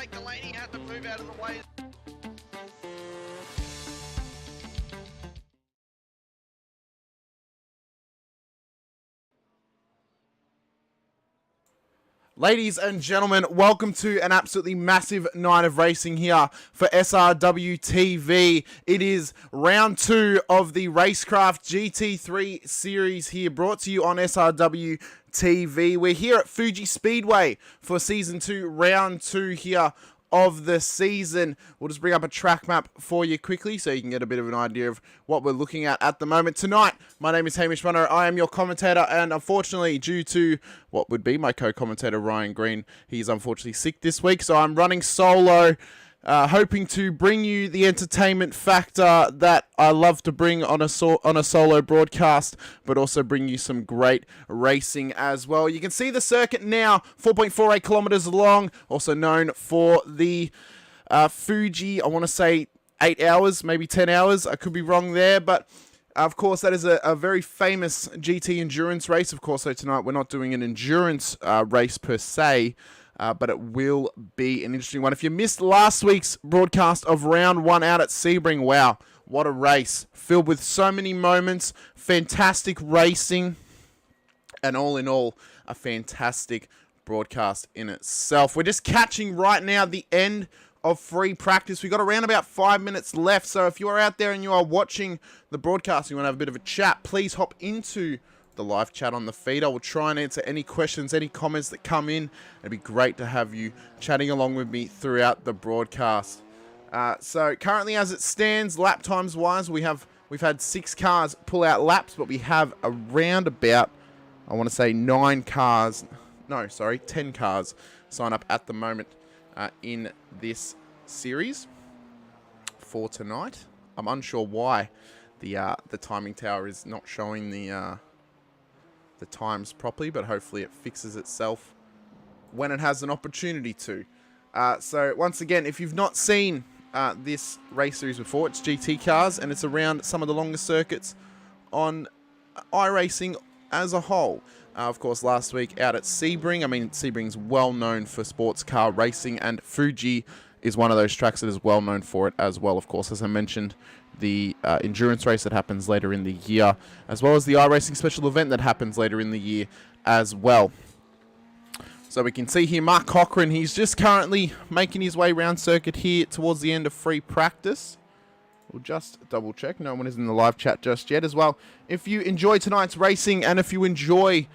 Blake Delaney had to move out of the way. Ladies and gentlemen, welcome to an absolutely massive night of racing here for SRW TV. It is round 2 of the Racecraft GT3 Series here, brought to you on SRW TV. We're here at Fuji Speedway for Season 2, Round 2 here of the season. We'll just bring up a track map for you quickly so you can get a bit of an idea of what we're looking at the moment. Tonight, my name is Hamish Munro. I am your commentator, and unfortunately, due to what would be my co-commentator, Ryan Green, he's unfortunately sick this week, so I'm running solo, hoping to bring you the entertainment factor that I love to bring on a solo broadcast, but also bring you some great racing as well. You can see the circuit now, 4.48 kilometers long, also known for the Fuji, I want to say 8 hours, maybe 10 hours. I could be wrong there, but of course, that is a very famous GT endurance race. Of course, so tonight we're not doing an endurance race per se, but it will be an interesting one. If you missed last week's broadcast of round 1 out at Sebring, wow, what a race. Filled with so many moments, fantastic racing, and all in all, a fantastic broadcast in itself. We're just catching right now the end of free practice. We've got around about 5 minutes left, so if you are out there and you are watching the broadcast and you want to have a bit of a chat, please hop into the live chat on the feed. I will try and answer any questions, any comments that come in. It'd be great to have you chatting along with me throughout the broadcast. So currently, as it stands, lap times wise, we've had 6 cars pull out laps, but we have around about, I want to say 10 cars sign up at the moment in this series for tonight. I'm unsure why the timing tower is not showing the times properly, but hopefully it fixes itself when it has an opportunity to. So once again, if you've not seen this race series before, it's GT cars, and it's around some of the longest circuits on iRacing as a whole. Of course, last week out at Sebring, I mean, Sebring's well known for sports car racing, and Fuji is one of those tracks that is well known for it as well. Of course, as I mentioned, the endurance race that happens later in the year, as well as the iRacing special event that happens later in the year as well. So we can see here Mark Cochran, he's just currently making his way around circuit here towards the end of free practice. We'll just double check, no one is in the live chat just yet as well. If you enjoy tonight's racing, and if you enjoy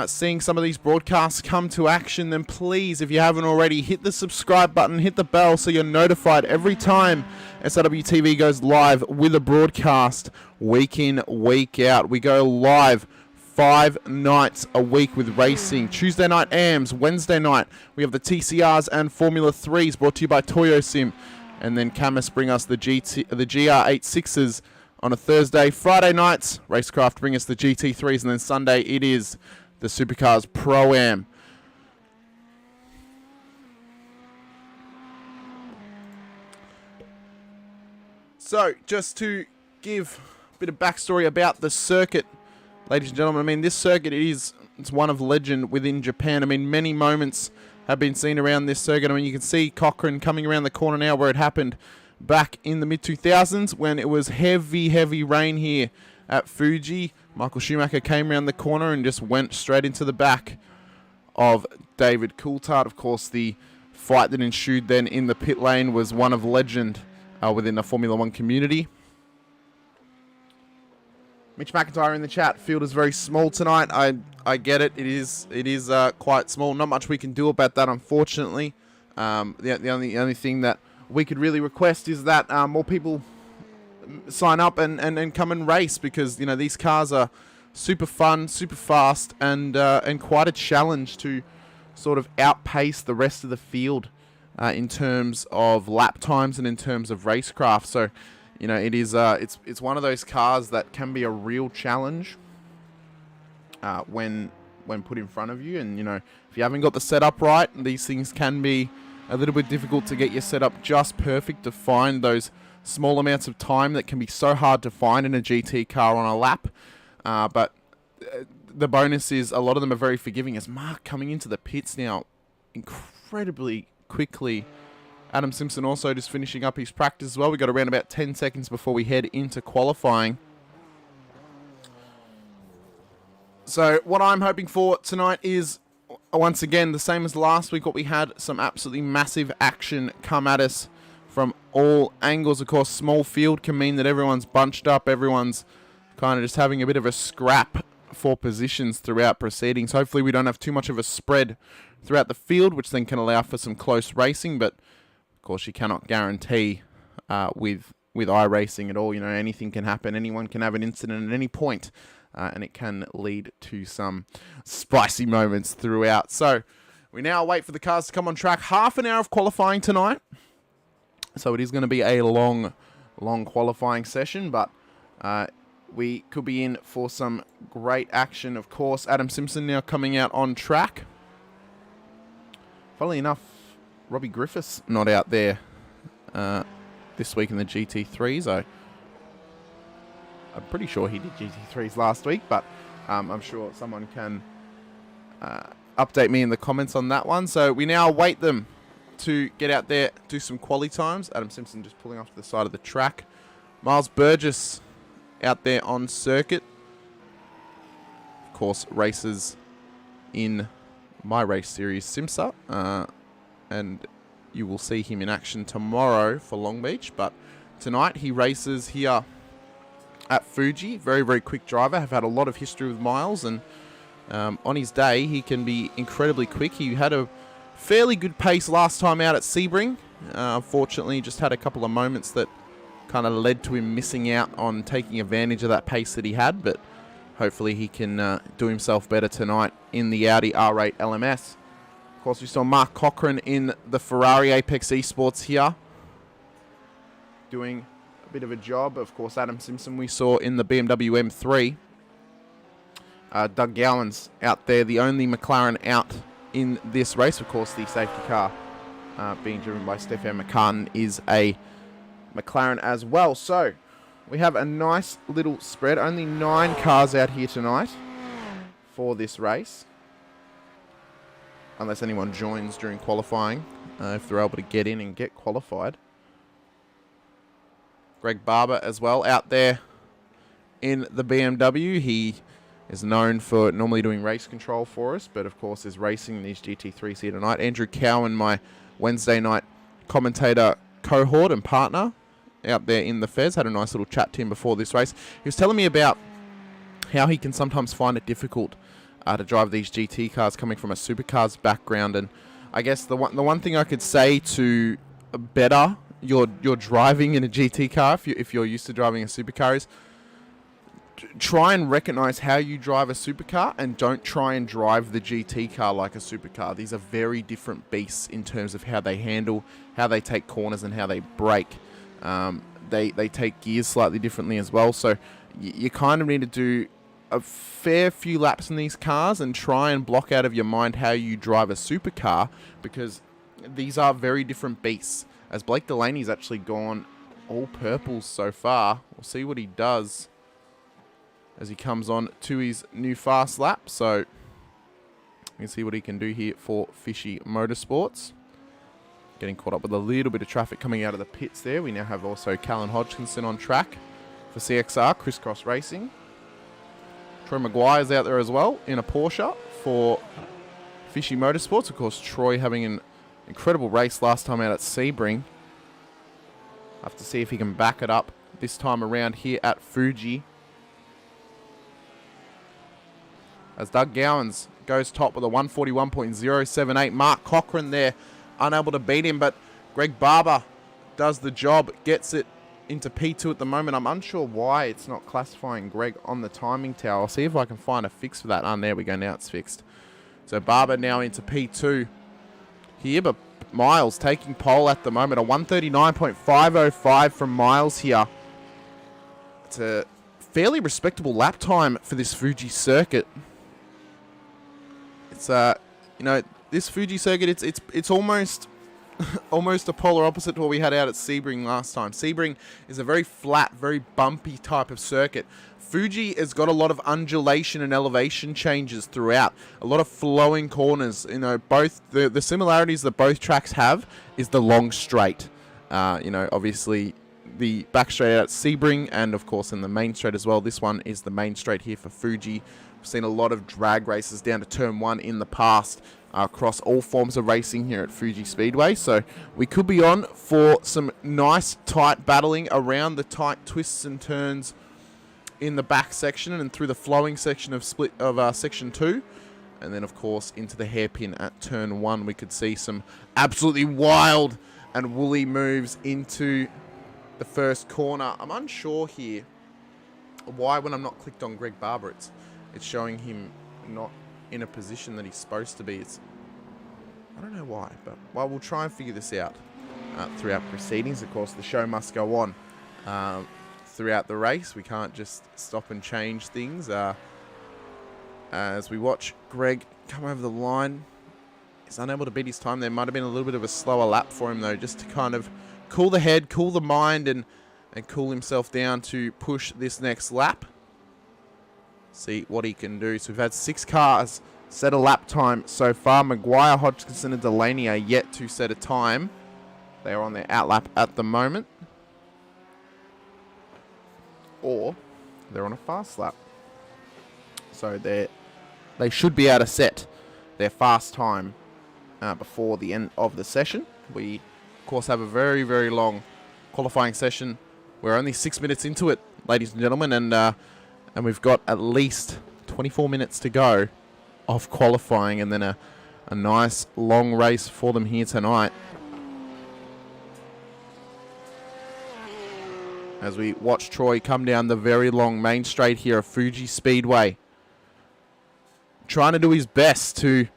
seeing some of these broadcasts come to action, then please, if you haven't already, hit the subscribe button, hit the bell so you're notified every time SRW TV goes live with a broadcast week in, week out. We go live 5 nights a week with racing. Tuesday night AMs, Wednesday night we have the TCRs and Formula 3s brought to you by Toyo Sim, and then Camus bring us the GR86s on a Thursday. Friday nights, Racecraft bring us the GT3s, and then Sunday it is the Supercars Pro-Am. So, just to give a bit of backstory about the circuit, ladies and gentlemen, I mean, this circuit it's one of legend within Japan. I mean, many moments have been seen around this circuit. I mean, you can see Cochrane coming around the corner now where it happened back in the mid-2000s when it was heavy, heavy rain here at Fuji. Michael Schumacher came around the corner and just went straight into the back of David Coulthard. Of course, the fight that ensued then in the pit lane was one of legend within the Formula 1 community. Mitch McIntyre in the chat, field is very small tonight. I get it. It is quite small. Not much we can do about that, unfortunately. The only thing that we could really request is that more people sign up and come and race, because you know these cars are super fun, super fast, and quite a challenge to sort of outpace the rest of the field in terms of lap times and in terms of racecraft. So you know, it is it's one of those cars that can be a real challenge when put in front of you. And you know, if you haven't got the setup right, these things can be a little bit difficult to get your setup just perfect to find those small amounts of time that can be so hard to find in a GT car on a lap. But the bonus is a lot of them are very forgiving, as Mark coming into the pits now incredibly quickly Adam Simpson also just finishing up his practice as well. We've got around about 10 seconds before we head into qualifying. So what I'm hoping for tonight is, once again, the same as last week, what we had, some absolutely massive action come at us from all angles. Of course, small field can mean that everyone's bunched up, everyone's kind of just having a bit of a scrap for positions throughout proceedings. Hopefully we don't have too much of a spread throughout the field, which then can allow for some close racing, but of course you cannot guarantee with iRacing at all. You know, anything can happen, anyone can have an incident at any point. And it can lead to some spicy moments throughout. So we now wait for the cars to come on track. Half an hour of qualifying tonight. So it is going to be a long qualifying session. But we could be in for some great action. Of course, Adam Simpson now coming out on track. Funnily enough, Robbie Griffiths not out there this week in the GT3. So I'm pretty sure he did GT3s last week, but I'm sure someone can update me in the comments on that one. So we now await them to get out there, do some quali times. Adam Simpson just pulling off to the side of the track. Miles Burgess out there on circuit. Of course, races in my race series, Simsa. And you will see him in action tomorrow for Long Beach. But tonight he races here at Fuji. Very, very quick driver. Have had a lot of history with Miles, and on his day he can be incredibly quick. He had a fairly good pace last time out at Sebring. Unfortunately, just had a couple of moments that kind of led to him missing out on taking advantage of that pace that he had, but hopefully he can do himself better tonight in the Audi R8 LMS. Of course, we saw Mark Cochran in the Ferrari Apex Esports here, doing a bit of a job. Of course, Adam Simpson we saw in the BMW M3. Doug Gowans out there, the only McLaren out in this race. Of course, the safety car being driven by Stefan McCartan is a McLaren as well. So we have a nice little spread. Only 9 cars out here tonight for this race, unless anyone joins during qualifying, if they're able to get in and get qualified. Greg Barber as well out there in the BMW. He is known for normally doing race control for us, but of course is racing these GT3s here tonight. Andrew Cowan, my Wednesday night commentator cohort and partner out there in the Fez, had a nice little chat to him before this race. He was telling me about how he can sometimes find it difficult to drive these GT cars coming from a supercars background, and I guess the one thing I could say to better your driving in a GT car, if you're used to driving a supercar, is try and recognize how you drive a supercar and don't try and drive the GT car like a supercar. These are very different beasts in terms of how they handle, how they take corners, and how they brake. They take gears slightly differently as well, so you kind of need to do a fair few laps in these cars and try and block out of your mind how you drive a supercar, because these are very different beasts. As Blake Delaney's actually gone all purples so far. We'll see what he does as he comes on to his new fast lap. So you can see what he can do here for Fishy Motorsports. Getting caught up with a little bit of traffic coming out of the pits there. We now have also Callan Hodgkinson on track for CXR, Crisscross Racing. Troy Maguire's out there as well in a Porsche for Fishy Motorsports. Of course, Troy having an incredible race last time out at Sebring. Have to see if he can back it up this time around here at Fuji. As Doug Gowans goes top with a 141.078. Mark Cochran there, unable to beat him, but Greg Barber does the job, gets it into P2 at the moment. I'm unsure why it's not classifying Greg on the timing tower. I'll see if I can find a fix for that. There we go, now it's fixed. So Barber now into P2 here, but Miles taking pole at the moment. A 139.505 from Miles here. It's a fairly respectable lap time for this Fuji circuit. It's you know, this Fuji circuit, it's almost almost a polar opposite to what we had out at Sebring last time. Sebring is a very flat, very bumpy type of circuit. Fuji has got a lot of undulation and elevation changes throughout. A lot of flowing corners. You know, both the similarities that both tracks have is the long straight. You know, obviously the back straight out at Sebring, and of course in the main straight as well. This one is the main straight here for Fuji. We've seen a lot of drag races down to turn 1 in the past across all forms of racing here at Fuji Speedway. So we could be on for some nice tight battling around the tight twists and turns in the back section and through the flowing section of section 2. And then of course into the hairpin at turn 1 we could see some absolutely wild and woolly moves into the first corner. I'm unsure here why when I'm not clicked on Greg Barber it's showing him not in a position that he's supposed to be. I don't know why, but well, we'll try and figure this out throughout proceedings. Of course, the show must go on throughout the race. We can't just stop and change things. As we watch Greg come over the line, he's unable to beat his time. There might have been a little bit of a slower lap for him, though, just to kind of cool the head, cool the mind, and cool himself down to push this next lap. See what he can do. So we've had 6 cars set a lap time so far. Maguire, Hodgkinson, and Delaney are yet to set a time. They are on their outlap at the moment. Or they're on a fast lap. So they should be able to set their fast time before the end of the session. We, of course, have a very, very long qualifying session. We're only 6 minutes into it, ladies and gentlemen, and we've got at least 24 minutes to go of qualifying, and then a nice long race for them here tonight. As we watch Troy come down the very long main straight here of Fuji Speedway, trying to do his best to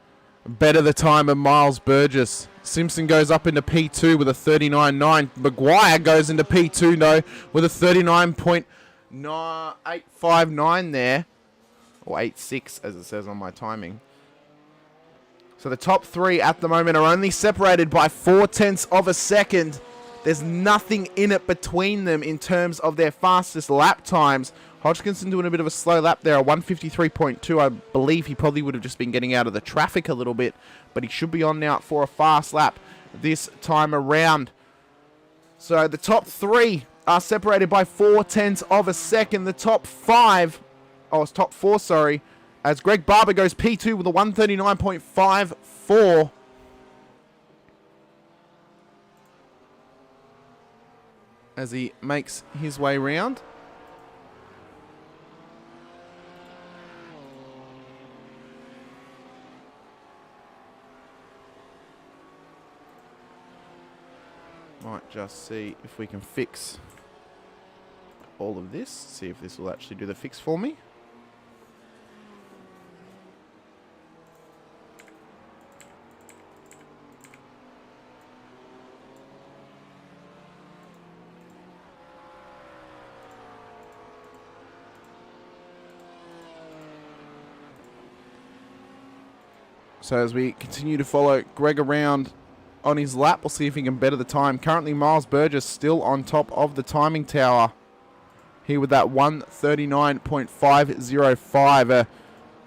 better the time of Miles Burgess. Simpson goes up into P2 with a 39.9. Maguire goes into P2 though with a 39.859 there, or 8.6 as it says on my timing. So the top 3 at the moment are only separated by 0.4 of a second. There's nothing in it between them in terms of their fastest lap times. Hodgkinson doing a bit of a slow lap there, a 153.2. I believe he probably would have just been getting out of the traffic a little bit, but he should be on now for a fast lap this time around. So the top 3 are separated by 0.4 of a second. The top 4, sorry, as Greg Barber goes P2 with a 139.54. As he makes his way round. Might just see if we can fix all of this. See if this will actually do the fix for me. So as we continue to follow Greg around on his lap, we'll see if he can better the time. Currently, Miles Burgess still on top of the timing tower here with that 139.505.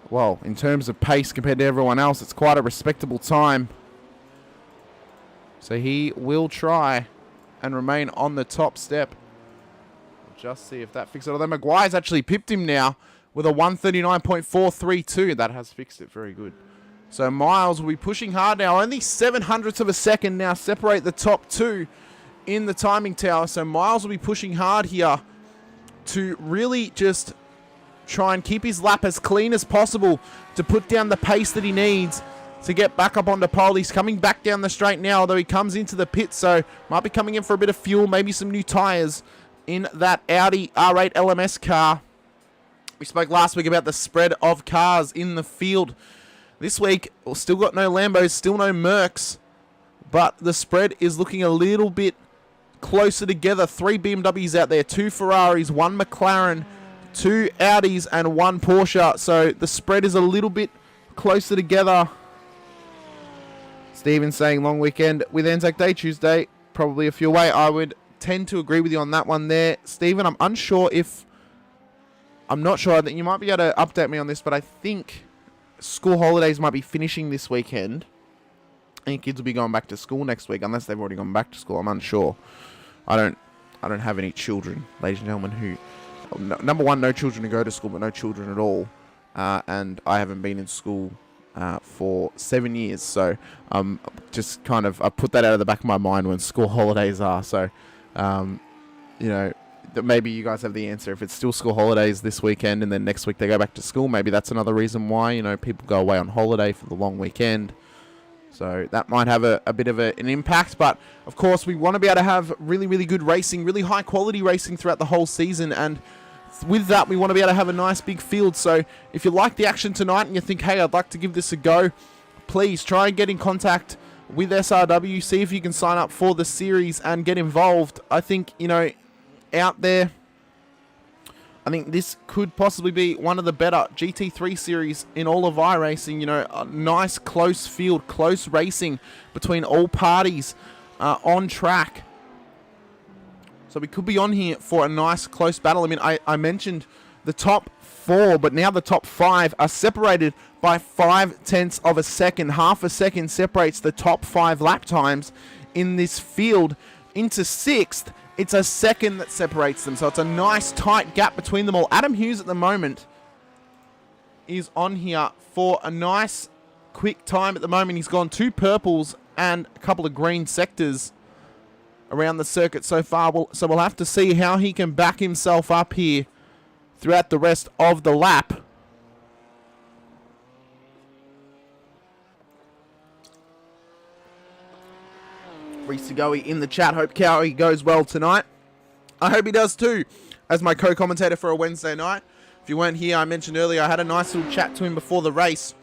Well, in terms of pace compared to everyone else, it's quite a respectable time. So he will try and remain on the top step. We'll just see if that fixes it. Although Maguire's actually pipped him now with a 139.432. That has fixed it very good. So Miles will be pushing hard now. Only 0.07 of a second now separate the top 2 in the timing tower. So Miles will be pushing hard here to really just try and keep his lap as clean as possible to put down the pace that he needs to get back up onto pole. He's coming back down the straight now, although he comes into the pit, so might be coming in for a bit of fuel, maybe some new tyres in that Audi R8 LMS car. We spoke last week about the spread of cars in the field. This week, we've still got no Lambos, still no Mercs, but the spread is looking a little bit closer together. 3 BMWs out there, 2 Ferraris, 1 McLaren, 2 Audis, and 1 Porsche. So the spread is a little bit closer together. Steven saying long weekend with Anzac Day Tuesday, probably a few away. I would tend to agree with you on that one there. Steven, I'm not sure that you might be able to update me on this, but I think school holidays might be finishing this weekend. And kids will be going back to school next week, unless they've already gone back to school. I'm unsure. I don't have any children, ladies and gentlemen, who... Number one, no children who go to school, but no children at all. And I haven't been in school for 7 years. So just kind of... I put that out of the back of my mind when school holidays are. So, you know, maybe you guys have the answer. If it's still school holidays this weekend and then next week they go back to school, maybe that's another reason why, you know, people go away on holiday for the long weekend. So that might have a bit of an impact. But, of course, we want to be able to have really, really good racing, really high-quality racing throughout the whole season. And with that, we want to be able to have a nice big field. So if you like the action tonight and you think, hey, I'd like to give this a go, please try and get in contact with SRW. See if you can sign up for the series and get involved. I think, you know, out there, I think this could possibly be one of the better GT3 series in all of iRacing. You know, a nice close field, close racing between all parties on track. So we could be on here for a nice close battle. I mean, I mentioned the top 4, but now the top 5 are separated by 0.5 of a second. Half a second separates the top 5 lap times in this field into 6th. It's a second that separates them, so it's a nice tight gap between them all. Adam Hughes at the moment is on here for a nice quick time at the moment. He's gone 2 purples and a couple of green sectors around the circuit so far. So we'll have to see how he can back himself up here throughout the rest of the lap. Reese Goey in the chat. Hope Cowie goes well tonight. I hope he does too, as my co-commentator for a Wednesday night. If you weren't here, I mentioned earlier, I had a nice little chat to him before the race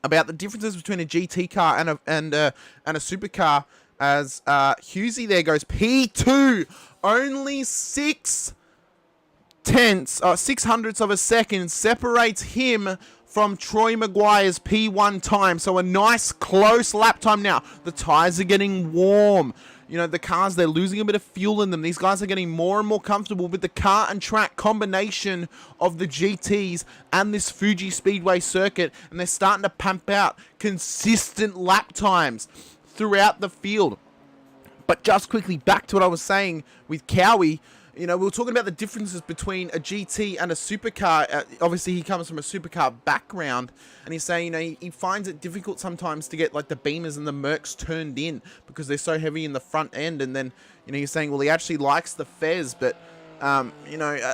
about the differences between a GT car and a supercar. As Hughesy there goes P2, only 6/600ths of a second separates him from Troy Maguire's P1 time. So a nice close lap time now. The tyres are getting warm. You know, the cars, they're losing a bit of fuel in them. These guys are getting more and more comfortable with the car and track combination of the GTs and this Fuji Speedway circuit. And they're starting to pump out consistent lap times throughout the field. But just quickly, back to what I was saying with Cowie. You know, we were talking about the differences between a GT and a supercar. Obviously, he comes from a supercar background, and he's saying, you know, he finds it difficult sometimes to get, like, the Beamers and the Mercs turned in because they're so heavy in the front end. And then, you know, he's saying, well, he actually likes the Fez, but, you know,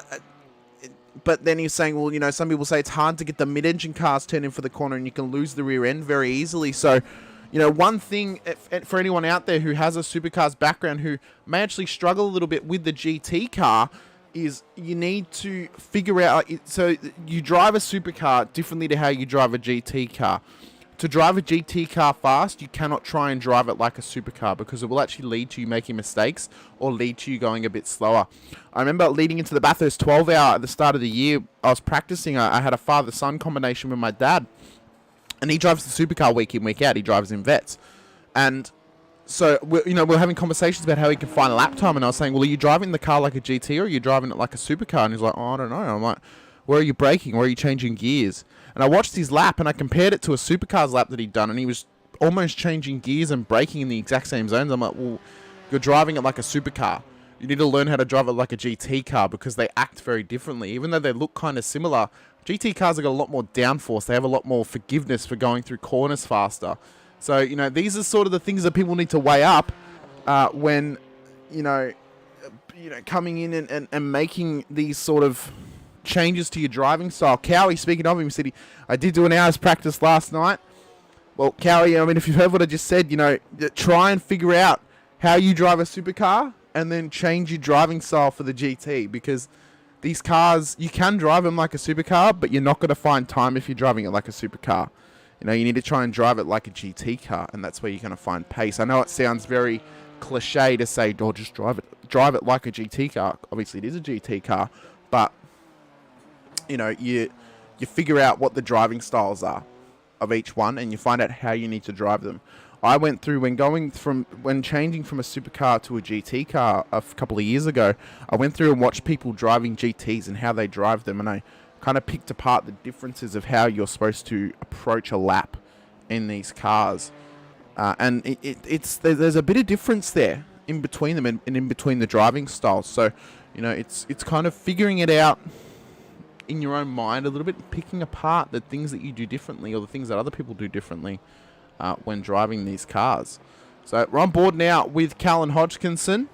but then he's saying, well, you know, some people say it's hard to get the mid-engine cars turned in for the corner, and you can lose the rear end very easily. So, you know, one thing for anyone out there who has a supercars background who may actually struggle a little bit with the GT car is you need to figure out... So you drive a supercar differently to how you drive a GT car. To drive a GT car fast, you cannot try and drive it like a supercar because it will actually lead to you making mistakes or lead to you going a bit slower. I remember leading into the Bathurst 12 hour at the start of the year, I was practicing. I had a father-son combination with my dad. And he drives the supercar week in, week out. He drives in vets. And so, we're having conversations about how he can find a lap time. And I was saying, well, are you driving the car like a GT or are you driving it like a supercar? And he's like, oh, I don't know. I'm like, where are you braking? Where are you changing gears? And I watched his lap and I compared it to a supercar's lap that he'd done. And he was almost changing gears and braking in the exact same zones. I'm like, well, you're driving it like a supercar. You need to learn how to drive it like a GT car because they act very differently. Even though they look kind of similar, GT cars have got a lot more downforce. They have a lot more forgiveness for going through corners faster. So, you know, these are sort of the things that people need to weigh up when, you know, coming in and making these sort of changes to your driving style. Cowie, speaking of him, said I did do an hour's practice last night. Well, Cowie, I mean, if you've heard what I just said, you know, try and figure out how you drive a supercar and then change your driving style for the GT because these cars, you can drive them like a supercar, but you're not going to find time if you're driving it like a supercar. You know, you need to try and drive it like a GT car, and that's where you're going to find pace. I know it sounds very cliche to say, oh, just drive it like a GT car. Obviously, it is a GT car, but, you know, you figure out what the driving styles are of each one, and you find out how you need to drive them. I went through when changing from a supercar to a GT car a couple of years ago. I went through and watched people driving GTs and how they drive them, and I kind of picked apart the differences of how you're supposed to approach a lap in these cars. And there's a bit of difference there in between them and in between the driving styles. So, you know, it's kind of figuring it out in your own mind a little bit, picking apart the things that you do differently or the things that other people do differently when driving these cars. So we're on board now with Callan Hodgkinson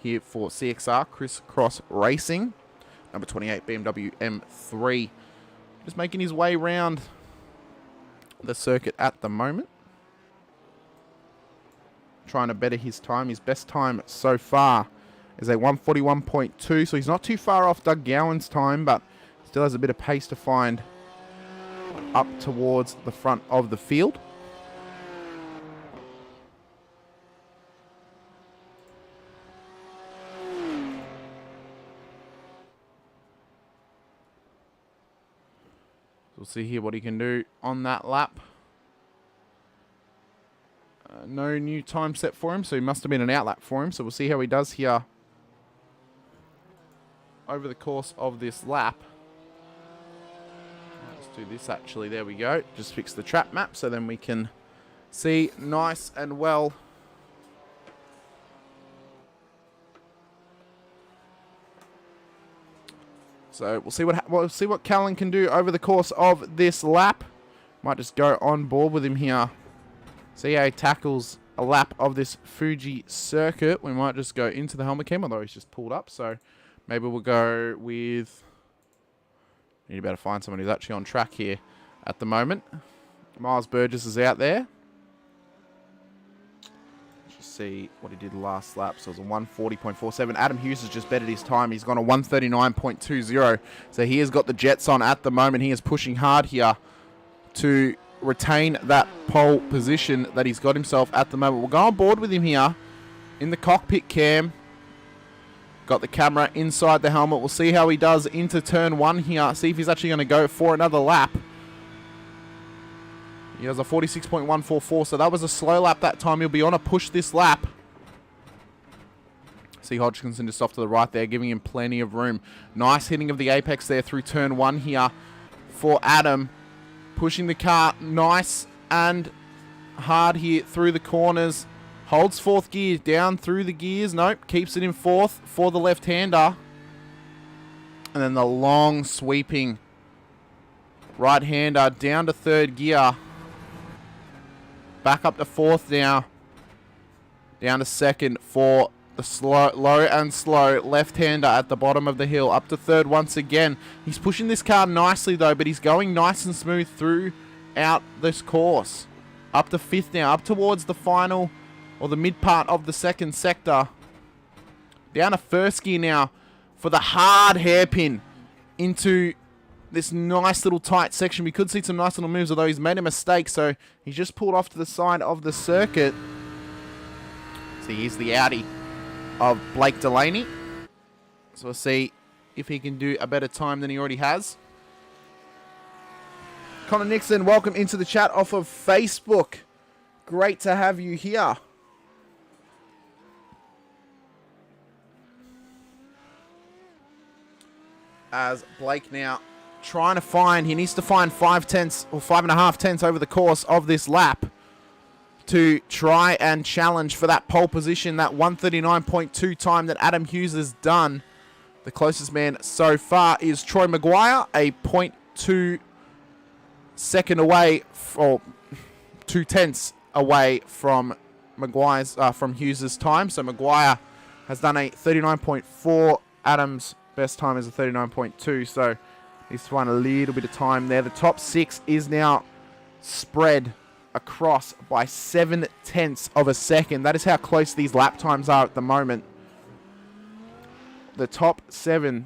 here for CXR Crisscross Racing, number 28 BMW M3. Just making his way around the circuit at the moment. Trying to better his time. His best time so far is a 141.2, so he's not too far off Doug Gowan's time, but still has a bit of pace to find up towards the front of the field. We'll see here what he can do on that lap. No new time set for him, so he must have been an outlap for him. So we'll see how he does here over the course of this lap. Let's do this actually. There we go. Just fix the trap map so then we can see nice and well. So we'll see what Callan can do over the course of this lap. Might just go on board with him here. See how he tackles a lap of this Fuji circuit. We might just go into the helmet cam, although he's just pulled up. So maybe we'll go with... Need to better find someone who's actually on track here at the moment. Miles Burgess is out there. Let's just see what he did last lap. So it was a 140.47. Adam Hughes has just bettered his time. He's gone a 139.20. So he has got the jets on at the moment. He is pushing hard here to retain that pole position that he's got himself at the moment. We'll go on board with him here in the cockpit cam. Got the camera inside the helmet. We'll see how he does into turn one here. See if he's actually going to go for another lap. He has a 46.144, so that was a slow lap that time. He'll be on a push this lap. See Hodgkinson just off to the right there, giving him plenty of room. Nice hitting of the apex there through turn one here for Adam. Pushing the car nice and hard here through the corners. Holds fourth gear down through the gears. Nope, keeps it in fourth for the left-hander. And then the long sweeping right-hander down to third gear. Back up to fourth now. Down to second for the low and slow left-hander at the bottom of the hill. Up to third once again. He's pushing this car nicely though, but he's going nice and smooth throughout this course. Up to fifth now, up towards the final or the mid part of the second sector. Down to first gear now for the hard hairpin into this nice little tight section. We could see some nice little moves, although he's made a mistake, so he's just pulled off to the side of the circuit. So here's the Audi of Blake Delaney. So we'll see if he can do a better time than he already has. Connor Nixon, welcome into the chat off of Facebook. Great to have you here. As Blake now trying to find, he needs to find 5 tenths or 5.5 tenths over the course of this lap to try and challenge for that pole position, that 139.2 time that Adam Hughes has done. The closest man so far is Troy Maguire, a 0.2 second away, or 2 tenths away from from Hughes's time. So Maguire has done a 39.4. Adam's best time is a 39.2. So he's trying a little bit of time there. The top 6 is now spread across by 7 tenths of a second. That is how close these lap times are at the moment. The top 6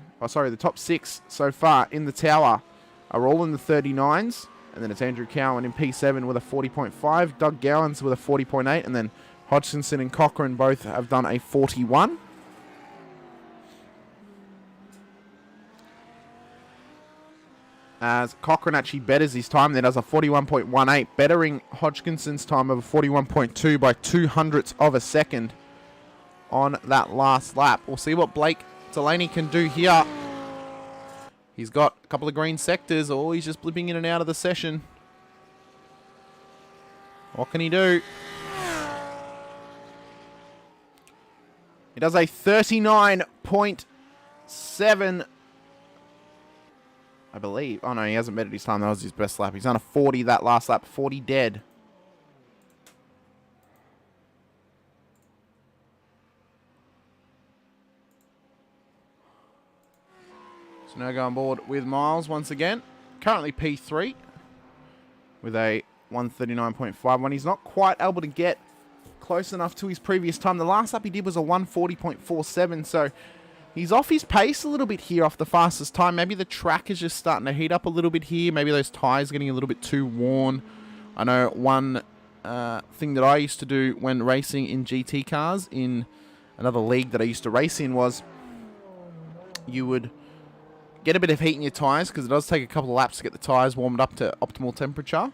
so far in the tower are all in the 39s. And then it's Andrew Cowan in P7 with a 40.5. Doug Gowans with a 40.8. And then Hodgkinson and Cochrane both have done a 41. as Cochran actually betters his time. There does a 41.18, bettering Hodgkinson's time of a 41.2 by 200ths of a second on that last lap. We'll see what Blake Delaney can do here. He's got a couple of green sectors, or he's just blipping in and out of the session. What can he do? He does a 39.7, I believe. Oh no, he hasn't betted his time. That was his best lap. He's done a 40 that last lap. 40 dead. So now go on board with Miles once again. Currently P3 with a 139.51. He's not quite able to get close enough to his previous time. The last lap he did was a 140.47, so he's off his pace a little bit here off the fastest time. Maybe the track is just starting to heat up a little bit here. Maybe those tyres are getting a little bit too worn. I know one thing that I used to do when racing in GT cars in another league that I used to race in was you would get a bit of heat in your tyres, because it does take a couple of laps to get the tyres warmed up to optimal temperature.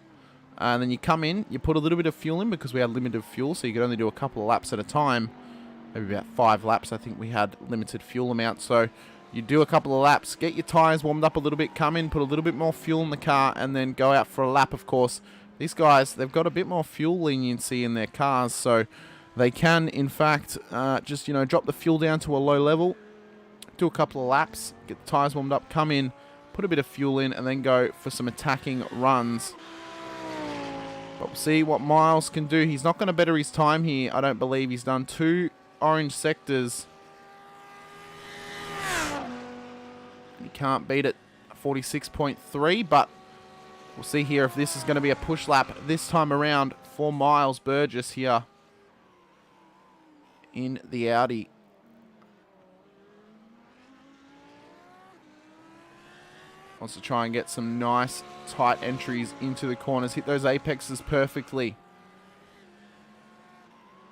And then you come in, you put a little bit of fuel in, because we had limited fuel, so you could only do a couple of laps at a time. Maybe about 5 laps, I think we had limited fuel amount. So you do a couple of laps, get your tyres warmed up a little bit, come in, put a little bit more fuel in the car, and then go out for a lap. Of course, these guys, they've got a bit more fuel leniency in their cars, so they can, in fact, just, drop the fuel down to a low level, do a couple of laps, get the tyres warmed up, come in, put a bit of fuel in, and then go for some attacking runs. But we'll see what Miles can do. He's not going to better his time here, I don't believe. He's done 2 orange sectors. He can't beat it, 46.3, but we'll see here if this is going to be a push lap this time around for Miles Burgess here in the Audi. Wants to try and get some nice tight entries into the corners. Hit those apexes perfectly.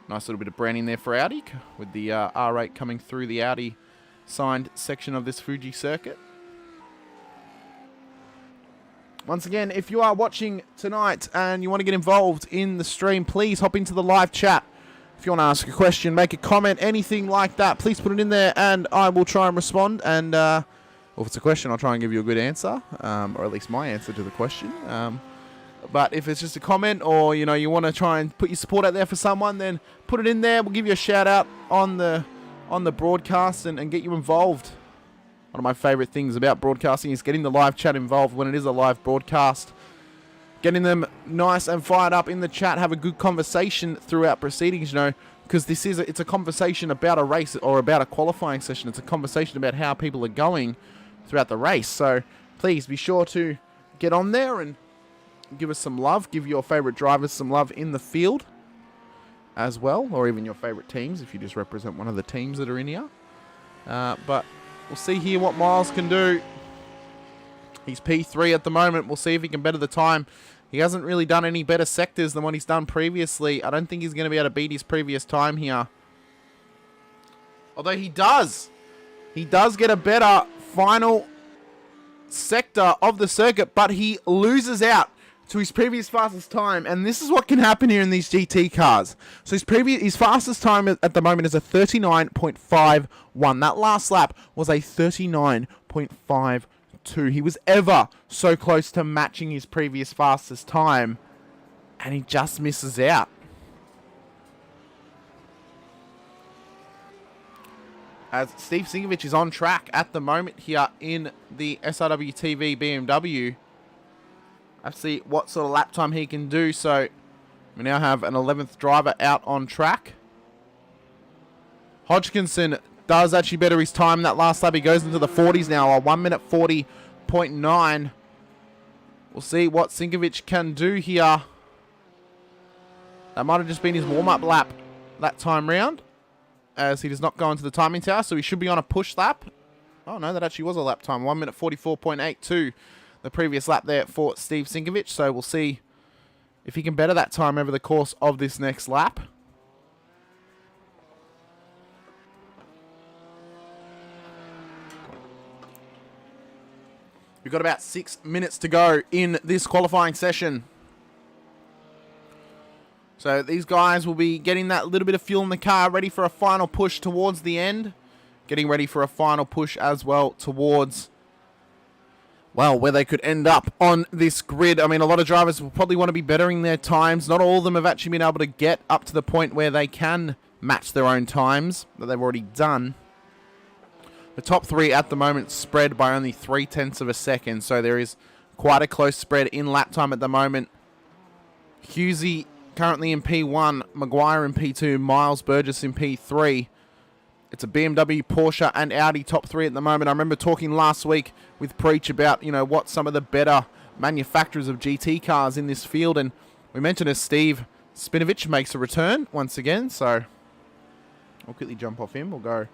Nice little bit of branding there for Audi, with the R8 coming through the Audi signed section of this Fuji circuit. Once again, if you are watching tonight and you want to get involved in the stream, please hop into the live chat. If you want to ask a question, make a comment, anything like that, please put it in there and I will try and respond. And if it's a question, I'll try and give you a good answer, or at least my answer to the question. But if it's just a comment, or you want to try and put your support out there for someone, then put it in there. We'll give you a shout out on the broadcast and get you involved. One of my favourite things about broadcasting is getting the live chat involved when it is a live broadcast. Getting them nice and fired up in the chat, have a good conversation throughout proceedings, because it's a conversation about a race or about a qualifying session. It's a conversation about how people are going throughout the race. So please be sure to get on there and give us some love. Give your favourite drivers some love in the field as well, or even your favourite teams if you just represent one of the teams that are in here. But we'll see here what Miles can do. He's P3 at the moment. We'll see if he can better the time. He hasn't really done any better sectors than what he's done previously. I don't think he's going to be able to beat his previous time here. Although he does. He does get a better final sector of the circuit, but he loses out to his previous fastest time, and this is what can happen here in these GT cars. So his fastest time at the moment is a 39.51. That last lap was a 39.52. He was ever so close to matching his previous fastest time, and he just misses out. As Steve Sinkovich is on track at the moment here in the SRW TV BMW. Let's see what sort of lap time he can do. So we now have an 11th driver out on track. Hodgkinson does actually better his time. That last lap he goes into the 40s now, a 1 minute 40.9. We'll see what Sinkovich can do here. That might have just been his warm-up lap that time round, as he does not go into the timing tower, so he should be on a push lap. Oh no, that actually was a lap time. 1 minute 44.82. The previous lap there for Steve Sinkovich. So we'll see if he can better that time over the course of this next lap. We've got about 6 minutes to go in this qualifying session. So these guys will be getting that little bit of fuel in the car, ready for a final push towards the end. Getting ready for a final push as well towards, well, where they could end up on this grid. I mean, a lot of drivers will probably want to be bettering their times. Not all of them have actually been able to get up to the point where they can match their own times that they've already done. The top 3 at the moment spread by only 0.3 of a second, so there is quite a close spread in lap time at the moment. Husey currently in P1, Maguire in P2, Miles Burgess in P3. It's a BMW, Porsche, and Audi top 3 at the moment. I remember talking last week with Preach about, what some of the better manufacturers of GT cars in this field, and we mentioned as Steve Spinovich makes a return once again, so I'll quickly jump off him. We'll go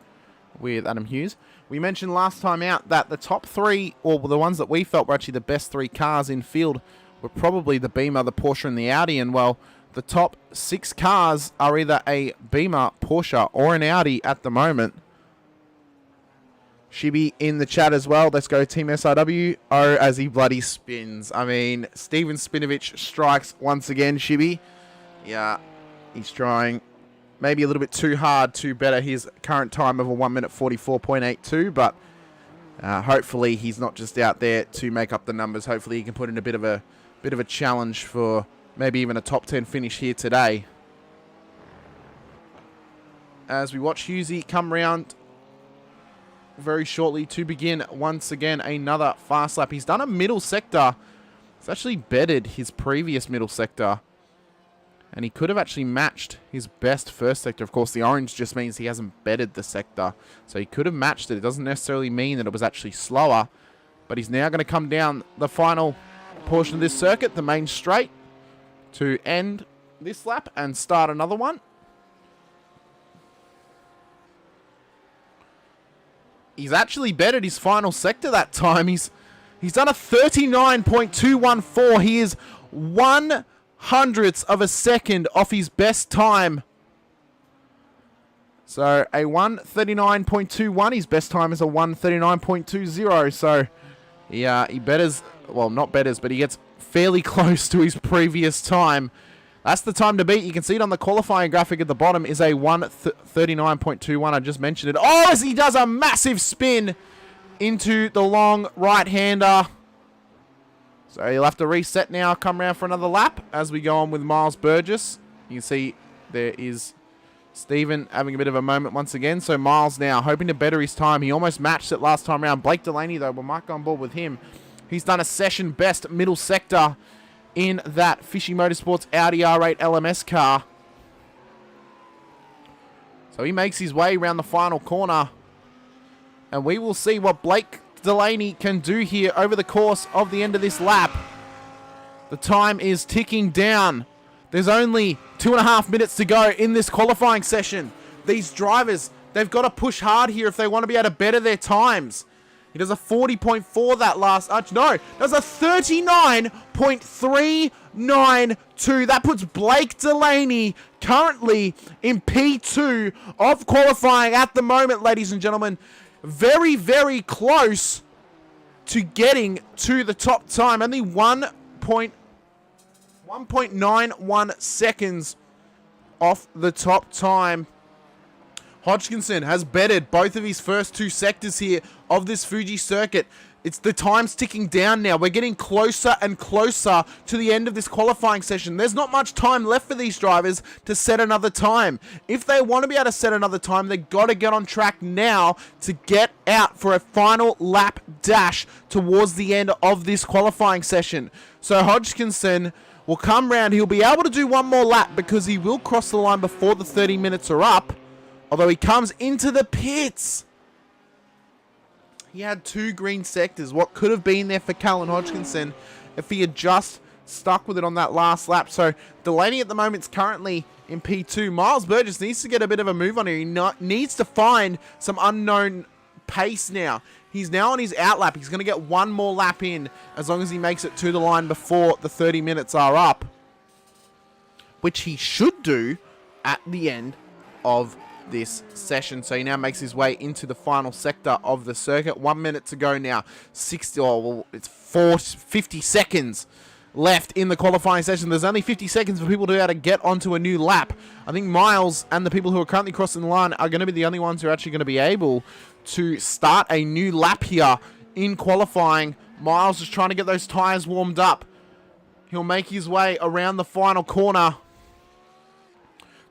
with Adam Hughes. We mentioned last time out that the top 3, or the ones that we felt were actually the best 3 cars in field, were probably the Beamer, the Porsche, and the Audi, and well, the top 6 cars are either a Beamer, Porsche, or an Audi at the moment. Shibby in the chat as well. Let's go Team SRW. Oh, as he bloody spins. I mean, Steven Spinovich strikes once again, Shibby. Yeah, he's trying maybe a little bit too hard to better his current time of a 1 minute 44.82, but hopefully he's not just out there to make up the numbers. Hopefully he can put in a bit of a challenge for maybe even a top 10 finish here today. As we watch Husey come round very shortly to begin once again another fast lap. He's done a middle sector. He's actually bettered his previous middle sector, and he could have actually matched his best first sector. Of course, the orange just means he hasn't bettered the sector, so he could have matched it. It doesn't necessarily mean that it was actually slower, but he's now going to come down the final portion of this circuit, the main straight, to end this lap and start another one. He's actually bettered his final sector that time. He's done a 39.214. He is 1/100th of a second off his best time. So a 1:39.21. His best time is a 1:39.20. So yeah, he betters, well, not betters, but he gets fairly close to his previous time. That's the time to beat. You can see it on the qualifying graphic at the bottom is a 1:39.21. I just mentioned it. Oh, as he does a massive spin into the long right-hander. So he'll have to reset now, come around for another lap as we go on with Miles Burgess. You can see there is Stephen having a bit of a moment once again. So Miles now hoping to better his time. He almost matched it last time around. Blake Delaney, though, we might go on board with him. He's done a session best middle sector in that Fishy Motorsports Audi R8 LMS car. So he makes his way around the final corner, and we will see what Blake Delaney can do here over the course of the end of this lap. The time is ticking down. There's only 2.5 minutes to go in this qualifying session. These drivers, they've got to push hard here if they want to be able to better their times. He does a 40.4 that last no, does a 39.392. That puts Blake Delaney currently in P2 of qualifying at the moment, ladies and gentlemen. Very, very close to getting to the top time. Only 1.91 seconds off the top time. Hodgkinson has bettered both of his first 2 sectors here of this Fuji circuit. It's the time's ticking down now. We're getting closer and closer to the end of this qualifying session. There's not much time left for these drivers to set another time. If they want to be able to set another time, they've got to get on track now to get out for a final lap dash towards the end of this qualifying session. So Hodgkinson will come round. He'll be able to do one more lap because he will cross the line before the 30 minutes are up. Although he comes into the pits. He had 2 green sectors. What could have been there for Callan Hodgkinson if he had just stuck with it on that last lap. So Delaney at the moment is currently in P2. Miles Burgess needs to get a bit of a move on here. He needs to find some unknown pace now. He's now on his out lap. He's going to get one more lap in as long as he makes it to the line before the 30 minutes are up. Which he should do at the end of this session. So he now makes his way into the final sector of the circuit. 1 minute to go now. 50 seconds left in the qualifying session. There's only 50 seconds for people to be able to get onto a new lap. I think Miles and the people who are currently crossing the line are going to be the only ones who are actually going to be able to start a new lap here in qualifying. Miles is trying to get those tyres warmed up. He'll make his way around the final corner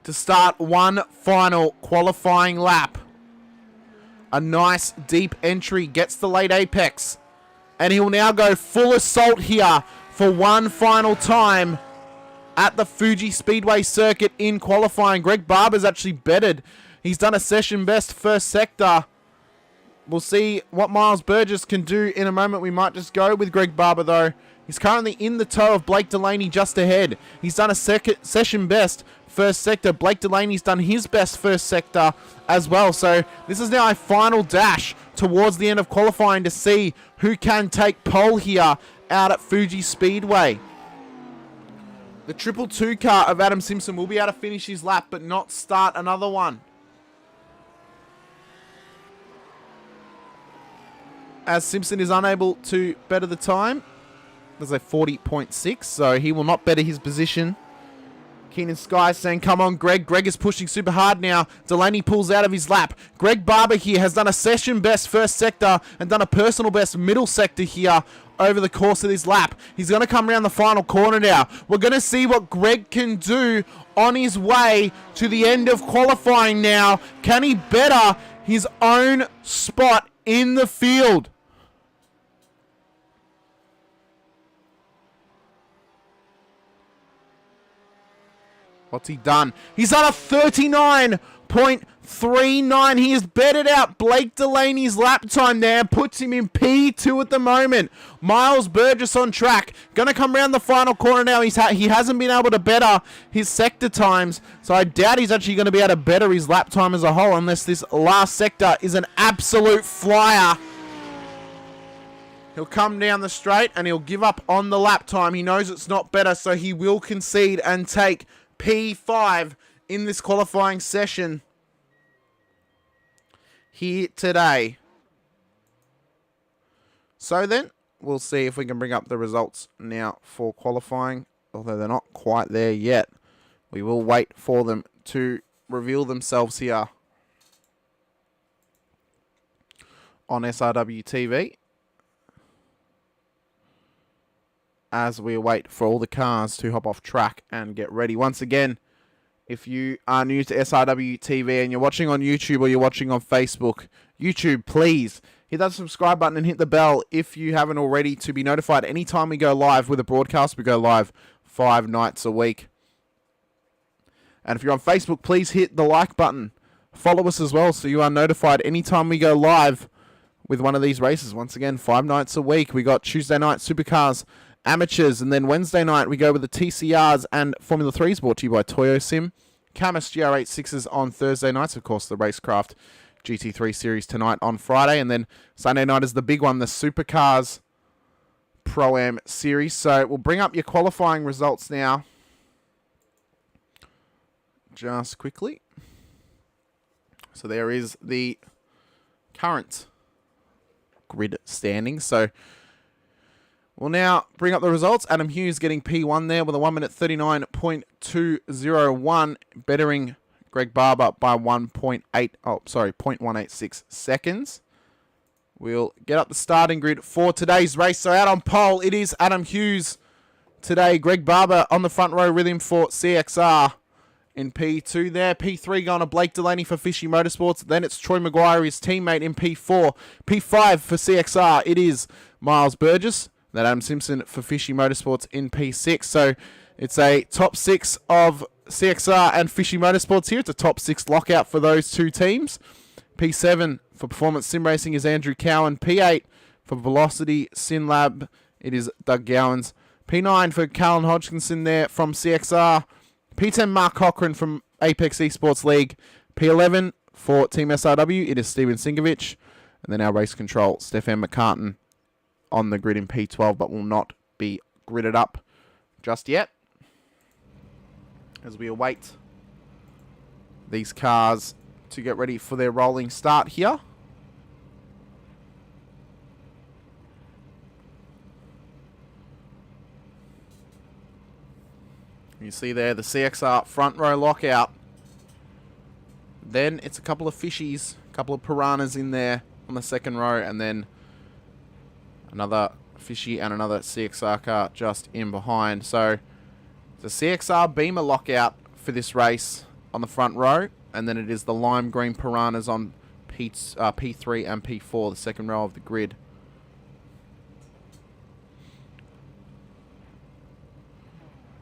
to start one final qualifying lap. A nice deep entry gets the late apex. And he'll now go full assault here for one final time at the Fuji Speedway circuit in qualifying. Greg Barber's actually bettered. He's done a session best first sector. We'll see what Miles Burgess can do in a moment. We might just go with Greg Barber though. He's currently in the tow of Blake Delaney just ahead. He's done a session best first sector. Blake Delaney's done his best first sector as well. So this is now a final dash towards the end of qualifying to see who can take pole here out at Fuji Speedway. The 222 car of Adam Simpson will be able to finish his lap but not start another one, as Simpson is unable to better the time. There's a 40.6, so he will not better his position. Keenan Sky saying, come on, Greg. Greg is pushing super hard now. Delaney pulls out of his lap. Greg Barber here has done a session best first sector and done a personal best middle sector here over the course of this lap. He's going to come around the final corner now. We're going to see what Greg can do on his way to the end of qualifying now. Can he better his own spot in the field? What's he done? He's done a 39.39. He has bettered out Blake Delaney's lap time there and puts him in P2 at the moment. Miles Burgess on track. Going to come around the final corner now. He hasn't been able to better his sector times, so I doubt he's actually going to be able to better his lap time as a whole unless this last sector is an absolute flyer. He'll come down the straight and he'll give up on the lap time. He knows it's not better, so he will concede and take P5 in this qualifying session here today. So then, we'll see if we can bring up the results now for qualifying, although they're not quite there yet. We will wait for them to reveal themselves here on SRW TV, as we wait for all the cars to hop off track and get ready. Once again, if you are new to SRW TV and you're watching on YouTube or you're watching on Facebook, YouTube, please hit that subscribe button and hit the bell if you haven't already to be notified anytime we go live with a broadcast. We go live 5 nights a week. And if you're on Facebook, please hit the like button. Follow us as well so you are notified anytime we go live with one of these races. Once again, 5 nights a week. We got Tuesday night Supercars Amateurs, and then Wednesday night we go with the TCRs and Formula 3s, brought to you by Toyo Sim. Camus GR86s on Thursday nights, of course the Racecraft GT3 Series tonight on Friday, and then Sunday night is the big one, the Supercars Pro-Am Series. So we'll bring up your qualifying results now just quickly. So there is the current grid standing. So we'll now bring up the results. Adam Hughes getting P1 there with a 1 minute 39.201, bettering Greg Barber by 0.186 seconds. We'll get up the starting grid for today's race. So out on pole, it is Adam Hughes today. Greg Barber on the front row with him for CXR in P2 there. P3 going to Blake Delaney for Fishy Motorsports. Then it's Troy Maguire, his teammate, in P4. P5 for CXR, it is Miles Burgess. Then Adam Simpson for Fishy Motorsports in P6. So it's a top 6 of CXR and Fishy Motorsports here. It's a top 6 lockout for those two teams. P7 for Performance Sim Racing is Andrew Cowan. P8 for Velocity Sim Lab, it is Doug Gowans. P9 for Callan Hodgkinson there from CXR. P10 Mark Cochran from Apex Esports League. P11 for Team SRW, it is Steven Singovich. And then our race control, Stefan McCartan, on the grid in P12, but will not be gridded up just yet, as we await these cars to get ready for their rolling start here. You see there the CXR front row lockout. Then it's a couple of fishies, a couple of piranhas in there on the second row, and then another fishy and another CXR car just in behind. So the CXR Beamer lockout for this race on the front row, and then it is the lime green piranhas on P3 and P4, the second row of the grid.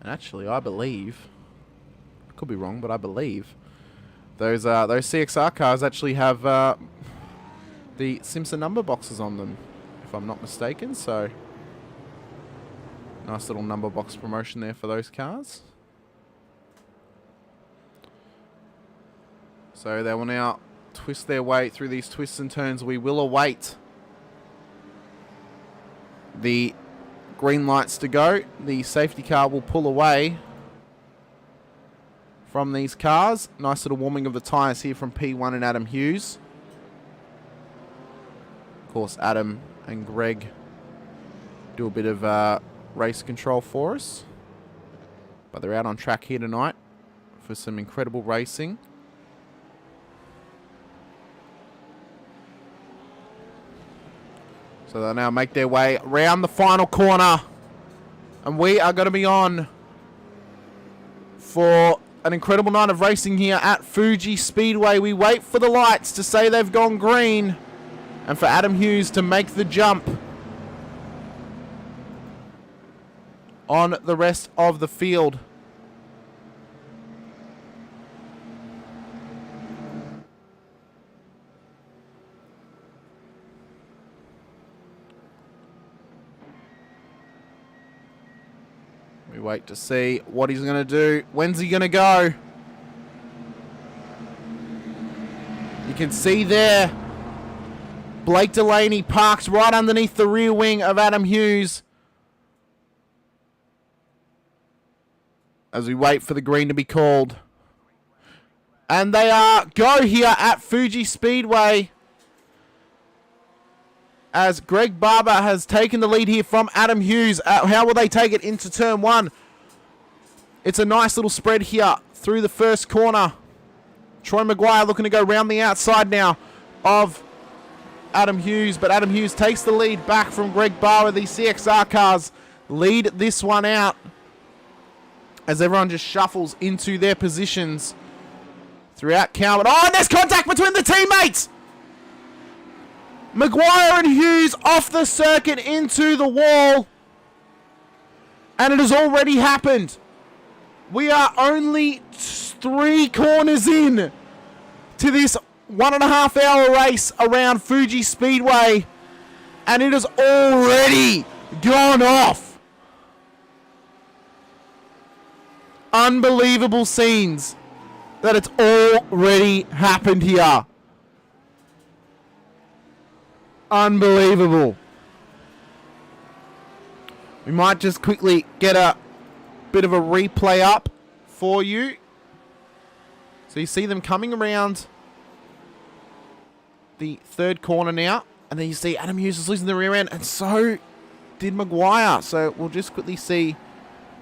And actually, I believe, I could be wrong, but I believe those CXR cars actually have the Simpson number boxes on them, if I'm not mistaken. So nice little number box promotion there for those cars. So they will now twist their way through these twists and turns. We will await the green lights to go. The safety car will pull away from these cars. Nice little warming of the tyres here from P1 and Adam Hughes. Of course, Adam and Greg do a bit of race control for us. But they're out on track here tonight for some incredible racing. So they'll now make their way around the final corner. And we are going to be on for an incredible night of racing here at Fuji Speedway. We wait for the lights to say they've gone green, and for Adam Hughes to make the jump on the rest of the field. We wait to see what he's going to do. When's he going to go? You can see there Blake Delaney parks right underneath the rear wing of Adam Hughes as we wait for the green to be called. And they are go here at Fuji Speedway as Greg Barber has taken the lead here from Adam Hughes. How will they take it into turn one? It's a nice little spread here through the first corner. Troy Maguire looking to go round the outside now of Adam Hughes, but Adam Hughes takes the lead back from Greg Barber. These CXR cars lead this one out as everyone just shuffles into their positions throughout Calvert. Oh, and there's contact between the teammates! Maguire and Hughes off the circuit into the wall. And it has already happened. We are only 3 corners in to this 1.5 hour race around Fuji Speedway. And it has already gone off. Unbelievable scenes that it's already happened here. Unbelievable. We might just quickly get a bit of a replay up for you. So you see them coming around the third corner now. And then you see Adam Hughes is losing the rear end. And so did Maguire. So we'll just quickly see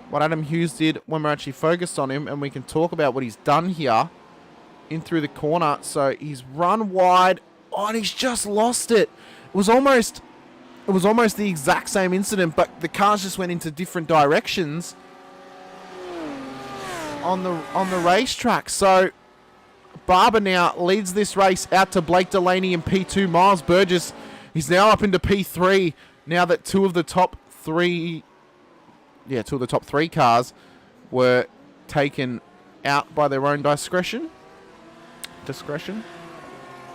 what Adam Hughes did when we're actually focused on him. And we can talk about what he's done here in through the corner. So he's run wide. Oh, and he's just lost it. It was almost the exact same incident, but the cars just went into different directions on the racetrack. So Barber now leads this race out to Blake Delaney in P2. Miles Burgess, he's now up into P3 now that two of the top three cars were taken out by their own discretion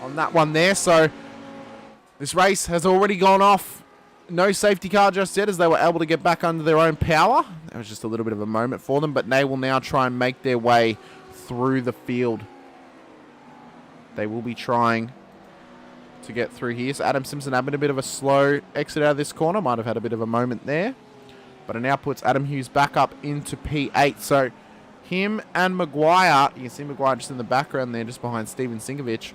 on that one there. So this race has already gone off. No safety car just yet as they were able to get back under their own power. That was just a little bit of a moment for them, but they will now try and make their way through the field. They will be trying to get through here. So Adam Simpson having a bit of a slow exit out of this corner. Might have had a bit of a moment there. But it now puts Adam Hughes back up into P8. So him and Maguire, you can see Maguire just in the background there, just behind Steven Sinkovic.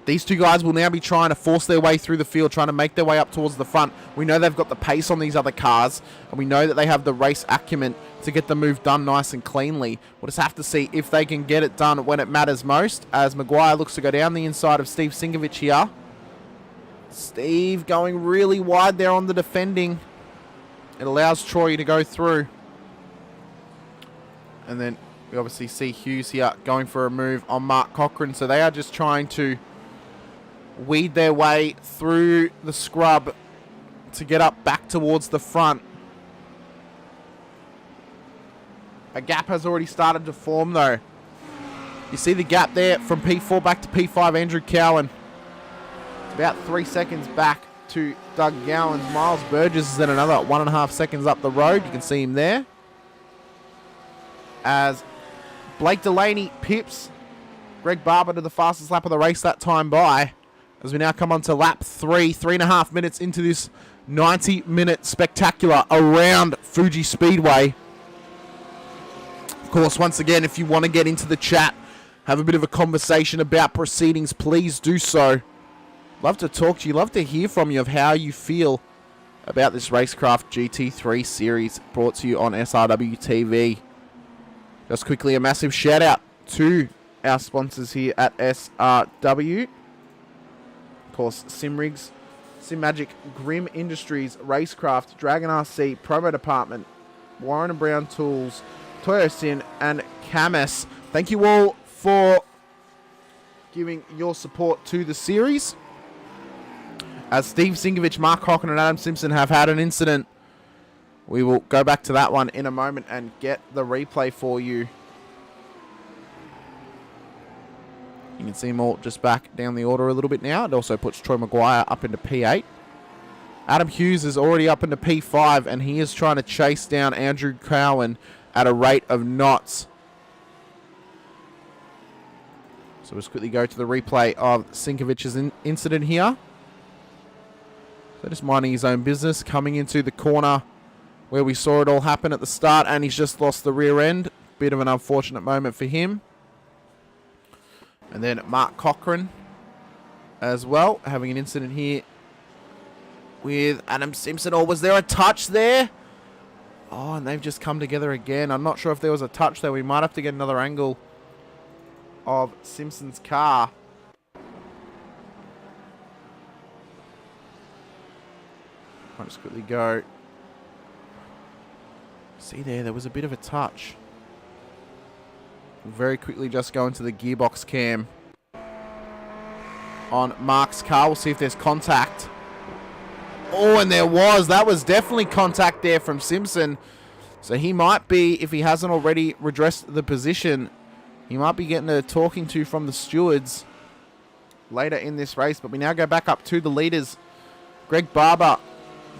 These two guys will now be trying to force their way through the field, trying to make their way up towards the front. We know they've got the pace on these other cars, and we know that they have the race acumen to get the move done nice and cleanly. We'll just have to see if they can get it done when it matters most, as Maguire looks to go down the inside of Steve Sinkovic here. Steve going really wide there on the defending. It allows Troy to go through. And then we obviously see Hughes here going for a move on Mark Cochran. So they are just trying to weed their way through the scrub to get up back towards the front. A gap has already started to form though. You see the gap there from P4 back to P5, Andrew Cowan. It's about 3 seconds back to Doug Gowans. Miles Burgess is at another 1.5 seconds up the road. You can see him there. As Blake Delaney pips Greg Barber to the fastest lap of the race that time by. As we now come on to lap 3.5 minutes into this 90-minute spectacular around Fuji Speedway. Of course, once again, if you want to get into the chat, have a bit of a conversation about proceedings, please do so. Love to talk to you, love to hear from you of how you feel about this Racecraft GT3 Series brought to you on SRW TV. Just quickly, a massive shout out to our sponsors here at SRW. Of course, Simrigs, SimMagic, Grim Industries, Racecraft, Dragon RC, Promo Department, Warren & Brown Tools, Toyosin, and Camus. Thank you all for giving your support to the series. As Steve Sinkovic, Mark Cochran, and Adam Simpson have had an incident, we will go back to that one in a moment and get the replay for you. You can see them all just back down the order a little bit now. It also puts Troy Maguire up into P8. Adam Hughes is already up into P5, and he is trying to chase down Andrew Cowan at a rate of knots. So let's quickly go to the replay of Sinkovic's incident here. So just minding his own business, coming into the corner where we saw it all happen at the start, and he's just lost the rear end. Bit of an unfortunate moment for him. And then Mark Cochran as well, having an incident here with Adam Simpson. Or was there a touch there? Oh, and they've just come together again. I'm not sure if there was a touch there. We might have to get another angle of Simpson's car. I'll just quickly go. See there was a bit of a touch. Very quickly just go into the gearbox cam on Mark's car. We'll see if there's contact. Oh, and there was. That was definitely contact there from Simpson. So he might be, if he hasn't already redressed the position, he might be getting a talking to from the stewards later in this race. But we now go back up to the leaders. Greg Barber,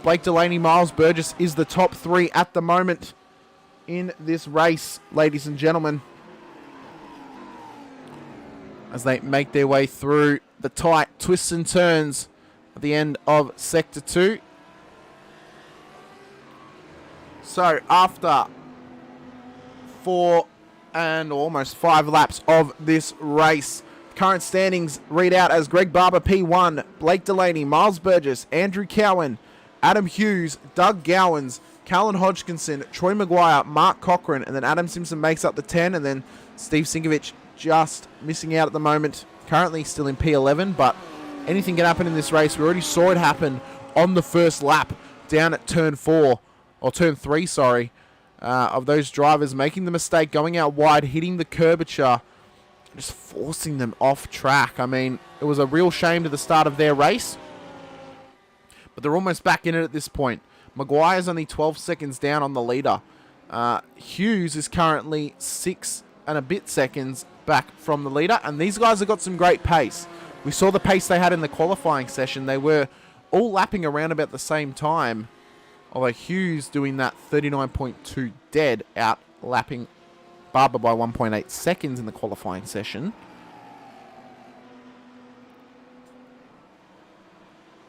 Blake Delaney, Miles Burgess is the top three at the moment in this race, ladies and gentlemen, as they make their way through the tight twists and turns at the end of Sector 2. So after 4 and almost 5 laps of this race, current standings read out as Greg Barber P1, Blake Delaney, Miles Burgess, Andrew Cowan, Adam Hughes, Doug Gowans, Callan Hodgkinson, Troy Maguire, Mark Cochran, and then Adam Simpson makes up the 10, and then Steve Sinkovic just missing out at the moment. Currently still in P11, but anything can happen in this race. We already saw it happen on the first lap down at turn 3, of those drivers making the mistake, going out wide, hitting the curvature, just forcing them off track. I mean, it was a real shame to the start of their race, but they're almost back in it at this point. Maguire's only 12 seconds down on the leader. Hughes is currently 6 and a bit seconds back from the leader, and these guys have got some great pace. We saw the pace they had in the qualifying session. They were all lapping around about the same time, although Hughes doing that 39.2 dead, out lapping Barber by 1.8 seconds in the qualifying session.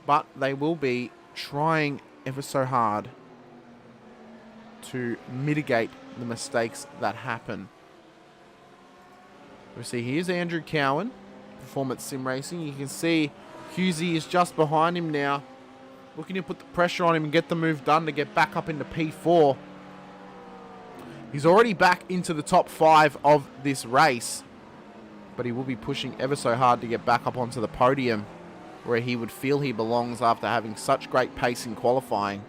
But they will be trying ever so hard to mitigate the mistakes that happen. We see here's Andrew Cowan, Performance Sim Racing. You can see Husey is just behind him now, looking to put the pressure on him and get the move done to get back up into P4. He's already back into the top 5 of this race, but he will be pushing ever so hard to get back up onto the podium, where he would feel he belongs after having such great pace in qualifying.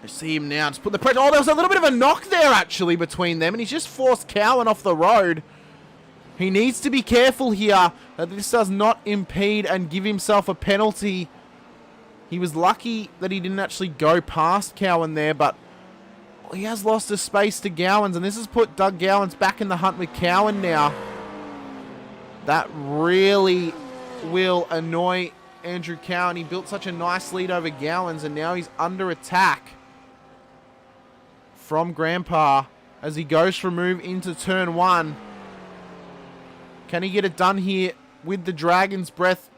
I see him now. Just put the pressure. Oh, there was a little bit of a knock there, actually, between them. And he's just forced Cowan off the road. He needs to be careful here that this does not impede and give himself a penalty. He was lucky that he didn't actually go past Cowan there, but he has lost his space to Gowans. And this has put Doug Gowans back in the hunt with Cowan now. That really will annoy Andrew Cowan. He built such a nice lead over Gowans, and now he's under attack from Grandpa as he goes for a move into turn 1. Can he get it done here with the Dragon's Breath,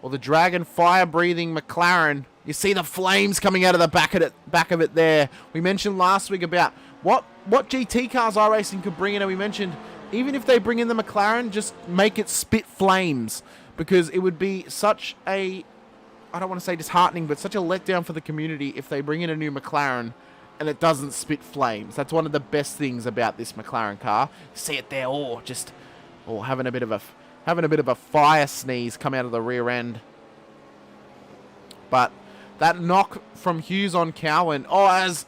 or the Dragon Fire-breathing McLaren? You see the flames coming out of the back of it there. We mentioned last week about what GT cars iRacing could bring in, and we mentioned even if they bring in the McLaren, just make it spit flames, because it would be such a, I don't want to say disheartening, but such a letdown for the community if they bring in a new McLaren and it doesn't spit flames. That's one of the best things about this McLaren car. You see it there, having a bit of a fire sneeze come out of the rear end. But that knock from Hughes on Cowan, as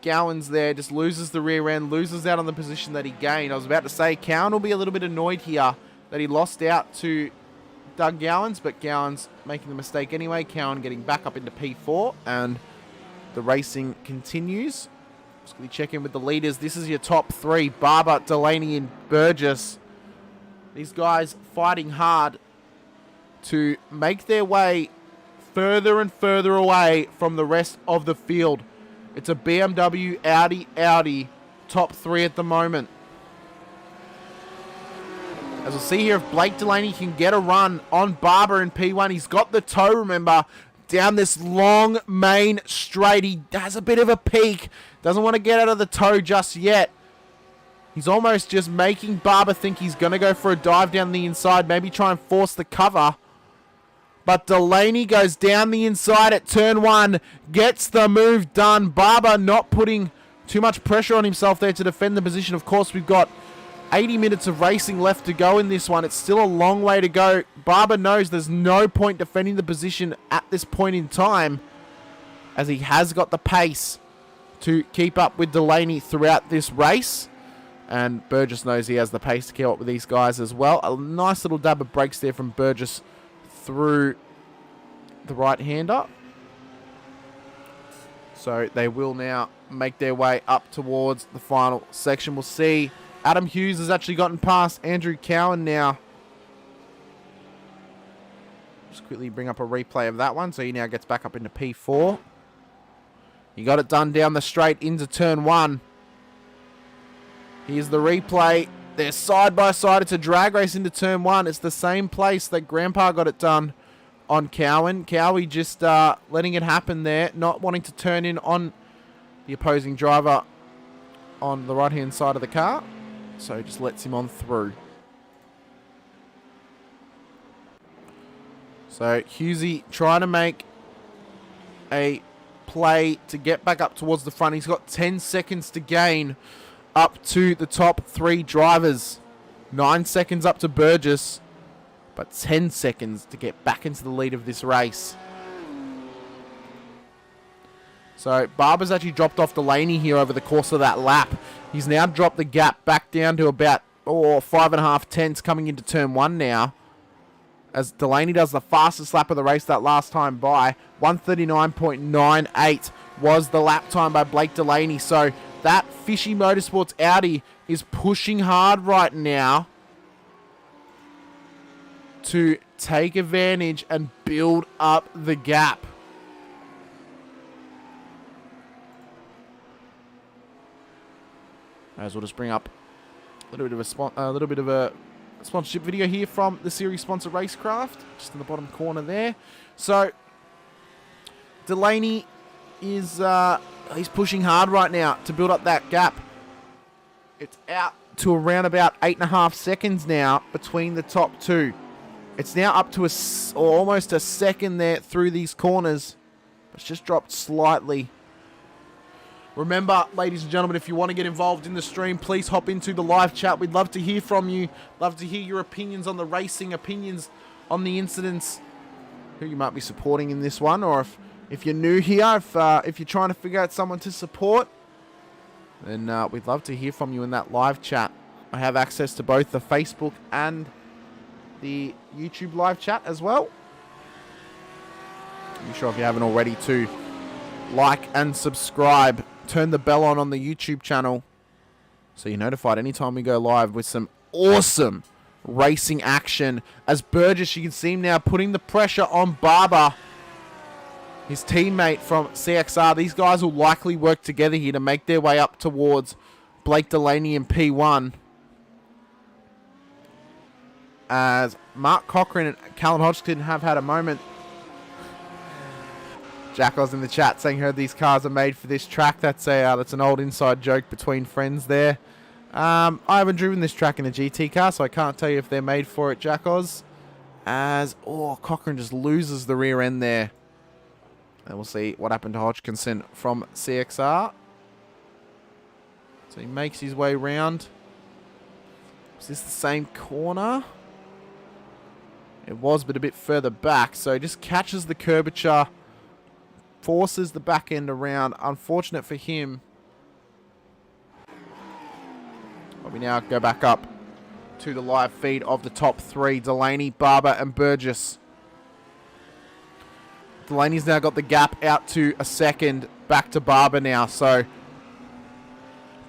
Gowans there just loses the rear end, loses out on the position that he gained. I was about to say Cowan will be a little bit annoyed here that he lost out to Doug Gowans, but Gowans making the mistake anyway. Cowan getting back up into P4, and the racing continues. Just going to check in with the leaders. This is your top 3, Barber, Delaney, and Burgess. These guys fighting hard to make their way further and further away from the rest of the field. It's a BMW, Audi, top 3 at the moment. As we'll see here, if Blake Delaney can get a run on Barber in P1, he's got the toe, remember, down this long main straight. He has a bit of a peak. Doesn't want to get out of the toe just yet. He's almost just making Barber think he's going to go for a dive down the inside, maybe try and force the cover. But Delaney goes down the inside at turn 1, gets the move done. Barber not putting too much pressure on himself there to defend the position. Of course, we've got 80 minutes of racing left to go in this one. It's still a long way to go. Barber knows there's no point defending the position at this point in time, as he has got the pace to keep up with Delaney throughout this race. And Burgess knows he has the pace to keep up with these guys as well. A nice little dab of brakes there from Burgess through the right-hander. So they will now make their way up towards the final section. We'll see. Adam Hughes has actually gotten past Andrew Cowan now. Just quickly bring up a replay of that one. So he now gets back up into P4. He got it done down the straight into turn 1. Here's the replay. They're side by side. It's a drag race into turn 1. It's the same place that Grandpa got it done on Cowan. Cowie just letting it happen there, not wanting to turn in on the opposing driver on the right-hand side of the car. So just lets him on through. So Husey trying to make a play to get back up towards the front. He's got 10 seconds to gain up to the top 3 drivers. 9 seconds up to Burgess, but 10 seconds to get back into the lead of this race. So Barber's actually dropped off Delaney here over the course of that lap. He's now dropped the gap back down to about 5.5 tenths coming into turn 1 now, as Delaney does the fastest lap of the race that last time by. 1:39.98 was the lap time by Blake Delaney. So that Fishy Motorsports Audi is pushing hard right now to take advantage and build up the gap. As we'll just bring up a little bit of a sponsorship video here from the series sponsor Racecraft, just in the bottom corner there. So Delaney is he's pushing hard right now to build up that gap. It's out to around about 8.5 seconds now between the top two. It's now up to almost a second there through these corners. It's just dropped slightly. Remember, ladies and gentlemen, if you want to get involved in the stream, please hop into the live chat. We'd love to hear from you. Love to hear your opinions on the racing, opinions on the incidents, who you might be supporting in this one, or if you're new here, if you're trying to figure out someone to support, then we'd love to hear from you in that live chat. I have access to both the Facebook and the YouTube live chat as well. Be sure if you haven't already to like and subscribe. Turn the bell on the YouTube channel so you're notified anytime we go live with some awesome racing action. As Burgess, you can see him now putting the pressure on Barber, his teammate from CXR. These guys will likely work together here to make their way up towards Blake Delaney in P1. As Mark Cochran and Callan Hodgkin have had a moment. Jacko's in the chat saying, heard these cars are made for this track. That's an old inside joke between friends there. I haven't driven this track in a GT car, so I can't tell you if they're made for it, Jacko's. As, Cochran just loses the rear end there. And we'll see what happened to Hodgkinson from CXR. So he makes his way round. Is this the same corner? It was, but a bit further back. So he just catches the curvature. Forces the back end around. Unfortunate for him. But we now go back up to the live feed of the top three. Delaney, Barber and Burgess. Delaney's now got the gap out to a second. Back to Barber now. So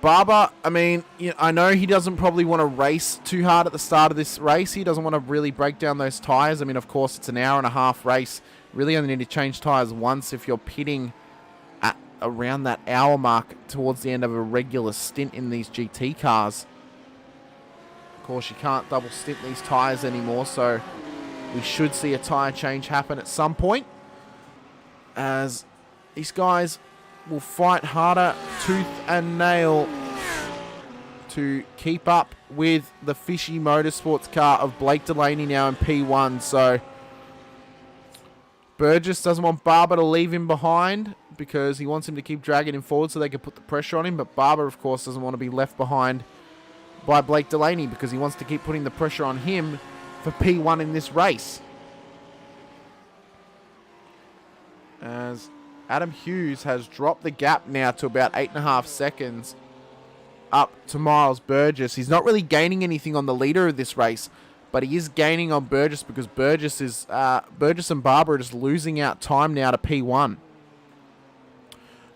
Barber, I mean, I know he doesn't probably want to race too hard at the start of this race. He doesn't want to really break down those tyres. I mean, of course, it's an hour and a half race. Really only need to change tyres once if you're pitting at around that hour mark towards the end of a regular stint in these GT cars. Of course, you can't double stint these tyres anymore, so we should see a tyre change happen at some point. As these guys will fight harder, tooth and nail, to keep up with the Fishy Motorsports car of Blake Delaney now in P1. So Burgess doesn't want Barber to leave him behind because he wants him to keep dragging him forward so they can put the pressure on him. But Barber, of course, doesn't want to be left behind by Blake Delaney because he wants to keep putting the pressure on him for P1 in this race. As Adam Hughes has dropped the gap now to about 8.5 seconds up to Miles Burgess. He's not really gaining anything on the leader of this race, but he is gaining on Burgess because Burgess and Barber are just losing out time now to P1.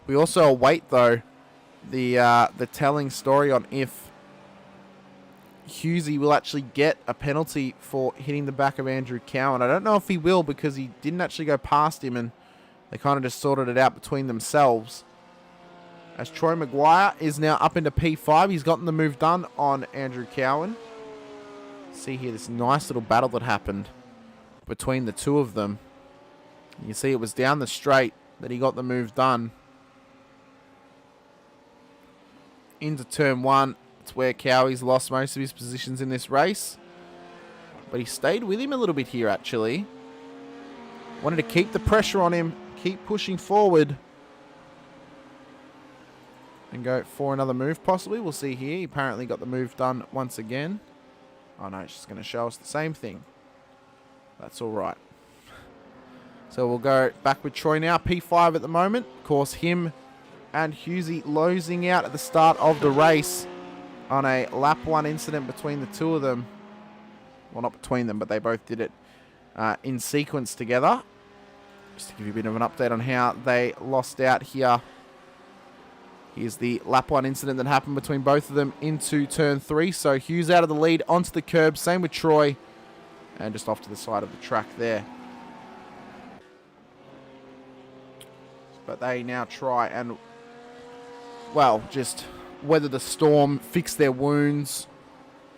We also await, though, the telling story on if Hughesy will actually get a penalty for hitting the back of Andrew Cowan. I don't know if he will because he didn't actually go past him and they kind of just sorted it out between themselves. As Troy Maguire is now up into P5. He's gotten the move done on Andrew Cowan. See here this nice little battle that happened between the two of them. You see it was down the straight that he got the move done. Into turn one. It's where Cowie's lost most of his positions in this race. But he stayed with him a little bit here, actually. Wanted to keep the pressure on him. Keep pushing forward. And go for another move, possibly. We'll see here. He apparently got the move done once again. Oh, no. It's just going to show us the same thing. That's all right. So we'll go back with Troy now. P5 at the moment. Of course, him and Hughesy losing out at the start of the race on a lap one incident between the two of them. Well, not between them, but they both did it in sequence together. Just to give you a bit of an update on how they lost out here. Here's the lap one incident that happened between both of them into turn three. So Hughes out of the lead onto the curb. Same with Troy. And just off to the side of the track there. But they now try and, well, just weather the storm, fix their wounds,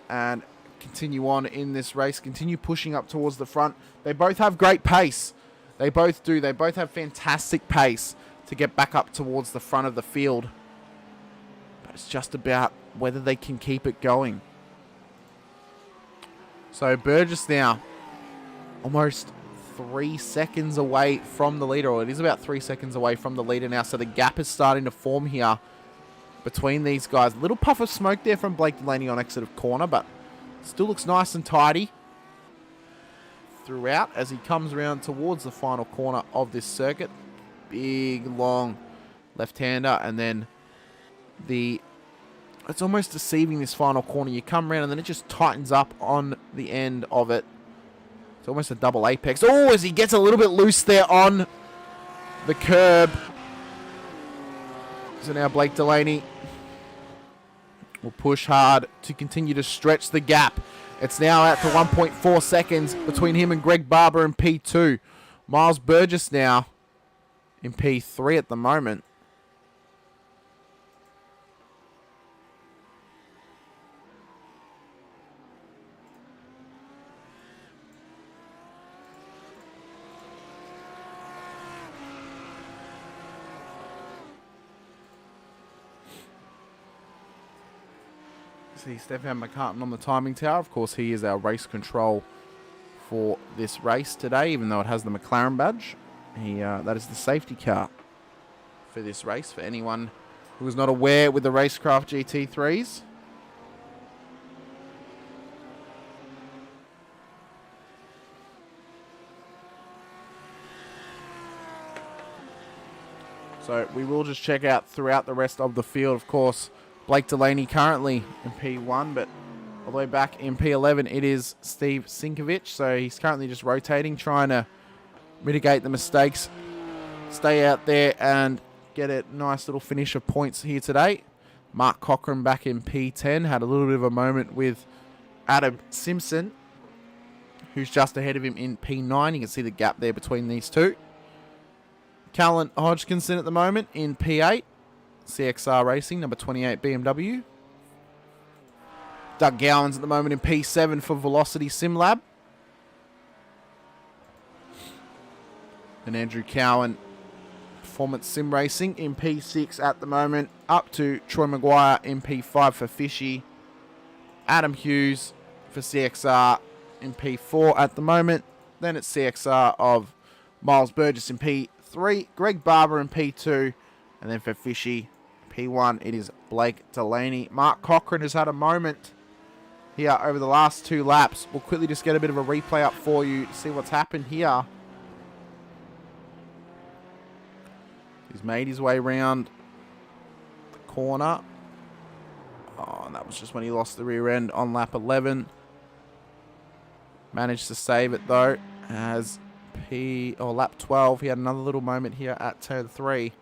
and continue on in this race, continue pushing up towards the front. They both have great pace. They both do. They both have fantastic pace to get back up towards the front of the field. But it's just about whether they can keep it going. So Burgess now almost 3 seconds away from the leader, or it is about 3 seconds away from the leader now. So the gap is starting to form here between these guys. A little puff of smoke there from Blake Delaney on exit of corner, but still looks nice and tidy throughout as he comes around towards the final corner of this circuit. Big, long left-hander, and then it's almost deceiving, this final corner. You come around and then it just tightens up on the end of it. It's almost a double apex. Oh, as he gets a little bit loose there on the curb. So now Blake Delaney will push hard to continue to stretch the gap. It's now out to 1.4 seconds between him and Greg Barber in P2. Miles Burgess now in P3 at the moment. See Stefan McCartan on the timing tower. Of course, he is our race control for this race today, even though it has the McLaren badge. That is the safety car for this race, for anyone who is not aware with the Racecraft GT3s. So we will just check out throughout the rest of the field. Of course, Blake Delaney currently in P1, but all the way back in P11 it is Steve Sinkovich. So he's currently just rotating, trying to mitigate the mistakes, stay out there and get a nice little finish of points here today. Mark Cochran back in P10, had a little bit of a moment with Adam Simpson, who's just ahead of him in P9. You can see the gap there between these two. Callan Hodgkinson at the moment in P8. CXR Racing, number 28 BMW. Doug Gowans at the moment in P7 for Velocity SimLab. And Andrew Cowan, Performance Sim Racing in P6 at the moment. Up to Troy Maguire in P5 for Fishy. Adam Hughes for CXR in P4 at the moment. Then it's CXR of Miles Burgess in P3. Greg Barber in P2. And then for Fishy, P1, it is Blake Delaney. Mark Cochran has had a moment here over the last 2 laps. We'll quickly just get a bit of a replay up for you to see what's happened here. He's made his way around the corner. Oh, and that was just when he lost the rear end on lap 11. Managed to save it though. As lap 12, he had another little moment here at turn 3.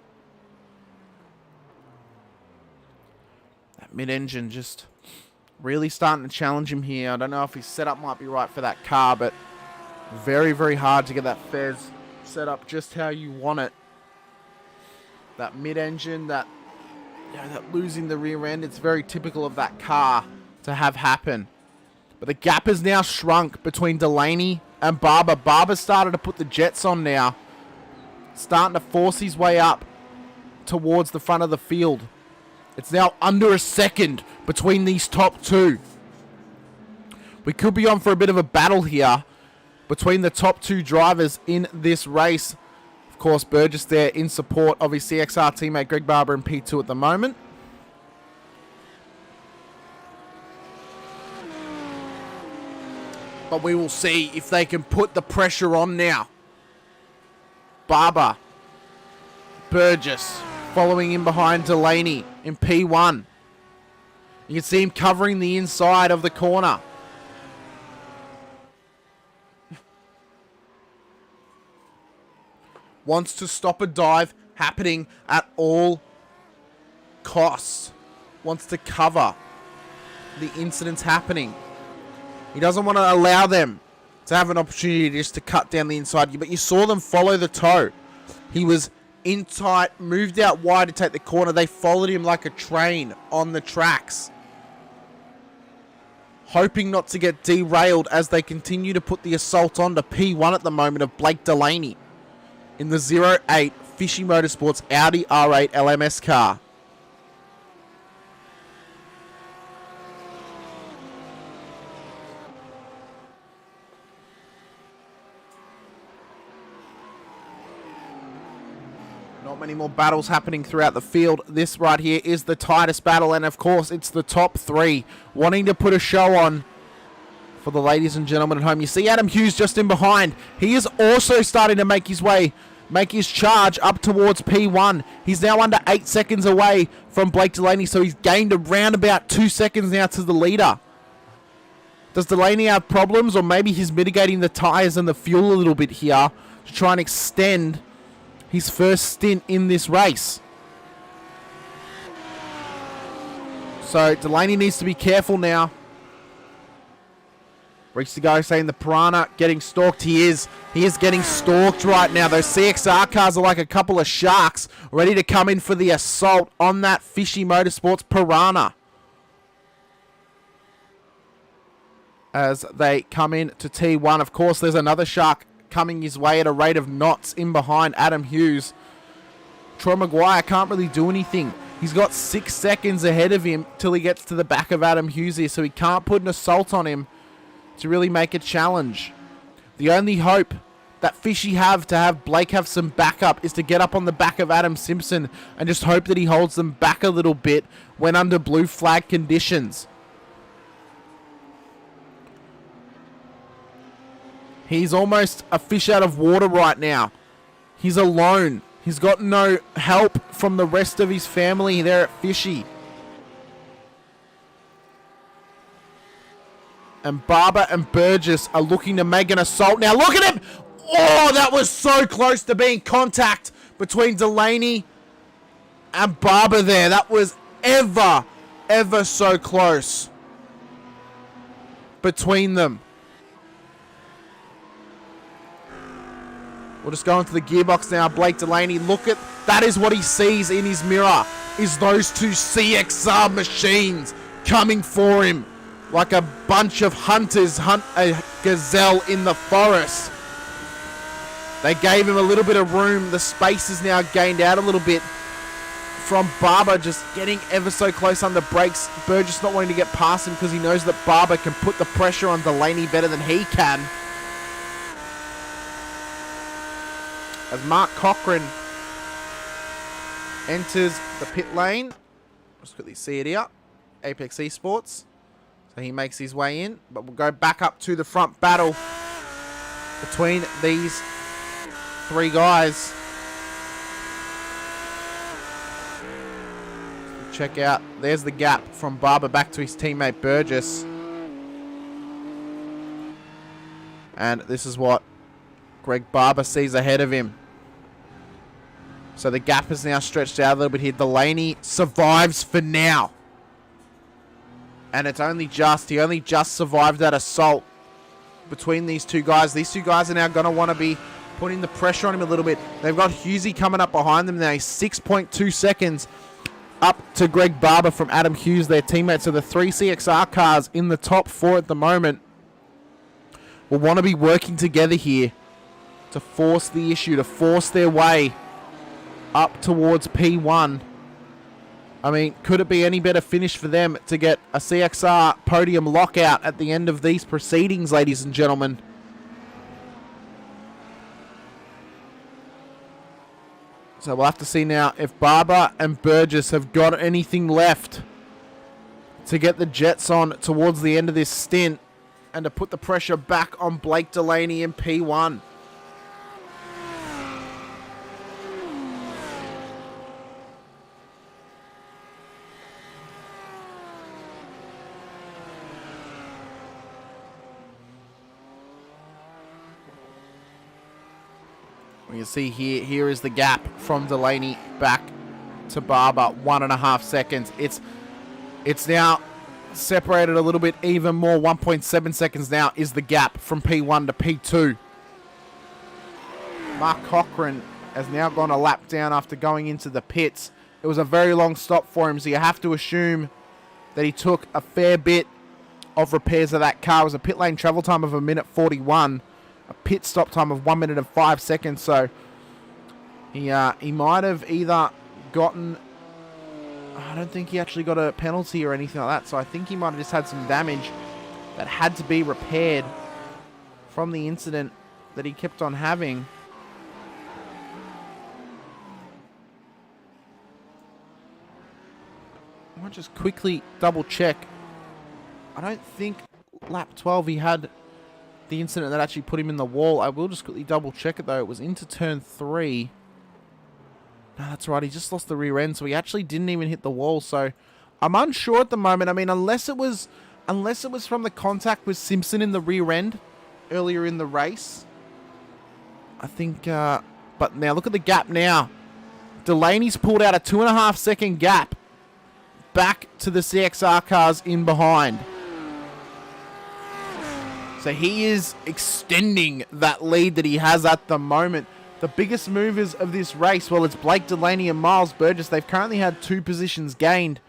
That mid-engine just really starting to challenge him here. I don't know if his setup might be right for that car, but very, very hard to get that Fez set up just how you want it. That mid-engine, that losing the rear end, it's very typical of that car to have happen. But the gap has now shrunk between Delaney and Barber. Barber started to put the jets on now. Starting to force his way up towards the front of the field. It's now under a second between these top two. We could be on for a bit of a battle here between the top 2 drivers in this race. Of course, Burgess there in support of his CXR teammate Greg Barber in P2 at the moment. But we will see if they can put the pressure on now. Barber, Burgess following in behind Delaney in P1. You can see him covering the inside of the corner. Wants to stop a dive happening at all costs. Wants to cover the incidents happening. He doesn't want to allow them to have an opportunity just to cut down the inside. But you saw them follow the toe. He was in tight, moved out wide to take the corner. They followed him like a train on the tracks. hoping not to get derailed as they continue to put the assault on to P1 at the moment of Blake Delaney in the 08 Fuji Motorsports Audi R8 LMS car. Not many more battles happening throughout the field. This right here is the tightest battle, and of course it's the top three wanting to put a show on for the ladies and gentlemen at home. You see Adam Hughes just in behind. He is also starting to make his charge up towards P1. He's now under 8 seconds away from Blake Delaney, so he's gained around about 2 seconds now to the leader. Does Delaney have problems, or maybe he's mitigating the tyres and the fuel a little bit here to try and extend his first stint in this race? So Delaney needs to be careful now. Reach to go, saying the Piranha getting stalked. He is getting stalked right now. Those CXR cars are like a couple of sharks ready to come in for the assault on that Fuji Motorsports Piranha. As they come in to T1, of course, there's another shark coming his way at a rate of knots in behind Adam Hughes. Troy Maguire can't really do anything. He's got 6 seconds ahead of him till he gets to the back of Adam Hughes here, so he can't put an assault on him to really make a challenge. The only hope that Fishy have to have Blake have some backup is to get up on the back of Adam Simpson and just hope that he holds them back a little bit when under blue flag conditions. He's almost a fish out of water right now. He's alone. He's got no help from the rest of his family there at Fishy. And Barber and Burgess are looking to make an assault. Now look at him! Oh, that was so close to being contact between Delaney and Barber there. That was ever so close between them. We'll just go into the gearbox now. Blake Delaney, look at, that is what he sees in his mirror, is those two CXR machines coming for him. Like a bunch of hunters hunt a gazelle in the forest. They gave him a little bit of room. The space is now gained out a little bit from Barber, just getting ever so close under brakes. Burgess not wanting to get past him because he knows that Barber can put the pressure on Delaney better than he can. As Mark Cochran enters the pit lane. Just quickly see it here. Apex Esports. So he makes his way in, but we'll go back up to the front battle between these three guys. Check out, there's the gap from Barber back to his teammate Burgess. And this is what Greg Barber sees ahead of him. So the gap is now stretched out a little bit here. Delaney survives for now. And it's only just, he only just survived that assault between these two guys. These two guys are now going to want to be putting the pressure on him a little bit. They've got Hughesy coming up behind them now. He's 6.2 seconds up to Greg Barber from Adam Hughes, their teammates. So the three CXR cars in the top four at the moment will want to be working together here to force the issue, to force their way up towards P1. I mean, could it be any better finish for them to get a CXR podium lockout at the end of these proceedings, ladies and gentlemen? So we'll have to see now if Barber and Burgess have got anything left to get the Jets on towards the end of this stint and to put the pressure back on Blake Delaney in P1. You can see here is the gap from Delaney back to Barber, 1.5 seconds. It's now separated a little bit even more. 1.7 seconds now is the gap from P1 to P2. Mark Cochran has now gone a lap down after going into the pits. It was a very long stop for him, so you have to assume that he took a fair bit of repairs of that car. It was a pit lane travel time of 1:41, a pit stop time of 1 minute and 5 seconds. So he might have either gotten, I don't think he actually got a penalty or anything like that. So I think he might have just had some damage that had to be repaired from the incident that he kept on having. I might just quickly double check. I don't think lap 12 he had the incident that actually put him in the wall. I will just quickly double check it though. It was into turn 3. No, that's right. He just lost the rear end, so he actually didn't even hit the wall. So I'm unsure at the moment. I mean, unless it was from the contact with Simpson in the rear end earlier in the race. I think, but now look at the gap now. Delaney's pulled out a 2.5 second gap back to the CXR cars in behind. So he is extending that lead that he has at the moment. The biggest movers of this race, well, it's Blake Delaney and Miles Burgess. They've currently had 2 positions gained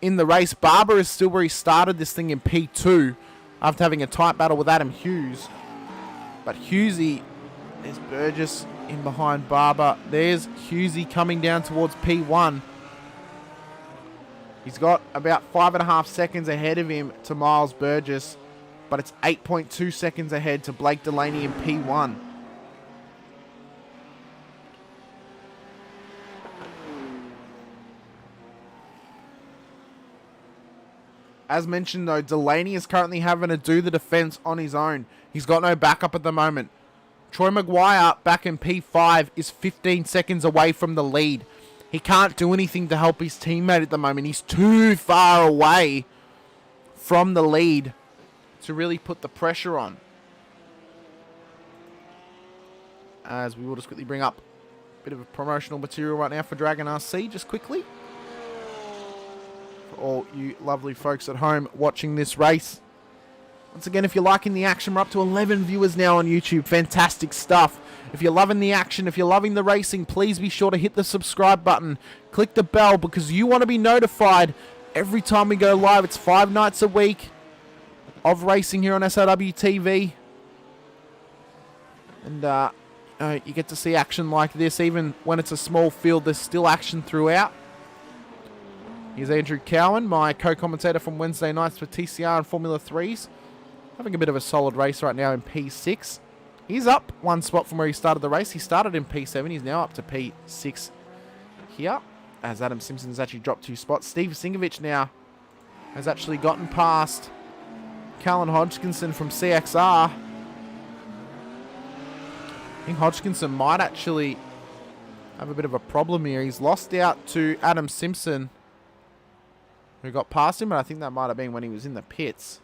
in the race. Barber is still where he started this thing in P2 after having a tight battle with Adam Hughes. But Hughesy, there's Burgess in behind Barber. There's Hughesy coming down towards P1. He's got about 5.5 seconds ahead of him to Miles Burgess, but it's 8.2 seconds ahead to Blake Delaney in P1. As mentioned though, Delaney is currently having to do the defense on his own. He's got no backup at the moment. Troy Maguire back in P5 is 15 seconds away from the lead. He can't do anything to help his teammate at the moment. He's too far away from the lead to really put the pressure on. As we will just quickly bring up a bit of promotional material right now for Dragon RC, just quickly. For all you lovely folks at home watching this race. Once again, if you're liking the action, we're up to 11 viewers now on YouTube. Fantastic stuff. If you're loving the action, if you're loving the racing, please be sure to hit the subscribe button. Click the bell because you want to be notified every time we go live. It's 5 nights a week of racing here on SRW TV. And you get to see action like this. Even when it's a small field, there's still action throughout. Here's Andrew Cowan, my co-commentator from Wednesday nights for TCR and Formula 3s. Having a bit of a solid race right now in P6. He's up 1 spot from where he started the race. He started in P7. He's now up to P6 here. As Adam Simpson's actually dropped 2 spots. Steve Singovich now has actually gotten past Callan Hodgkinson from CXR. I think Hodgkinson might actually have a bit of a problem here. He's lost out to Adam Simpson, who got past him, but I think that might have been when he was in the pits.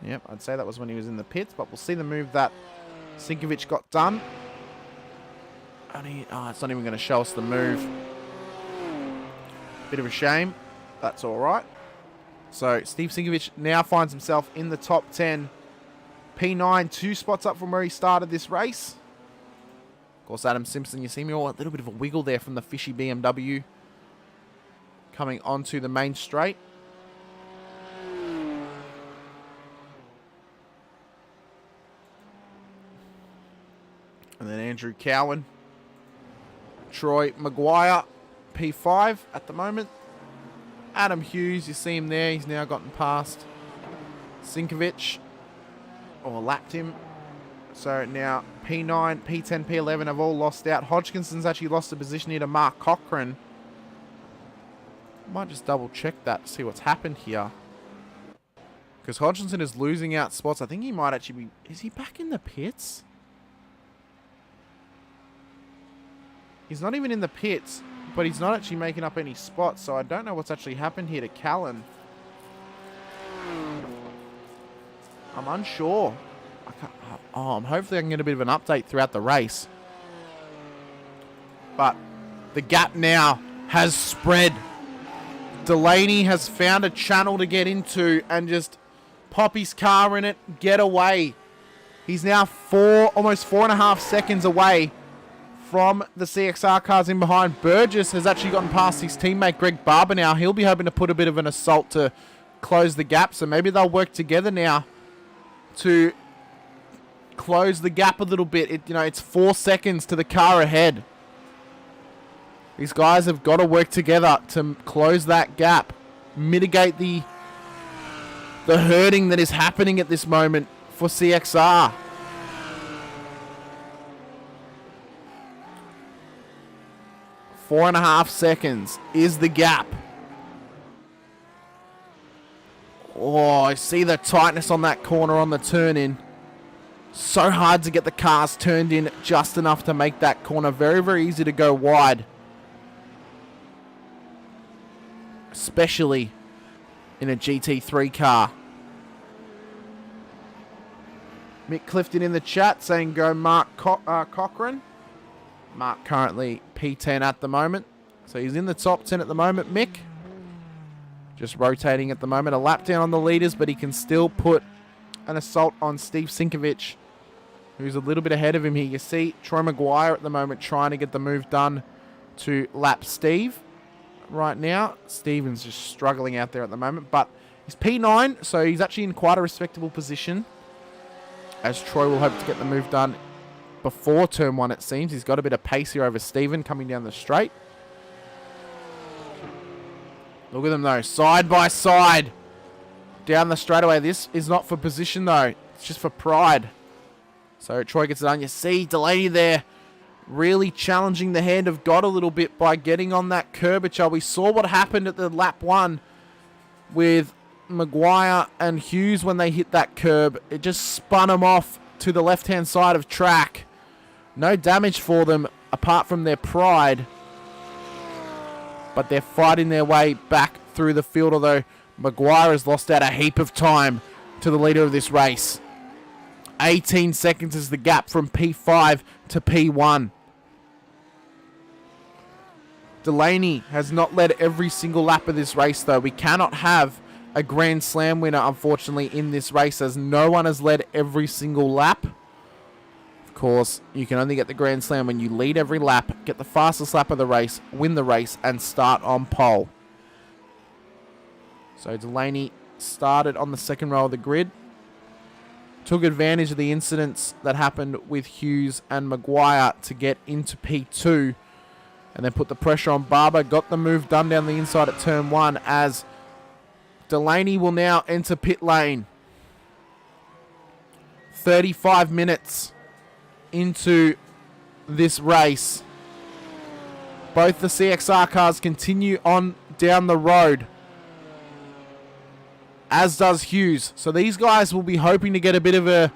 Yep, I'd say that was when he was in the pits, but we'll see the move that Sinkovich got done. And it's not even going to show us the move. Bit of a shame. That's all right. So Steve Sinkovich now finds himself in the top 10. P9, 2 spots up from where he started this race. Of course, Adam Simpson, you see me all a little bit of a wiggle there from the fishy BMW coming onto the main straight. And then Andrew Cowan. Troy Maguire, P5 at the moment. Adam Hughes, you see him there. He's now gotten past Sinkovich, or lapped him. So now P9, P10, P11 have all lost out. Hodgkinson's actually lost a position here to Mark Cochran. Might just double check that to see what's happened here. Because Hodgkinson is losing out spots. I think he might actually be... Is he back in the pits? He's not even in the pits, but he's not actually making up any spots, so I don't know what's actually happened here to Callan. I'm unsure. Hopefully I can get a bit of an update throughout the race. But the gap now has spread. Delaney has found a channel to get into and just pop his car in it, get away. He's now almost 4.5 seconds away from the CXR cars in behind. Burgess has actually gotten past his teammate Greg Barber now. He'll be hoping to put a bit of an assault to close the gap. So maybe they'll work together now to close the gap a little bit. It's 4 seconds to the car ahead. These guys have got to work together to close that gap, mitigate the hurting that is happening at this moment for CXR. Four and a half seconds is the gap. Oh, I see the tightness on that corner on the turn in. So hard to get the cars turned in just enough to make that corner very, very easy to go wide. Especially in a GT3 car. Mick Clifton in the chat saying go Mark Cochran. Mark currently P10 at the moment. So he's in the top 10 at the moment, Mick. Just rotating at the moment. A lap down on the leaders, but he can still put an assault on Steve Sinkovich, who's a little bit ahead of him here. You see Troy Maguire at the moment trying to get the move done to lap Steve right now. Steven's just struggling out there at the moment, but he's P9, so he's actually in quite a respectable position, as Troy will hope to get the move done before turn 1, it seems. He's got a bit of pace here over Steven coming down the straight. Look at them, though. Side by side. Down the straightaway. This is not for position, though. It's just for pride. So Troy gets it done. You see Delaney there really challenging the hand of God a little bit by getting on that curvature. We saw what happened at the lap 1 with Maguire and Hughes when they hit that curb. It just spun them off to the left-hand side of track. No damage for them apart from their pride, but they're fighting their way back through the field, although Maguire has lost out a heap of time to the leader of this race. 18 seconds is the gap from P5 to P1. Delaney has not led every single lap of this race, though. We cannot have a Grand Slam winner, unfortunately, in this race, as no one has led every single lap. Of course, you can only get the Grand Slam when you lead every lap, get the fastest lap of the race, win the race, and start on pole. So Delaney started on the second row of the grid, took advantage of the incidents that happened with Hughes and Maguire to get into P2, and then put the pressure on Barber, got the move done down the inside at turn 1, as Delaney will now enter pit lane. 35 minutes into this race. Both the CXR cars continue on down the road, as does Hughes. So these guys will be hoping to get a bit of an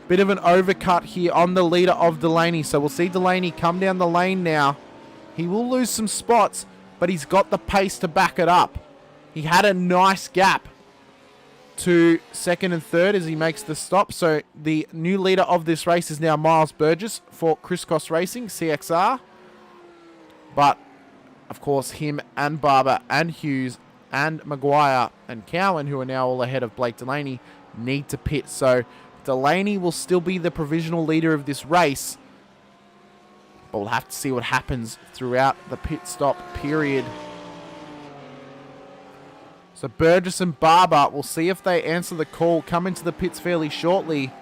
overcut here on the leader of Delaney. So we'll see Delaney come down the lane now. He will lose some spots, but he's got the pace to back it up. He had a nice gap to second and third as he makes the stop. So the new leader of this race is now Miles Burgess for Crisscross Racing, CXR. But, of course, him and Barber and Hughes and Maguire and Cowan, who are now all ahead of Blake Delaney, need to pit. So Delaney will still be the provisional leader of this race, but we'll have to see what happens throughout the pit stop period. So Burgess and Barber, we'll see if they answer the call, come into the pits fairly shortly,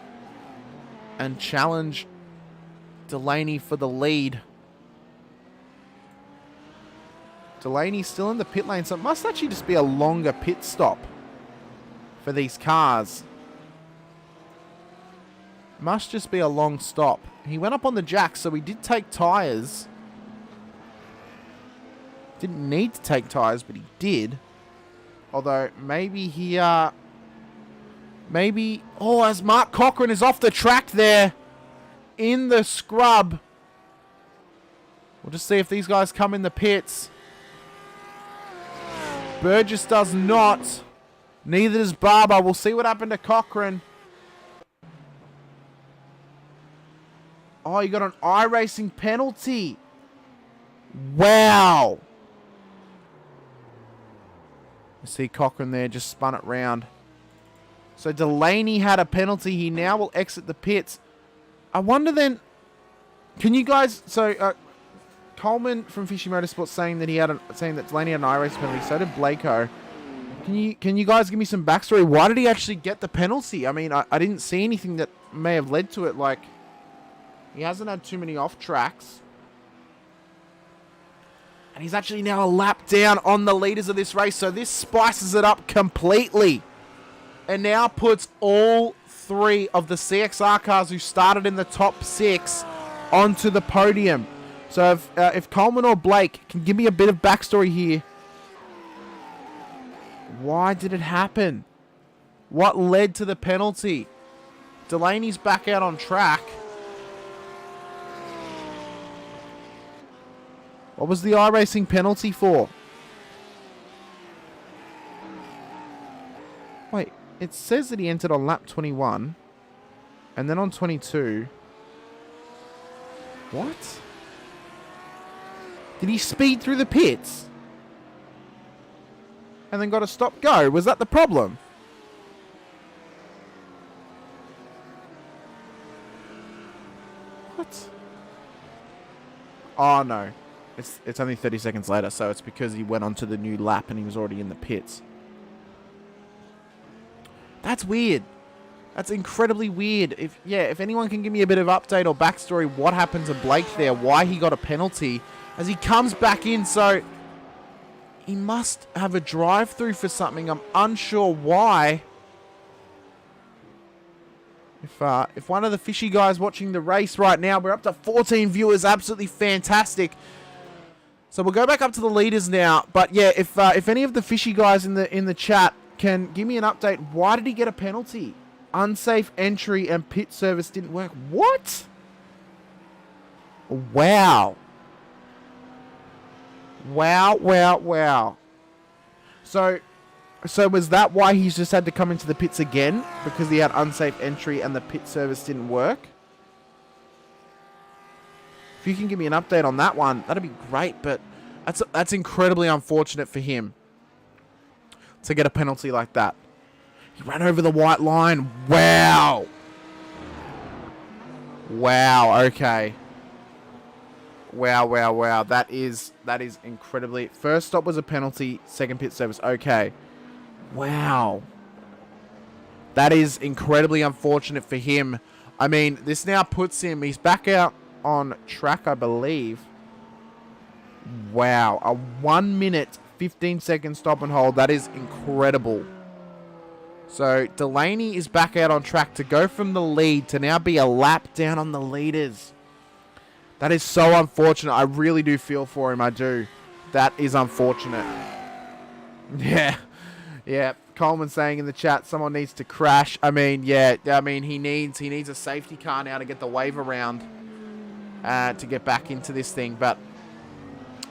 and challenge Delaney for the lead. Delaney's still in the pit lane, so it must actually just be a longer pit stop for these cars. Must just be a long stop. He went up on the jack, so he did take tyres. Didn't need to take tyres, but he did. Although, maybe he, maybe... Oh, as Mark Cochran is off the track there in the scrub. We'll just see if these guys come in the pits. Burgess does not. Neither does Barber. We'll see what happened to Cochran. Oh, you got an iRacing penalty. Wow. You see Cochran there, just spun it round. So Delaney had a penalty. He now will exit the pits. I wonder then, can you guys, so Coleman from Fishy Motorsports saying that Delaney had an iRacing penalty. So did Blako. Can you guys give me some backstory? Why did he actually get the penalty? I mean, I didn't see anything that may have led to it. Like, he hasn't had too many off tracks. And he's actually now a lap down on the leaders of this race. So this spices it up completely. And now puts all 3 of the CXR cars who started in the top 6 onto the podium. So if Coleman or Blake can give me a bit of backstory here. Why did it happen? What led to the penalty? Delaney's back out on track. What was the iRacing penalty for? Wait, it says that he entered on lap 21. And then on 22. What? Did he speed through the pits? And then got a stop go? Was that the problem? What? Oh no. It's only 30 seconds later, so it's because he went onto the new lap and he was already in the pits. That's weird. That's incredibly weird. If anyone can give me a bit of update or backstory, what happened to Blake there, why he got a penalty as he comes back in, so he must have a drive-through for something. I'm unsure why. If one of the fishy guys watching the race right now, we're up to 14 viewers, absolutely fantastic. So we'll go back up to the leaders now. But yeah, if any of the fishy guys in the chat can give me an update, why did he get a penalty? Unsafe entry and pit service didn't work. What? Wow. Wow. So was that why he's just had to come into the pits again? Because he had unsafe entry and the pit service didn't work? If you can give me an update on that one, that'd be great. But that's incredibly unfortunate for him to get a penalty like that. He ran over the white line. Wow. Okay. Wow. That is incredibly... First stop was a penalty. Second pit service. Okay. Wow. That is incredibly unfortunate for him. I mean, this now puts him... He's back out on track, I believe. Wow. A 1 minute, 15 second stop and hold. That is incredible. So, Delaney is back out on track to go from the lead to now be a lap down on the leaders. That is so unfortunate. I really do feel for him. I do. That is unfortunate. Yeah. Coleman saying in the chat, someone needs to crash. I mean, yeah. I mean, he needs a safety car now to get the wave around to get back into this thing. But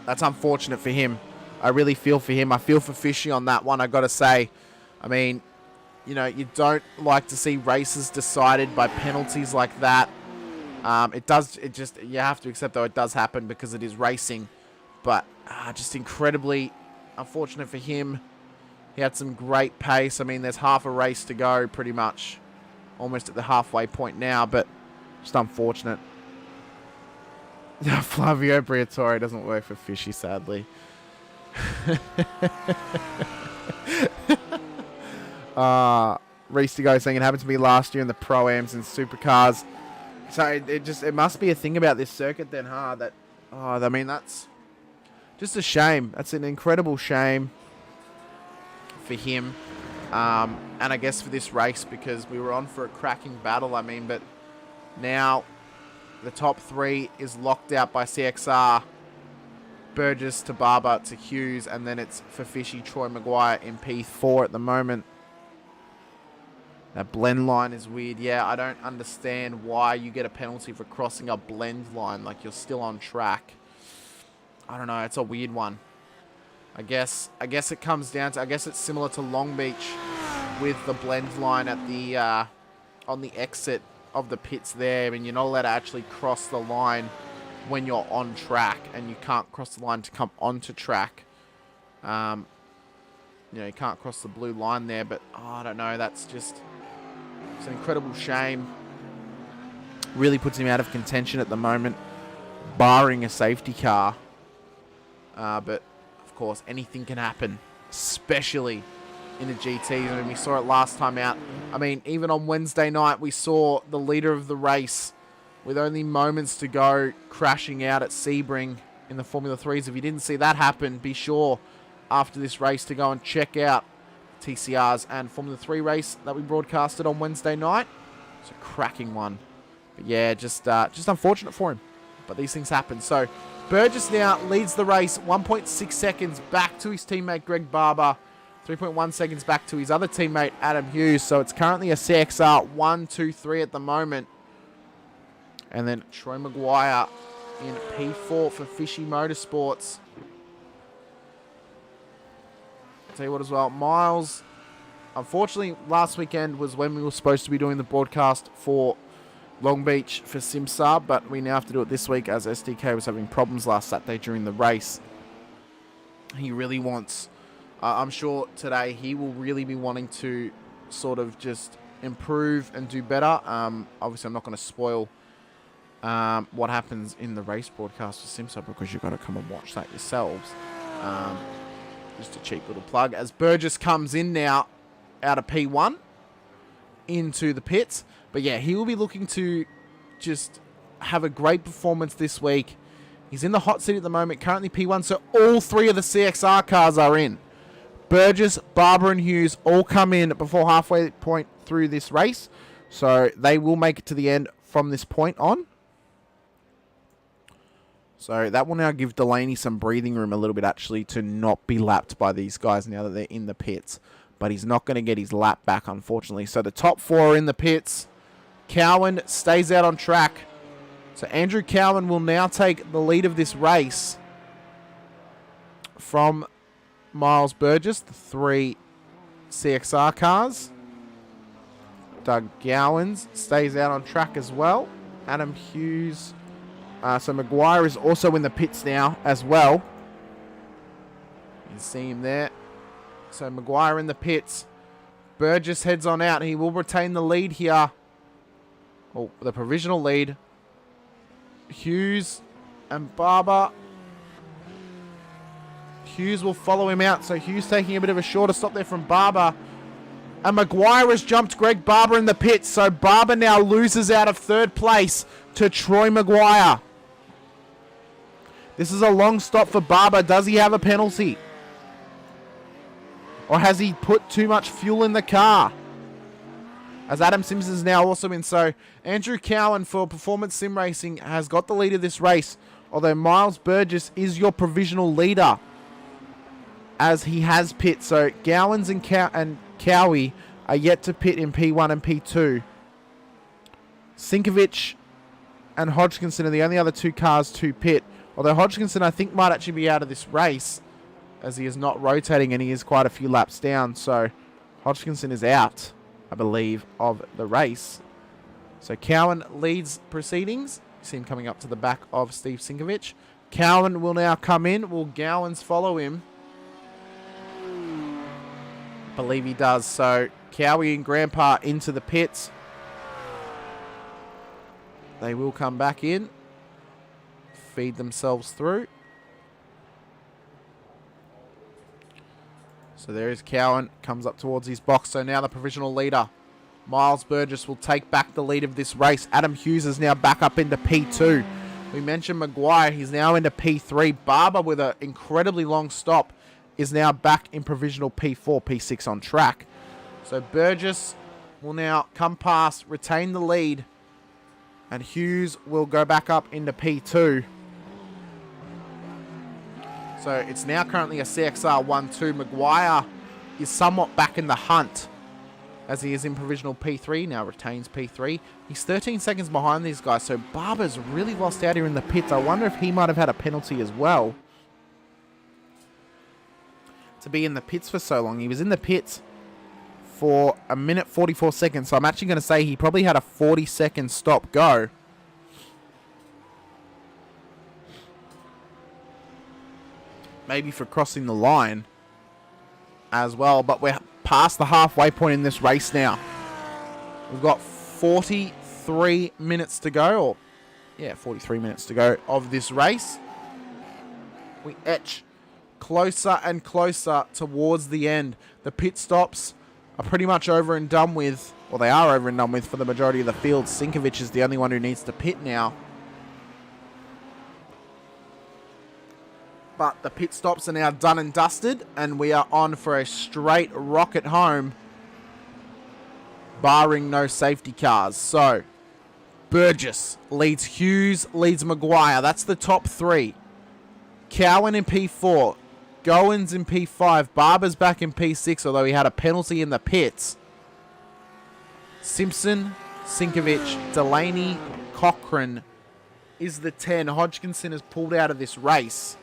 that's unfortunate for him. I really feel for him. I feel for Fishy on that one, I got to say. I mean, you know, you don't like to see races decided by penalties like that. You have to accept, though, it does happen because it is racing. But just incredibly unfortunate for him. He had some great pace. I mean, there's half a race to go, pretty much. Almost at the halfway point now, but just unfortunate. Flavio Briatore doesn't work for Fishy, sadly. Reese to go saying it happened to me last year in the Pro-Ams and Supercars. So it must be a thing about this circuit then, huh? I mean, that's just a shame. That's an incredible shame for him. And I guess for this race, because we were on for a cracking battle, I mean, but now the top 3 is locked out by CXR. Burgess to Barber to Hughes, and then it's for Fishy, Troy Maguire in P4 at the moment. That blend line is weird. Yeah, I don't understand why you get a penalty for crossing a blend line. Like, you're still on track. I don't know. It's a weird one. I guess it comes down to... I guess it's similar to Long Beach with the blend line at the on the exit of the pits there. I mean, you're not allowed to actually cross the line when you're on track, and you can't cross the line to come onto track. You know, you can't cross the blue line there, but I don't know. That's just... It's an incredible shame. Really puts him out of contention at the moment, barring a safety car. But, of course, anything can happen, especially in the GTs. I mean, we saw it last time out. I mean, even on Wednesday night, we saw the leader of the race with only moments to go crashing out at Sebring in the Formula 3s. If you didn't see that happen, be sure after this race to go and check out TCRs and Formula 3 race that we broadcasted on Wednesday night. It's a cracking one. But yeah, just unfortunate for him. But these things happen. So Burgess now leads the race 1.6 seconds back to his teammate Greg Barber. 3.1 seconds back to his other teammate Adam Hughes. So it's currently a CXR 1, 2, 3 at the moment. And then Troy Maguire in P4 for Fishy Motorsports. I'll tell you what as well, Miles, unfortunately last weekend was when we were supposed to be doing the broadcast for Long Beach for SimSub, but we now have to do it this week as SDK was having problems last Saturday during the race. He really wants, I'm sure today he will really be wanting to sort of just improve and do better. Obviously I'm not going to spoil what happens in the race broadcast for SimSub because you've got to come and watch that yourselves. Just a cheap little plug. As Burgess comes in now out of P1 into the pits. But yeah, he will be looking to just have a great performance this week. He's in the hot seat at the moment, currently P1, so all three of the CXR cars are in. Burgess, Barber and Hughes all come in before halfway point through this race. So they will make it to the end from this point on. So that will now give Delaney some breathing room a little bit, actually, to not be lapped by these guys now that they're in the pits. But he's not going to get his lap back, unfortunately. So the top four are in the pits. Cowan stays out on track. So Andrew Cowan will now take the lead of this race from Miles Burgess, the three CXR cars. Doug Gowans stays out on track as well. Adam Hughes. So Maguire is also in the pits now as well. You can see him there. So Maguire in the pits. Burgess heads on out. He will retain the lead here. Oh, the provisional lead. Hughes and Barber. Hughes will follow him out. So Hughes taking a bit of a shorter stop there from Barber. And Maguire has jumped Greg Barber in the pits. So Barber now loses out of third place to Troy Maguire. This is a long stop for Barber. Does he have a penalty? Or has he put too much fuel in the car? As Adam Sims is now also in. So Andrew Cowan for Performance Sim Racing has got the lead of this race. Although Miles Burgess is your provisional leader, as he has pit. So Gowans and Cowie are yet to pit in P1 and P2. Sinkovic and Hodgkinson are the only other two cars to pit. Although Hodgkinson, I think, might actually be out of this race, as he is not rotating and he is quite a few laps down. So Hodgkinson is out, I believe, of the race. So Cowan leads proceedings. You see him coming up to the back of Steve Sinkovic. Cowan will now come in. Will Gowans follow him? I believe he does. So Cowie and Grandpa into the pits. They will come back in. Feed themselves through. So there is Cowan, comes up towards his box. So now the provisional leader, Miles Burgess, will take back the lead of this race. Adam Hughes is now back up into P2. We mentioned Maguire, he's now into P3. Barber, with an incredibly long stop, is now back in provisional P4, P6 on track. So Burgess will now come past, retain the lead, and Hughes will go back up into P2. So it's now currently a CXR 1-2. Maguire is somewhat back in the hunt, as he is in provisional P3, now retains P3. He's 13 seconds behind these guys, so Barber's really lost out here in the pits. I wonder if he might have had a penalty as well to be in the pits for so long. He was in the pits for 1 minute 44 seconds, so I'm actually going to say he probably had a 40-second stop go. Maybe for crossing the line as well, but we're past the halfway point in this race now. We've got 43 minutes to go, or yeah, 43 minutes to go of this race. We etch closer and closer towards the end. The pit stops are pretty much over and done with. Well, they are over and done with for the majority of the field. Sinkovic is the only one who needs to pit now. But the pit stops are now done and dusted, and we are on for a straight rocket home, barring no safety cars. So, Burgess leads Hughes, leads Maguire. That's the top three. Cowan in P4. Goins in P5. Barber's back in P6, although he had a penalty in the pits. Simpson, Sinkovic, Delaney, Cochrane is the 10. Hodgkinson has pulled out of this race,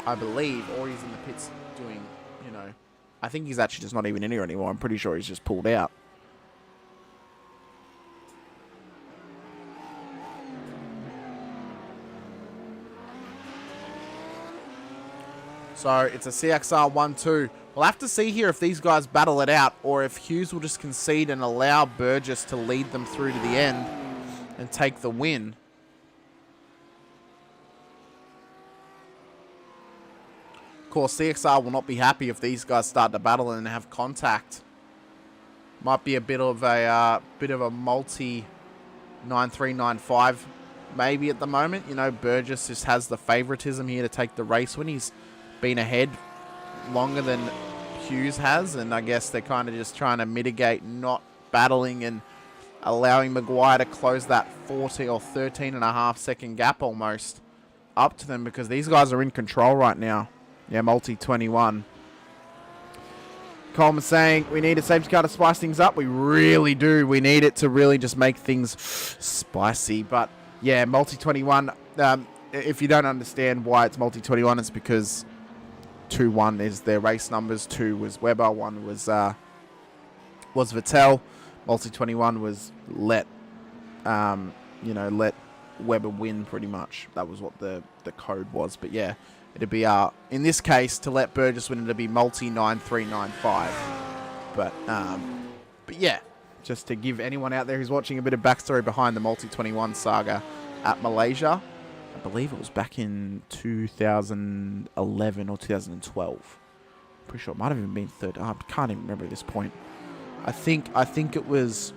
I believe, or he's in the pits doing, you know, I think he's actually just not even in here anymore. I'm pretty sure he's just pulled out. So it's a CXR 1-2. We'll have to see here if these guys battle it out or if Hughes will just concede and allow Burgess to lead them through to the end and take the win. Of course, CXR will not be happy if these guys start to battle and have contact. Might be a bit of a multi 9-3-9-5 maybe at the moment. You know, Burgess just has the favoritism here to take the race when he's been ahead longer than Hughes has, and I guess they're kind of just trying to mitigate not battling and allowing Maguire to close that 40 or 13 and a half second gap almost up to them, because these guys are in control right now. Yeah, multi 21. Coleman saying we need a safety car to spice things up. We really do. We need it to really just make things spicy. But yeah, multi 21. If you don't understand why it's multi 21, it's because 2-1 is their race numbers. 2 was Weber. 1 was Vettel. Multi 21 was let Weber win pretty much. That was what the code was. But yeah, it'd be in this case to let Burgess win, it'd be multi 9-3-9-5. But yeah, just to give anyone out there who's watching a bit of backstory behind the multi 21 saga at Malaysia. I believe it was back in 2011 or 2012. Pretty sure it might have even been third. I can't even remember at this point. I think it was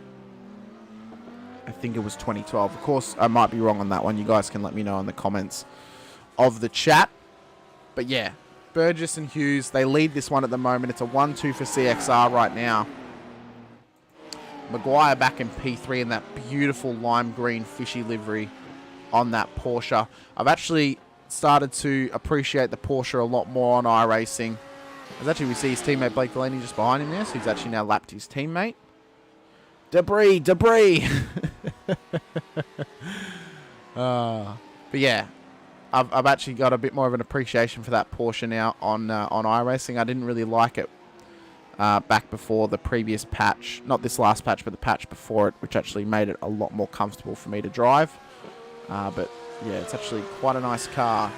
2012. Of course, I might be wrong on that one. You guys can let me know in the comments of the chat. But yeah, Burgess and Hughes, they lead this one at the moment. It's a 1-2 for CXR right now. Maguire back in P3 in that beautiful lime green fishy livery on that Porsche. I've actually started to appreciate the Porsche a lot more on iRacing. As actually we see his teammate Blake Delaney just behind him there, so he's actually now lapped his teammate. Debris! But yeah, I've actually got a bit more of an appreciation for that Porsche now on iRacing. I didn't really like it back before the previous patch. Not this last patch, but the patch before it, which actually made it a lot more comfortable for me to drive. But yeah, it's actually quite a nice car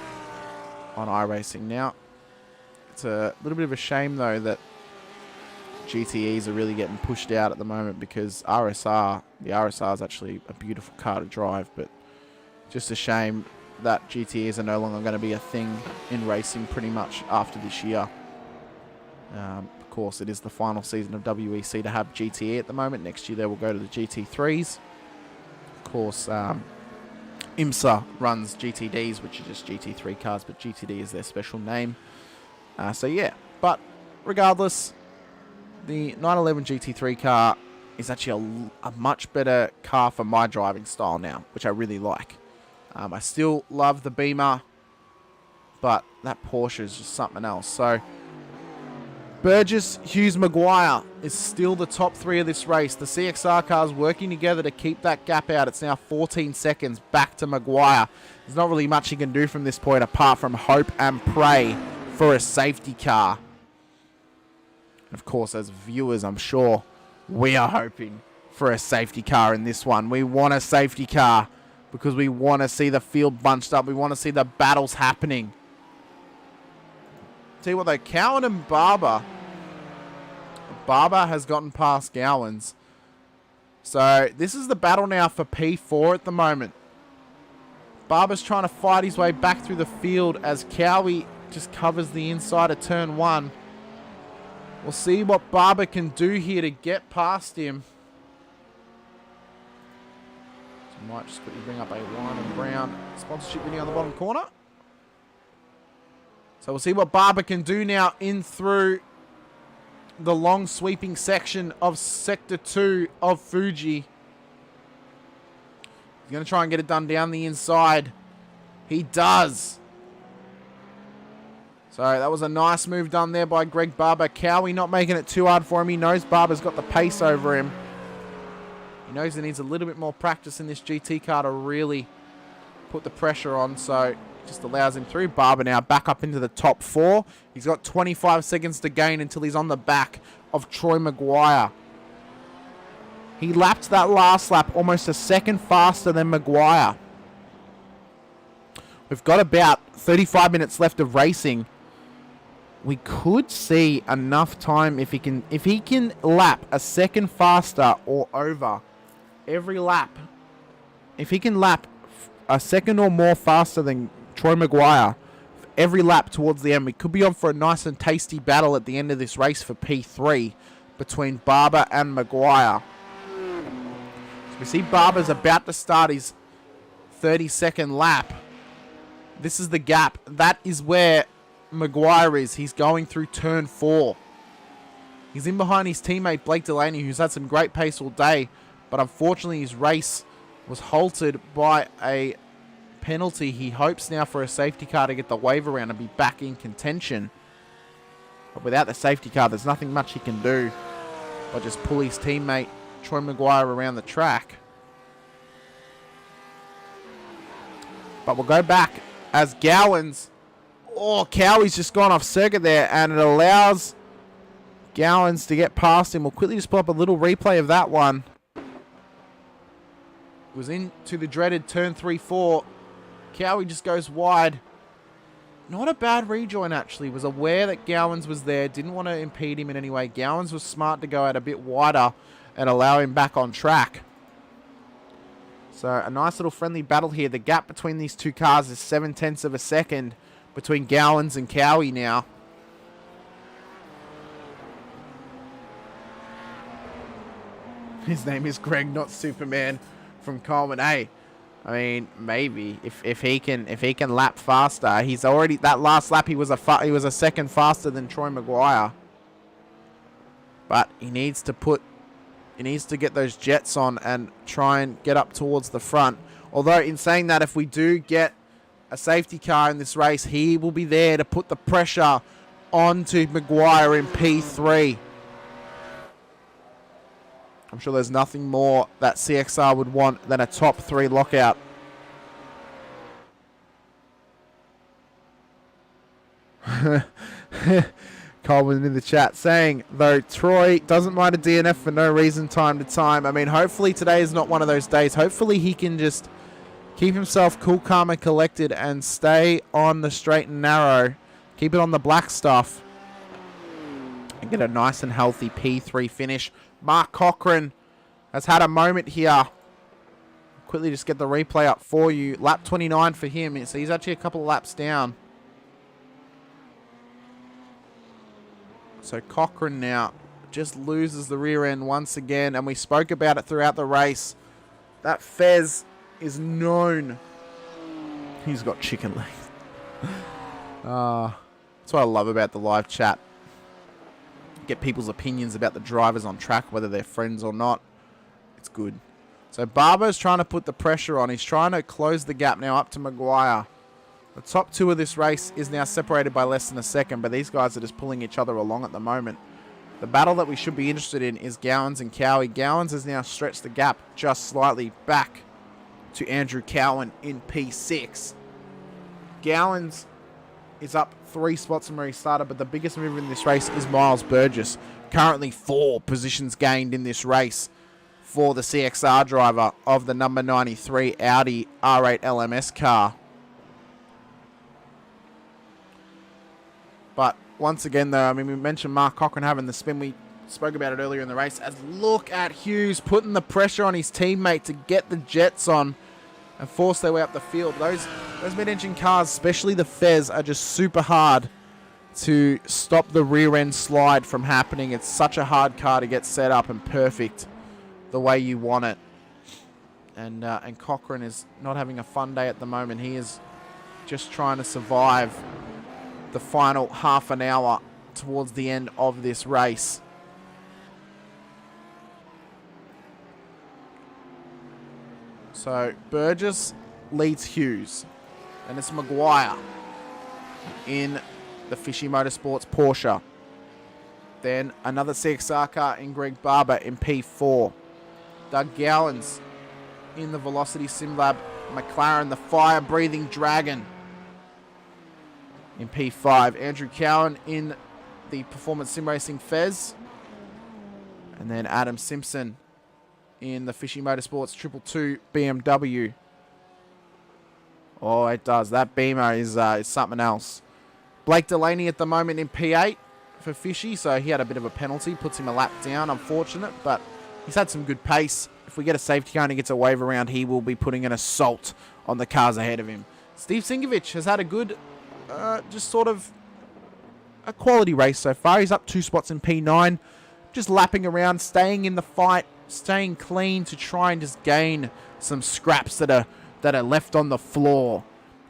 on iRacing now. It's a little bit of a shame though that GTEs are really getting pushed out at the moment, because the RSR is actually a beautiful car to drive, but just a shame that GTEs are no longer going to be a thing in racing pretty much after this year. Of course, it is the final season of WEC to have GTE at the moment. Next year they will go to the GT3s. Of course, IMSA runs GTDs, which are just GT3 cars, but GTD is their special name. So yeah, but regardless, the 911 GT3 car is actually a much better car for my driving style now, which I really like. I still love the Beamer, but that Porsche is just something else. So Burgess, Hughes, Maguire is still the top three of this race. The CXR cars working together to keep that gap out. It's now 14 seconds back to Maguire. There's not really much he can do from this point apart from hope and pray for a safety car. And of course, as viewers, I'm sure we are hoping for a safety car in this one. We want a safety car because we want to see the field bunched up. We want to see the battles happening. Tell you what though, Cowan and Barber has gotten past Gowans. So this is the battle now for P4 at the moment. Barber's trying to fight his way back through the field as Cowie just covers the inside of turn 1. We'll see what Barber can do here to get past him. So might just quickly bring up a Wine and Brown sponsorship video on the bottom corner. So we'll see what Barber can do now in through the long sweeping section of Sector 2 of Fuji. He's going to try and get it done down the inside. He does. So that was a nice move done there by Greg Barber. Cowie not making it too hard for him. He knows Barber's got the pace over him. He knows he needs a little bit more practice in this GT car to really put the pressure on. So just allows him through. Barber now back up into the top 4. He's got 25 seconds to gain until he's on the back of Troy Maguire. He lapped that last lap almost a second faster than Maguire. We've got about 35 minutes left of racing. We could see enough time if he can lap a second faster or over every lap. If he can lap a second or more faster than Troy Maguire every lap towards the end, we could be on for a nice and tasty battle at the end of this race for P3 between Barber and Maguire. So we see Barber's about to start his 30-second lap. This is the gap. That is where Maguire is. He's going through turn 4. He's in behind his teammate Blake Delaney, who's had some great pace all day, but unfortunately his race was halted by a penalty. He hopes now for a safety car to get the wave around and be back in contention. But without the safety car, there's nothing much he can do but just pull his teammate Troy Maguire around the track. But we'll go back as Gowans. Oh, Cowie's just gone off circuit there, and it allows Gowans to get past him. We'll quickly just pull up a little replay of that one. It was into the dreaded turn 3-4. Cowie just goes wide. Not a bad rejoin, actually. Was aware that Gowans was there. Didn't want to impede him in any way. Gowans was smart to go out a bit wider and allow him back on track. So a nice little friendly battle here. The gap between these two cars is 0.7 of a second between Gowans and Cowie now. His name is Greg, not Superman from Coleman. Hey, I mean, maybe if he can lap faster. He's already, that last lap he was a second faster than Troy Maguire. But he needs to get those jets on and try and get up towards the front. Although in saying that, if we do get a safety car in this race, he will be there to put the pressure onto Maguire in P3. I'm sure there's nothing more that CXR would want than a top 3 lockout. Coleman in the chat saying, though, Troy doesn't mind a DNF for no reason time to time. I mean, hopefully today is not one of those days. Hopefully he can just keep himself cool, calm, and collected and stay on the straight and narrow. Keep it on the black stuff. And get a nice and healthy P3 finish. Mark Cochran has had a moment here. Quickly just get the replay up for you. Lap 29 for him. So he's actually a couple of laps down. So Cochran now just loses the rear end once again. And we spoke about it throughout the race. That Fez is known. He's got chicken legs. That's what I love about the live chat. Get people's opinions about the drivers on track, whether they're friends or not. It's good. So Barber's trying to put the pressure on. He's trying to close the gap now up to Maguire. The top 2 of this race is now separated by less than a second, but these guys are just pulling each other along at the moment. The battle that we should be interested in is Gowans and Cowie. Gowans has now stretched the gap just slightly back to Andrew Cowan in P6. Gowans is up 3 spots from where he started, but the biggest mover in this race is Miles Burgess. Currently 4 positions gained in this race for the CXR driver of the number 93 Audi R8 LMS car. But once again, though, I mean, we mentioned Mark Cochran having the spin. We spoke about it earlier in the race. As look at Hughes putting the pressure on his teammate to get the jets on. and force their way up the field. Those mid-engine cars, especially the Fez, are just super hard to stop the rear end slide from happening. It's such a hard car to get set up and perfect the way you want it. And Cochrane is not having a fun day at the moment. He is just trying to survive the final half an hour towards the end of this race. So Burgess leads Hughes, and it's Maguire in the Fishy Motorsports Porsche. Then another CXR car in Greg Barber in P4. Doug Gowans in the Velocity SimLab McLaren, the fire-breathing dragon, in P5. Andrew Cowan in the Performance Sim Racing Fez. And then Adam Simpson in the Fishy Motorsports 222 BMW. Oh, it does. That Beamer is something else. Blake Delaney at the moment in P8 for Fishy, so he had a bit of a penalty. Puts him a lap down, unfortunate, but he's had some good pace. If we get a safety car and he gets a wave around, he will be putting an assault on the cars ahead of him. Steve Singovich has had a good, just sort of a quality race so far. He's up 2 spots in P9, just lapping around, staying in the fight, staying clean to try and just gain some scraps that are left on the floor.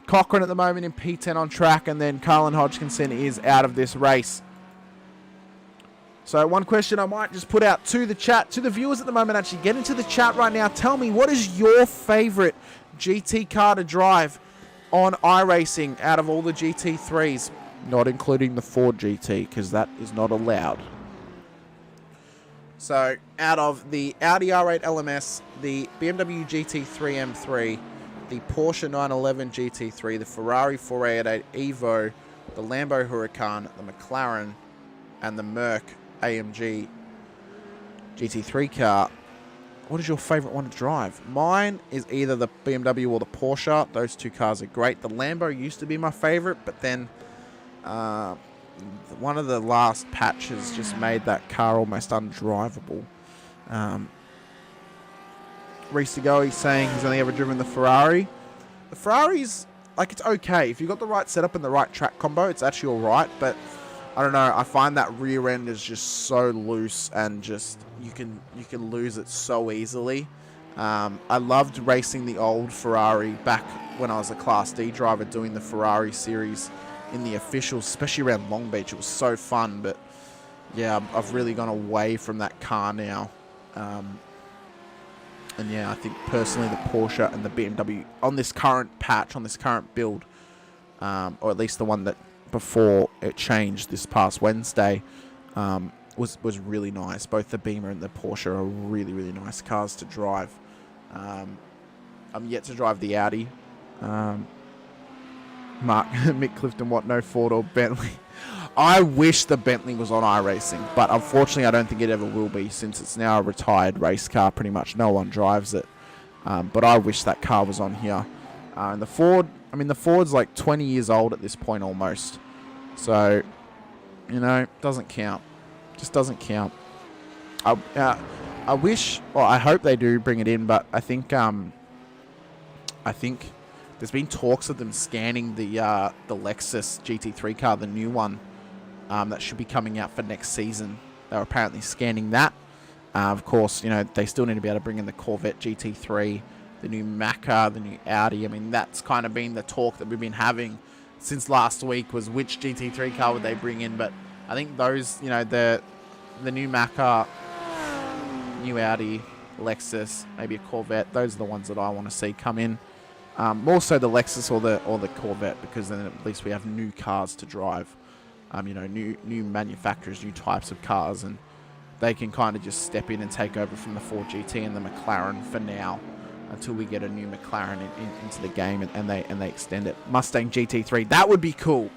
Cochrane at the moment in P10 on track, and then Carlin Hodgkinson is out of this race. So one question I might just put out to the chat, to the viewers at the moment, actually get into the chat right now. Tell me, what is your favorite GT car to drive on iRacing out of all the GT3s? Not including the Ford GT, because that is not allowed. So out of the Audi R8 LMS, the BMW GT3 M3, the Porsche 911 GT3, the Ferrari 488 Evo, the Lambo Huracan, the McLaren, and the Merc AMG GT3 car, what is your favorite one to drive? Mine is either the BMW or the Porsche. Those 2 cars are great. The Lambo used to be my favorite, but then one of the last patches just made that car almost undrivable. Reese to go, he's saying he's only ever driven the Ferrari. The Ferrari's, like, it's okay. If you've got the right setup and the right track combo, it's actually alright, but I don't know, I find that rear end is just so loose, and just you can lose it so easily. I loved racing the old Ferrari back when I was a Class D driver, doing the Ferrari series in the officials, especially around Long Beach. It was so fun, but yeah, I've really gone away from that car now. And yeah, I think personally the Porsche and the BMW on this current patch, on this current build, or at least the one that before it changed this past Wednesday, was really nice. Both the Beamer and the Porsche are really, really nice cars to drive. I'm yet to drive the Audi. Mick Clifton, what, no Ford or Bentley? I wish the Bentley was on iRacing, but unfortunately I don't think it ever will be, since it's now a retired race car. Pretty much no one drives it. But I wish that car was on here. And the Ford, I mean, the Ford's like 20 years old at this point almost. So, you know, doesn't count. Just doesn't count. I wish, well, I hope they do bring it in, but I think there's been talks of them scanning the Lexus GT3 car, the new one, that should be coming out for next season. They're apparently scanning that. Of course, you know, they still need to be able to bring in the Corvette GT3, the new Macca, the new Audi. I mean, that's kind of been the talk that we've been having since last week, was which GT3 car would they bring in. But I think those, you know, the new Macca, new Audi, Lexus, maybe a Corvette, those are the ones that I want to see come in. More so the Lexus or the Corvette, because then at least we have new cars to drive. You know, new manufacturers, new types of cars, and they can kind of just step in and take over from the Ford GT and the McLaren for now, until we get a new McLaren into the game and they extend it. Mustang GT3, that would be cool.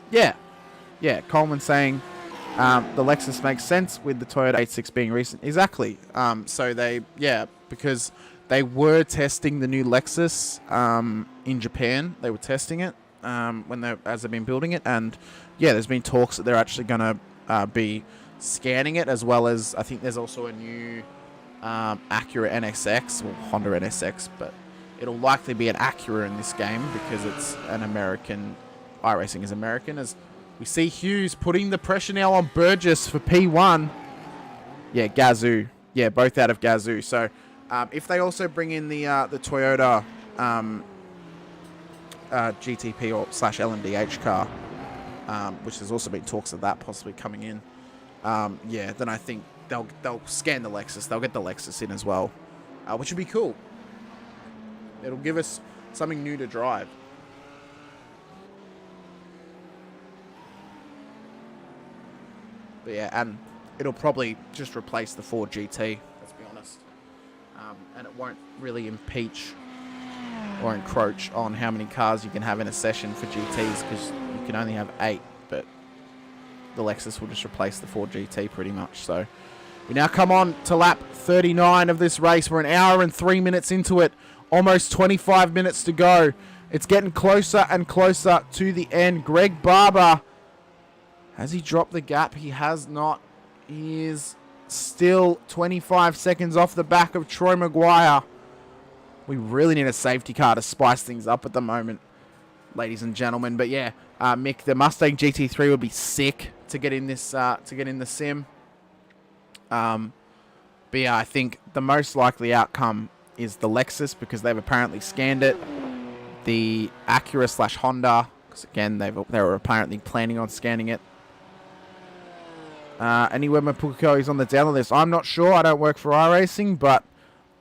Yeah. Coleman saying the Lexus makes sense with the Toyota 86 being recent. Exactly. So because they were testing the new Lexus in Japan. They were testing it as they've been building it, and yeah, there's been talks that they're actually going to be scanning it, as well as I think there's also a new Acura NSX, or Honda NSX, but it'll likely be an Acura in this game because it's an American. iRacing is American. As we see Hughes putting the pressure now on Burgess for P1. Yeah, Gazoo. Yeah, both out of Gazoo. So if they also bring in the Toyota GTP or / LMDH car, which there's also been talks of that possibly coming in, yeah, then I think they'll scan the Lexus. They'll get the Lexus in as well, which would be cool. It'll give us something new to drive. But yeah, and it'll probably just replace the Ford GT, let's be honest. And it won't really impeach or encroach on how many cars you can have in a session for GTs, because you can only have 8, but the Lexus will just replace the Ford GT pretty much. So we now come on to lap 39 of this race. We're an hour and 3 minutes into it, almost 25 minutes to go. It's getting closer and closer to the end. Greg Barber, has he dropped the gap? He has not. He is still 25 seconds off the back of Troy Maguire. We really need a safety car to spice things up at the moment, ladies and gentlemen. But yeah, Mick, the Mustang GT3 would be sick to get in this, to get in the sim. But yeah, I think the most likely outcome is the Lexus, because they've apparently scanned it. The Acura / Honda, because again, they were apparently planning on scanning it. Anywhere Pukekohe is on the down list, I'm not sure. I don't work for iRacing, but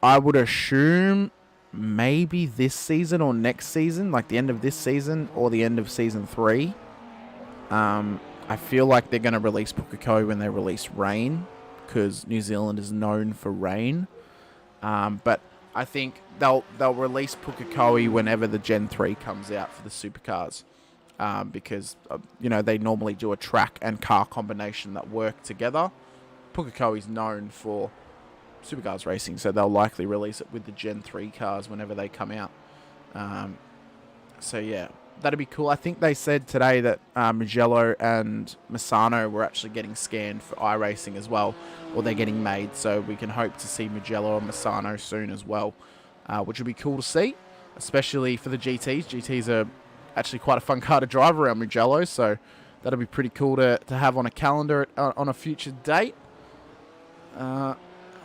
I would assume maybe this season or next season, like the end of this season or the end of season 3. I feel like they're going to release Pukekohe when they release rain, because New Zealand is known for rain. But I think they'll release Pukekohe whenever the Gen 3 comes out for the supercars. Because, you know, they normally do a track and car combination that work together. Pukekohe is known for supercars racing, so they'll likely release it with the Gen 3 cars whenever they come out. So, yeah, that'd be cool. I think they said today that Mugello and Misano were actually getting scanned for iRacing as well, or they're getting made, so we can hope to see Mugello and Misano soon as well, which would be cool to see, especially for the GTs. GTs are actually quite a fun car to drive around Mugello, so that'll be pretty cool to have on a calendar on a future date.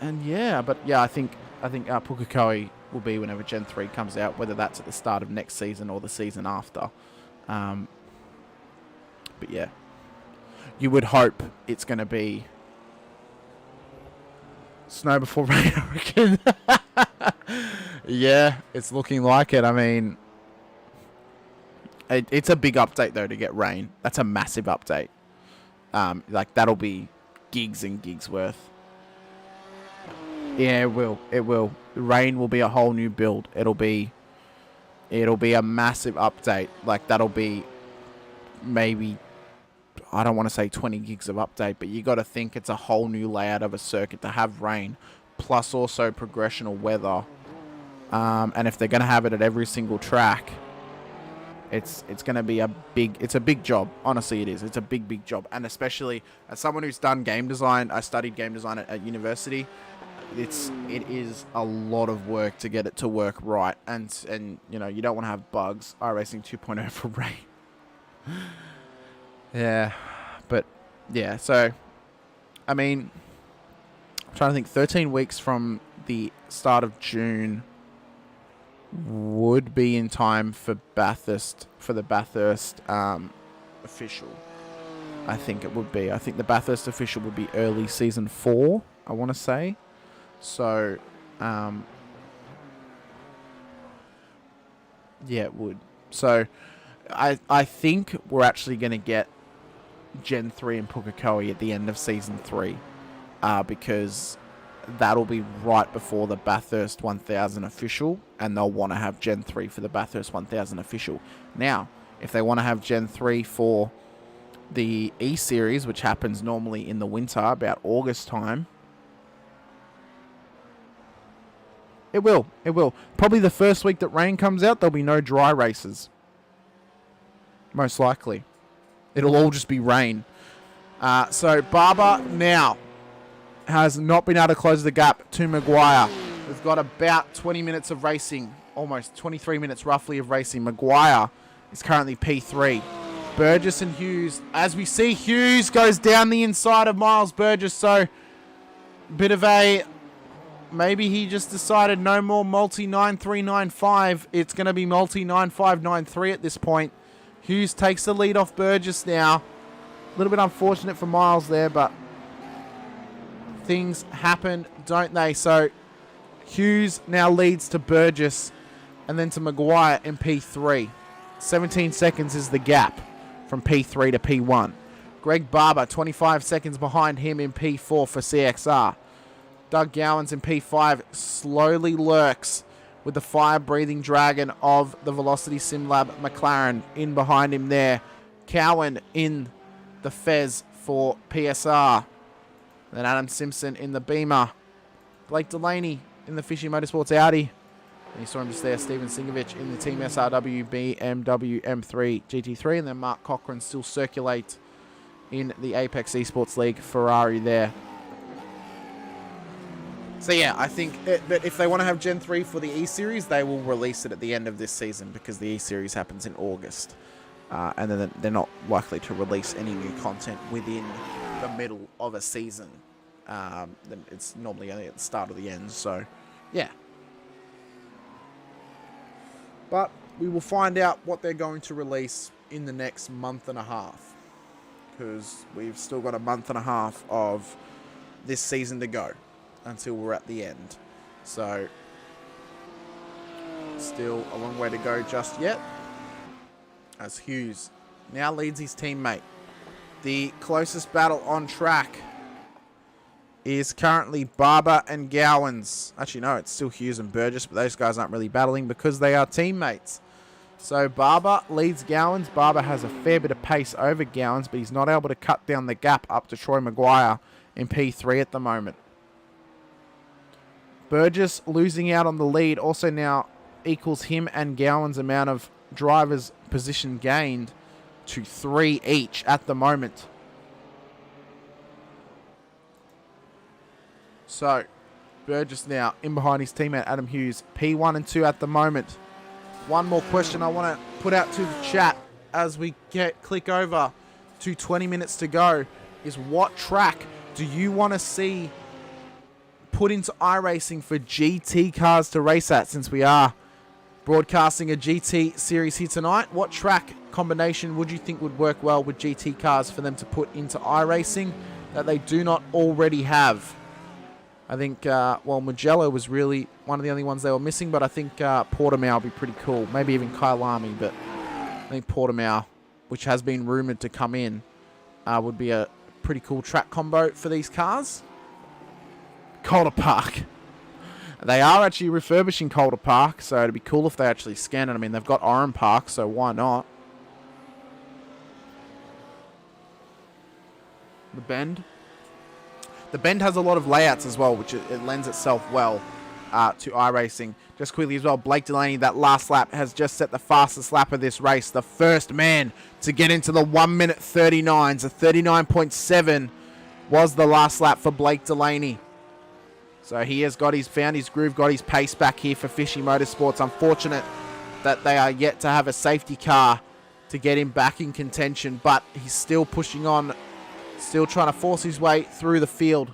And yeah, but yeah, I think Pukekohe will be whenever Gen 3 comes out, whether that's at the start of next season or the season after. But yeah, you would hope it's going to be snow before rain, I reckon. Yeah, it's looking like it. I mean, it's a big update, though, to get rain. That's a massive update. Like, that'll be gigs and gigs worth. Yeah, it will. It will. Rain will be a whole new build. It'll be a massive update. Like, that'll be maybe, I don't want to say 20 gigs of update, but you got to think it's a whole new layout of a circuit to have rain, plus also progressional weather. And if they're going to have it at every single track, it's going to be a big job. Honestly, it is. It's a big job. And especially as someone who's done game design, I studied game design at university. It is a lot of work to get it to work right. And you know, you don't want to have bugs. iRacing 2.0 for rain. Yeah. But yeah, so I mean, I'm trying to think, 13 weeks from the start of June would be in time for Bathurst, for the Bathurst official. I think it would be. I think the Bathurst official would be early season 4, I want to say. So, yeah, it would. So, I think we're actually going to get Gen 3 and Pukekohe at the end of season 3, because that'll be right before the Bathurst 1000 official, and they'll want to have Gen 3 for the Bathurst 1000 official. Now, if they want to have Gen 3 for the E-Series, which happens normally in the winter, about August time, it will. Probably the first week that rain comes out, there'll be no dry races. Most likely. It'll all just be rain. So, Barber now. has not been able to close the gap to Maguire. We've got about 20 minutes of racing, almost 23 minutes roughly of racing. Maguire is currently P3. Burgess and Hughes, as we see, Hughes goes down the inside of Miles Burgess, so bit of a, maybe he just decided no more multi 9395. It's going to be multi 9593 at this point. Hughes takes the lead off Burgess now. A little bit unfortunate for Miles there, but things happen, don't they? So Hughes now leads to Burgess and then to Maguire in P3. 17 seconds is the gap from P3 to P1. Greg Barber, 25 seconds behind him in P4 for CXR. Doug Gowans in P5 slowly lurks with the fire-breathing dragon of the Velocity SimLab McLaren in behind him there. Cowan in the Fez for PSR. Then Adam Simpson in the Beamer. Blake Delaney in the Fishy Motorsports Audi. And you saw him just there, Steven Singovich in the Team SRW BMW M3 GT3. And then Mark Cochran still circulate in the Apex Esports League Ferrari there. So yeah, I think that if they want to have Gen 3 for the E-Series, they will release it at the end of this season because the E-Series happens in August. And then they're not likely to release any new content within the middle of a season. Then it's normally only at the start or the end, so yeah. But we will find out what they're going to release in the next month and a half, because we've still got a month and a half of this season to go until we're at the end. So still a long way to go just yet, as Hughes now leads his teammate. The closest battle on track is currently Barber and Gowans. Actually, no, it's still Hughes and Burgess, but those guys aren't really battling because they are teammates. So Barber leads Gowans. Barber has a fair bit of pace over Gowans, but he's not able to cut down the gap up to Troy Maguire in P3 at the moment. Burgess losing out on the lead also now equals him and Gowans' amount of drivers' position gained to 3 each at the moment. So, Burgess now in behind his teammate Adam Hughes. P1 and 2 at the moment. One more question I want to put out to the chat as we click over to 20 minutes to go is, what track do you want to see put into iRacing for GT cars to race at? Since we are broadcasting a GT series here tonight, what track combination would you think would work well with GT cars for them to put into iRacing that they do not already have? I think, well, Mugello was really one of the only ones they were missing, but I think Portimao would be pretty cool. Maybe even Kyalami, but I think Portimao, which has been rumoured to come in, would be a pretty cool track combo for these cars. Calder Park. They are actually refurbishing Calder Park, so it'd be cool if they actually scan it. I mean, they've got Oran Park, so why not? The Bend. The Bend has a lot of layouts as well, which it lends itself well to iRacing. Just quickly as well, Blake Delaney, that last lap, has just set the fastest lap of this race. The first man to get into the 1 minute 39. So 39.7 was the last lap for Blake Delaney. So he has found his groove, got his pace back here for Fishy Motorsports. Unfortunate that they are yet to have a safety car to get him back in contention, but he's still pushing on, still trying to force his way through the field.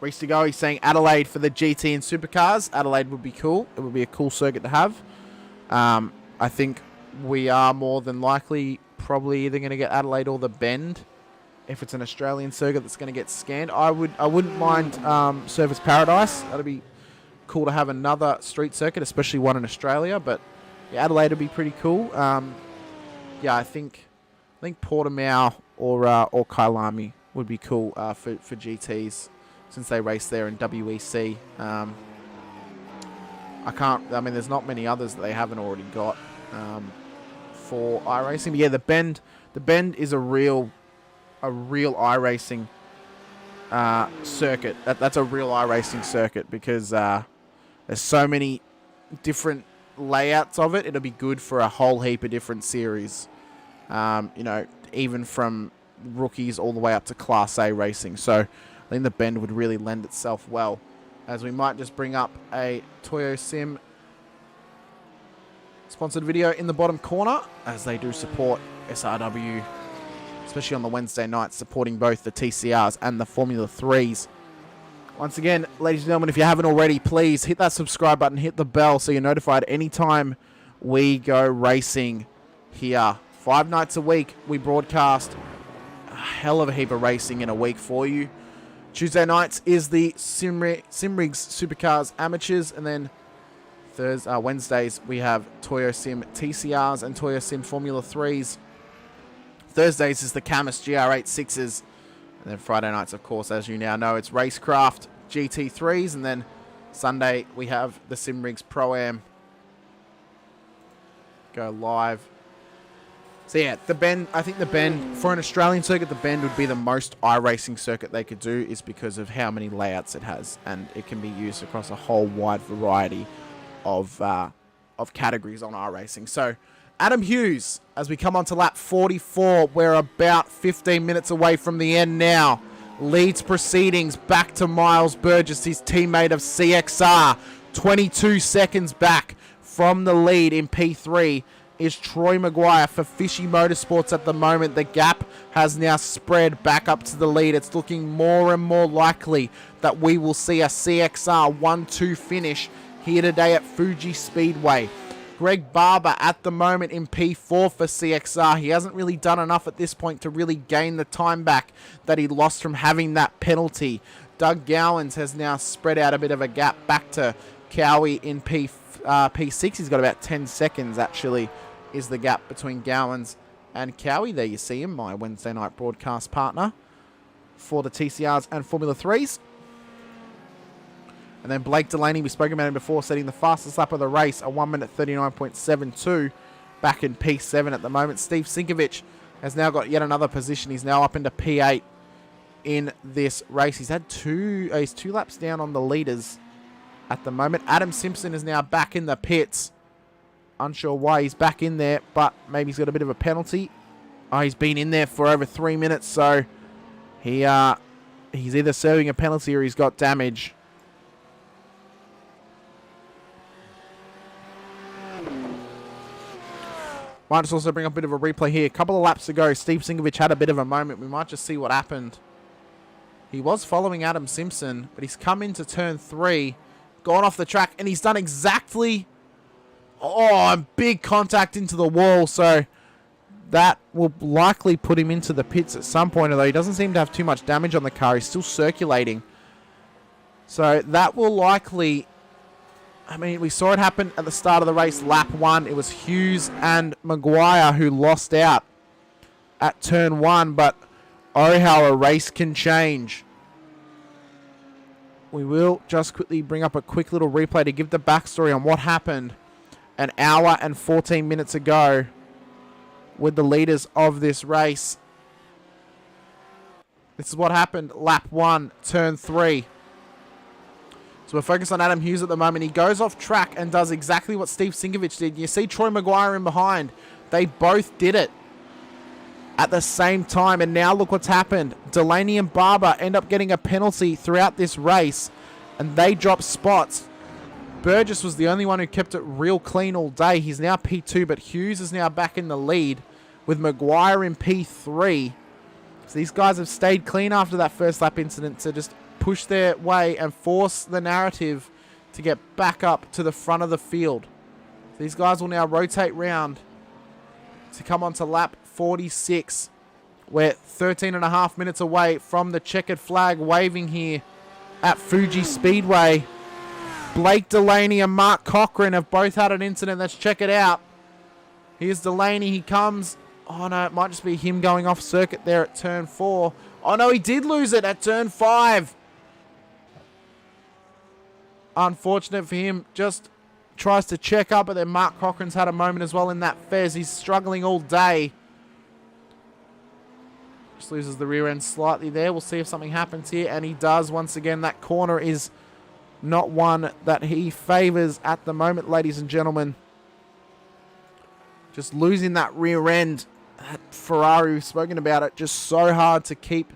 Reese to go, he's saying Adelaide for the GT and supercars. Adelaide would be cool. It would be a cool circuit to have. I think we are more than likely probably either going to get Adelaide or the Bend. If it's an Australian circuit that's going to get scanned, I wouldn't mind Service Paradise. That'd be cool to have another street circuit, especially one in Australia. But yeah, Adelaide would be pretty cool. Yeah, I think Portimao or Kyalami would be cool for GTs, since they race there in WEC. I mean, there's not many others that they haven't already got for iRacing. But yeah, the Bend is a real iRacing circuit. That's a real iRacing circuit because there's so many different layouts of it. It'll be good for a whole heap of different series. You know, even from rookies all the way up to Class A racing. So I think the bend would really lend itself well, as we might just bring up a Toyo Sim sponsored video in the bottom corner, as they do support SRW, especially on the Wednesday nights, supporting both the TCRs and the Formula 3s. Once again, ladies and gentlemen, if you haven't already, please hit that subscribe button, hit the bell so you're notified anytime we go racing here. 5 nights a week, we broadcast a hell of a heap of racing in a week for you. Tuesday nights is the Simrigs Supercars Amateurs, and then Wednesdays we have Toyo Sim TCRs and Toyo Sim Formula 3s. Thursdays is the Camus GR86s, and then Friday nights, of course, as you now know, it's Racecraft GT3s, and then Sunday we have the Simrigs Pro-Am go live. So yeah, the bend, I think the bend, for an Australian circuit, the bend would be the most iRacing circuit they could do, is because of how many layouts it has, and it can be used across a whole wide variety of categories on iRacing. So Adam Hughes, as we come on to lap 44, we're about 15 minutes away from the end now. Leads proceedings back to Miles Burgess, his teammate of CXR. 22 seconds back from the lead in P3 is Troy Maguire for Fishy Motorsports at the moment. The gap has now spread back up to the lead. It's looking more and more likely that we will see a CXR 1-2 finish here today at Fuji Speedway. Greg Barber at the moment in P4 for CXR. He hasn't really done enough at this point to really gain the time back that he lost from having that penalty. Doug Gowans has now spread out a bit of a gap back to Cowie in P6. He's got about 10 seconds, actually, is the gap between Gowans and Cowie. There you see him, my Wednesday night broadcast partner for the TCRs and Formula 3s. And then Blake Delaney, we spoke about him before, setting the fastest lap of the race, a 1 minute 39.72, back in P7 at the moment. Steve Sinkovich has now got yet another position. He's now up into P8 in this race. He's had he's 2 laps down on the leaders at the moment. Adam Simpson is now back in the pits. Unsure why he's back in there, but maybe he's got a bit of a penalty. Oh, he's been in there for over 3 minutes, so he's either serving a penalty or he's got damage. Might just also bring up a bit of a replay here. A couple of laps ago, Steve Sinkovich had a bit of a moment. We might just see what happened. He was following Adam Simpson, but he's come into turn 3, gone off the track, and he's done exactly... Oh, big contact into the wall, so that will likely put him into the pits at some point, although he doesn't seem to have too much damage on the car. He's still circulating. So that will likely... I mean, we saw it happen at the start of the race, lap 1. It was Hughes and Maguire who lost out at turn 1, but oh, how a race can change. We will just quickly bring up a quick little replay to give the backstory on what happened an hour and 14 minutes ago with the leaders of this race. This is what happened, lap 1, turn 3. So we're focused on Adam Hughes at the moment. He goes off track and does exactly what Steve Sinkovich did. You see Troy Maguire in behind. They both did it at the same time. And now look what's happened. Delaney and Barber end up getting a penalty throughout this race, and they drop spots. Burgess was the only one who kept it real clean all day. He's now P2, but Hughes is now back in the lead with Maguire in P3. So these guys have stayed clean after that first lap incident to just push their way and force the narrative to get back up to the front of the field. These guys will now rotate round to come on to lap 46. We're 13.5 minutes away from the checkered flag waving here at Fuji Speedway. Blake Delaney and Mark Cochran have both had an incident. Let's check it out. Here's Delaney. He comes. Oh no, it might just be him going off circuit there at turn 4. Oh no, he did lose it at turn 5. Unfortunate for him. Just tries to check up, but then Mark Cochran's had a moment as well in that Fez. He's struggling all day. Just loses the rear end slightly there. We'll see if something happens here, and he does once again. That corner is not one that he favours at the moment, ladies and gentlemen. Just losing that rear end that Ferrari, we've spoken about it, just so hard to keep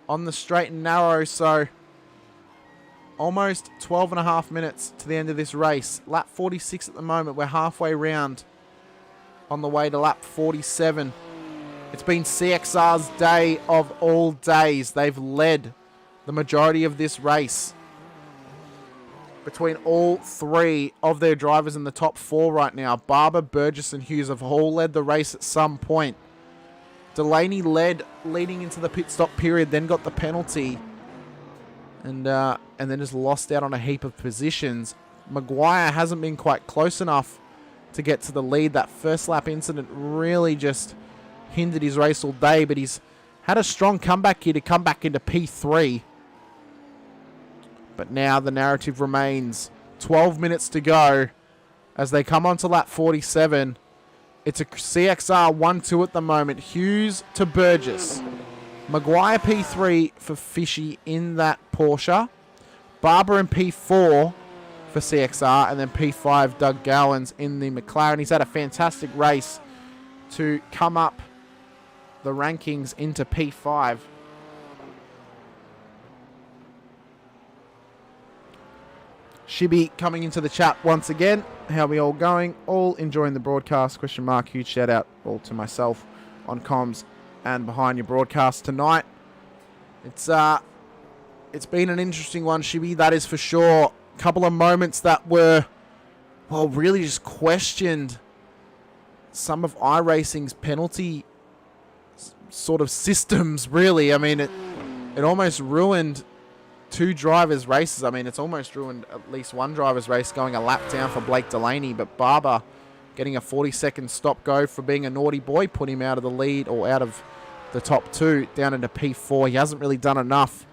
on the straight and narrow. So almost 12 and a half minutes to the end of this race. Lap 46 at the moment. We're halfway round on the way to lap 47. It's been CXR's day of all days. They've led the majority of this race between all three of their drivers in the top four right now. Barber, Burgess, and Hughes have all led the race at some point. Delaney led leading into the pit stop period, then got the penalty, and then just lost out on a heap of positions. Maguire hasn't been quite close enough to get to the lead. That first lap incident really just hindered his race all day, but he's had a strong comeback here to come back into P3. But now the narrative remains 12 minutes to go as they come onto lap 47. It's a CXR 1-2 at the moment. Hughes to Burgess. Maguire P3 for Fishy in that Porsche. Barber in P4 for CXR. And then P5 Doug Gowans in the McLaren. He's had a fantastic race to come up the rankings into P5. Shibby coming into the chat once again. How are we all going? All enjoying the broadcast? Question mark. Huge shout out all to myself on comms and behind your broadcast tonight. It's been an interesting one, Shibby, that is for sure. A couple of moments that were, well, really just questioned some of iRacing's penalty sort of systems, really. I mean, it almost ruined two drivers' races. I mean, it's almost ruined at least one driver's race, going a lap down for Blake Delaney. But Barber getting a 40-second stop-go for being a naughty boy put him out of the lead, or out of the top two, down into P4. He hasn't really done enough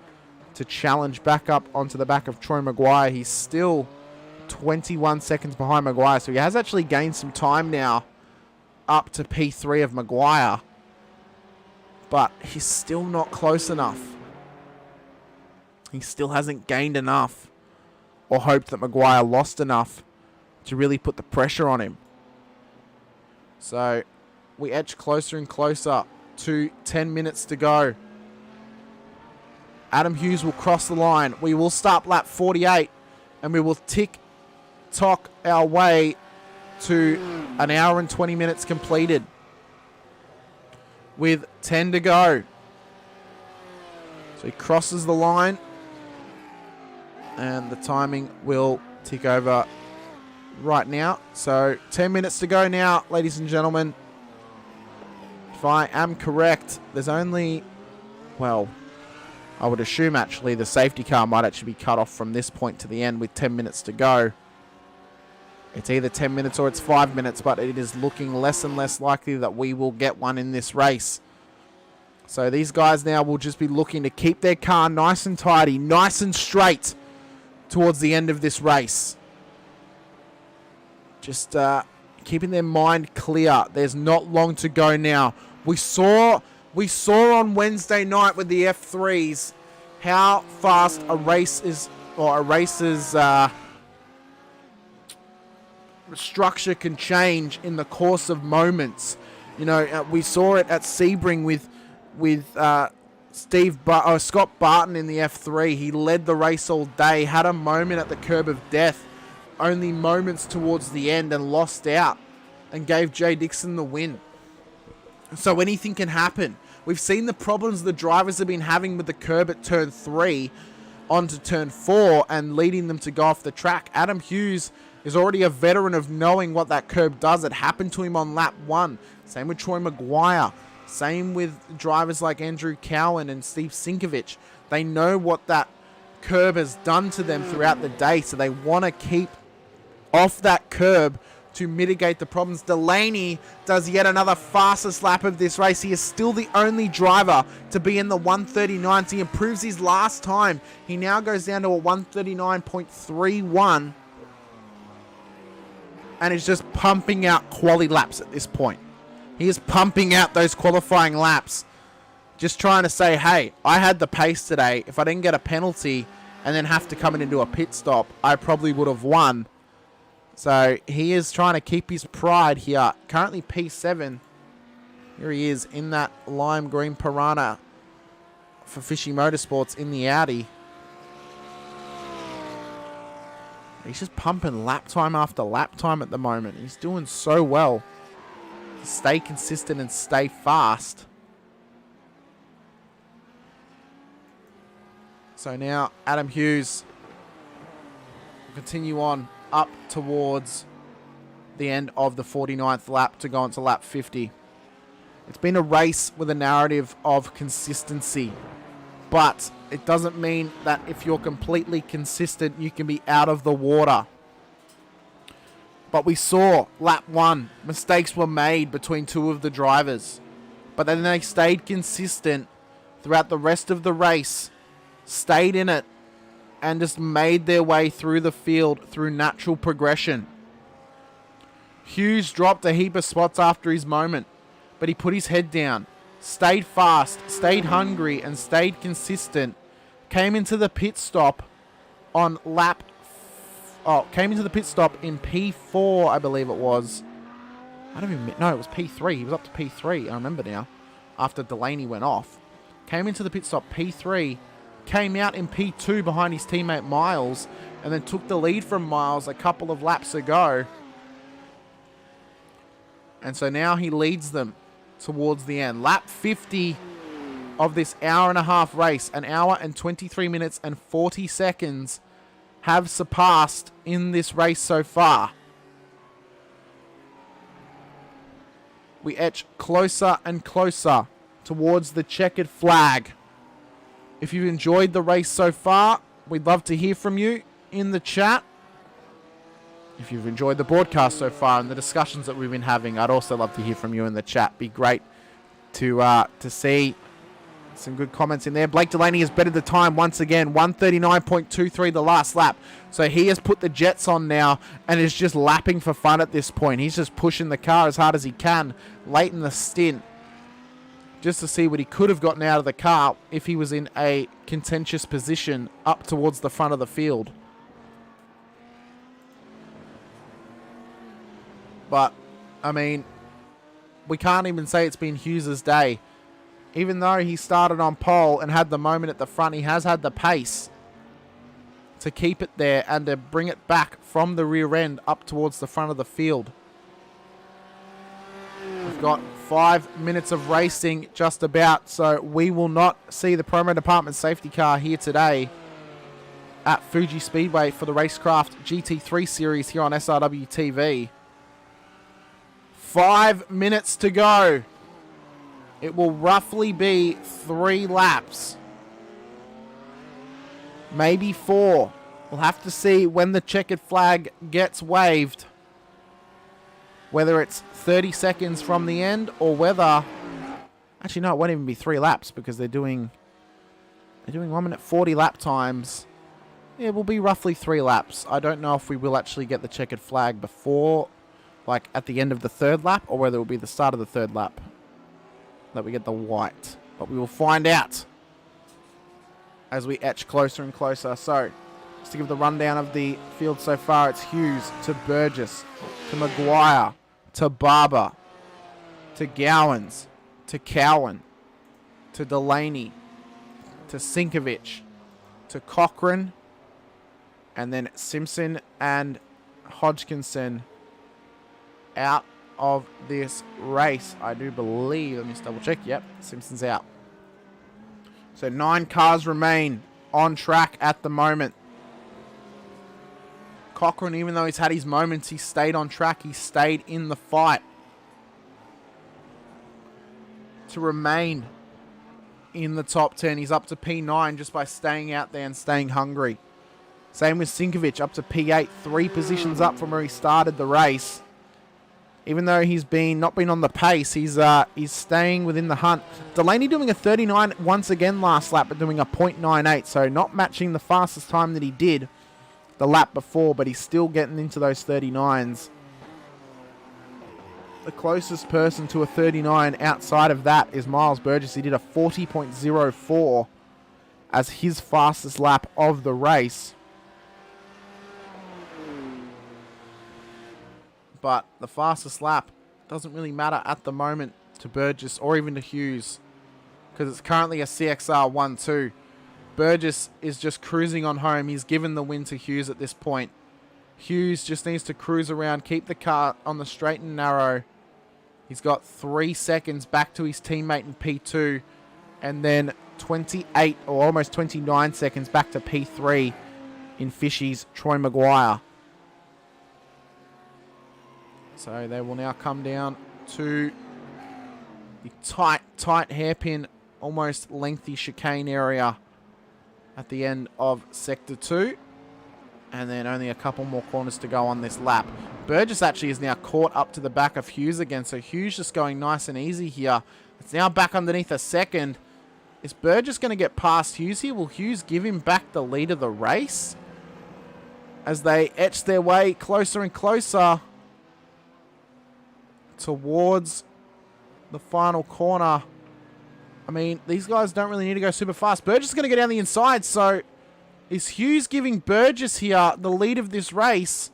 to challenge back up onto the back of Troy Maguire. He's still 21 seconds behind Maguire, so he has actually gained some time now up to P3 of Maguire. But he's still not close enough. He still hasn't gained enough, or hoped that Maguire lost enough to really put the pressure on him. So we edge closer and closer to 10 minutes to go. Adam Hughes will cross the line. We will start lap 48, and we will tick-tock our way to an hour and 20 minutes completed with 10 to go. So he crosses the line, and the timing will tick over right now. So 10 minutes to go now, ladies and gentlemen. If I am correct, there's only, well, I would assume actually the safety car might actually be cut off from this point to the end with 10 minutes to go. It's either 10 minutes or it's 5 minutes, but it is looking less and less likely that we will get one in this race. So these guys now will just be looking to keep their car nice and tidy, nice and straight towards the end of this race. Just keeping their mind clear. There's not long to go now. We saw on Wednesday night with the F3s how fast a race's structure can change in the course of moments. You know, we saw it at Sebring with Scott Barton in the F3. He led the race all day, had a moment at the curb of death, only moments towards the end, and lost out and gave Jay Dixon the win. So anything can happen. We've seen the problems the drivers have been having with the curb at turn 3 onto turn 4 and leading them to go off the track. Adam Hughes is already a veteran of knowing what that curb does. It happened to him on lap 1. Same with Troy Maguire. Same with drivers like Andrew Cowan and Steve Sinkovich. They know what that curb has done to them throughout the day, so they want to keep off that curb to mitigate the problems. Delaney does yet another fastest lap of this race. He is still the only driver to be in the 139s. He improves his last time. He now goes down to a 139.31 and is just pumping out quali laps at this point. He is pumping out those qualifying laps, just trying to say, hey, I had the pace today. If I didn't get a penalty and then have to come in and do a pit stop, I probably would have won. So he is trying to keep his pride here. Currently P7 Here he is in that lime green Piranha for Fishy Motorsports in the Audi. He's just pumping lap time after lap time at the moment. He's doing so well. Stay consistent and stay fast. So now Adam Hughes will continue on up towards the end of the 49th lap to go on to lap 50. It's been a race with a narrative of consistency, but it doesn't mean that if you're completely consistent, you can be out of the water. But we saw lap 1, mistakes were made between two of the drivers, but then they stayed consistent throughout the rest of the race, stayed in it, and just made their way through the field through natural progression. Hughes dropped a heap of spots after his moment, but he put his head down, stayed fast, stayed hungry, and stayed consistent. Came into the pit stop on lap... came into the pit stop in P4, I believe it was. No, it was P3. He was up to P3, I remember now, after Delaney went off. Came into the pit stop P3, came out in P2 behind his teammate Miles, and then took the lead from Miles a couple of laps ago. And so now he leads them towards the end. Lap 50 of this hour-and-a-half race, an hour and 23 minutes and 40 seconds have surpassed in this race so far. We edge closer and closer towards the checkered flag. If you've enjoyed the race so far, we'd love to hear from you in the chat. If you've enjoyed the broadcast so far and the discussions that we've been having, I'd also love to hear from you in the chat. Be great to see some good comments in there. Blake Delaney has bettered the time once again. 1:39.23 the last lap. So he has put the jets on now and is just lapping for fun at this point. He's just pushing the car as hard as he can late in the stint, just to see what he could have gotten out of the car if he was in a contentious position up towards the front of the field. But, I mean, we can't even say it's been Hughes' day. Even though he started on pole and had the moment at the front, he has had the pace to keep it there and to bring it back from the rear end up towards the front of the field. We've got 5 minutes of racing just about, so we will not see the promo department safety car here today at Fuji Speedway for the Racecraft GT3 Series here on SRW TV. 5 minutes to go. It will roughly be 3 laps. Maybe 4. We'll have to see when the checkered flag gets waved. Whether it's 30 seconds from the end or whether... Actually, no, it won't even be 3 laps because they're doing 1 minute 40 lap times. Yeah, it will be roughly 3 laps. I don't know if we will actually get the checkered flag before, like at the end of the 3rd lap, or whether it will be the start of the 3rd lap that we get the white. But we will find out as we etch closer and closer. So, just to give the rundown of the field so far, it's Hughes to Burgess, to Maguire, to Barber, to Gowans, to Cowan, to Delaney, to Sinkovic, to Cochran, and then Simpson and Hodgkinson out of this race, I do believe. Let me just double check. Yep, Simpson's out. So 9 cars remain on track at the moment. Cochran, even though he's had his moments, he stayed on track. He stayed in the fight to remain in the top 10. He's up to P9 just by staying out there and staying hungry. Same with Sinkovic, up to P8, 3 positions up from where he started the race. Even though he's not been on the pace, he's staying within the hunt. Delaney doing a 39 once again last lap, but doing a .98, so not matching the fastest time that he did the lap before, but he's still getting into those 39s. The closest person to a 39 outside of that is Miles Burgess. He did a 40.04 as his fastest lap of the race. But the fastest lap doesn't really matter at the moment to Burgess or even to Hughes, because it's currently a CXR 1-2. Burgess is just cruising on home. He's given the win to Hughes at this point. Hughes just needs to cruise around, keep the car on the straight and narrow. He's got 3 seconds back to his teammate in P2, and then 28 or almost 29 seconds back to P3 in Fishy's Troy Maguire. So they will now come down to the tight hairpin, almost lengthy chicane area at the end of Sector 2. And then only a couple more corners to go on this lap. Burgess actually is now caught up to the back of Hughes again. So Hughes just going nice and easy here. It's now back underneath a second. Is Burgess going to get past Hughes here? Will Hughes give him back the lead of the race? As they etch their way closer and closer towards the final corner. I mean, these guys don't really need to go super fast. Burgess is going to go down the inside, so is Hughes giving Burgess here the lead of this race?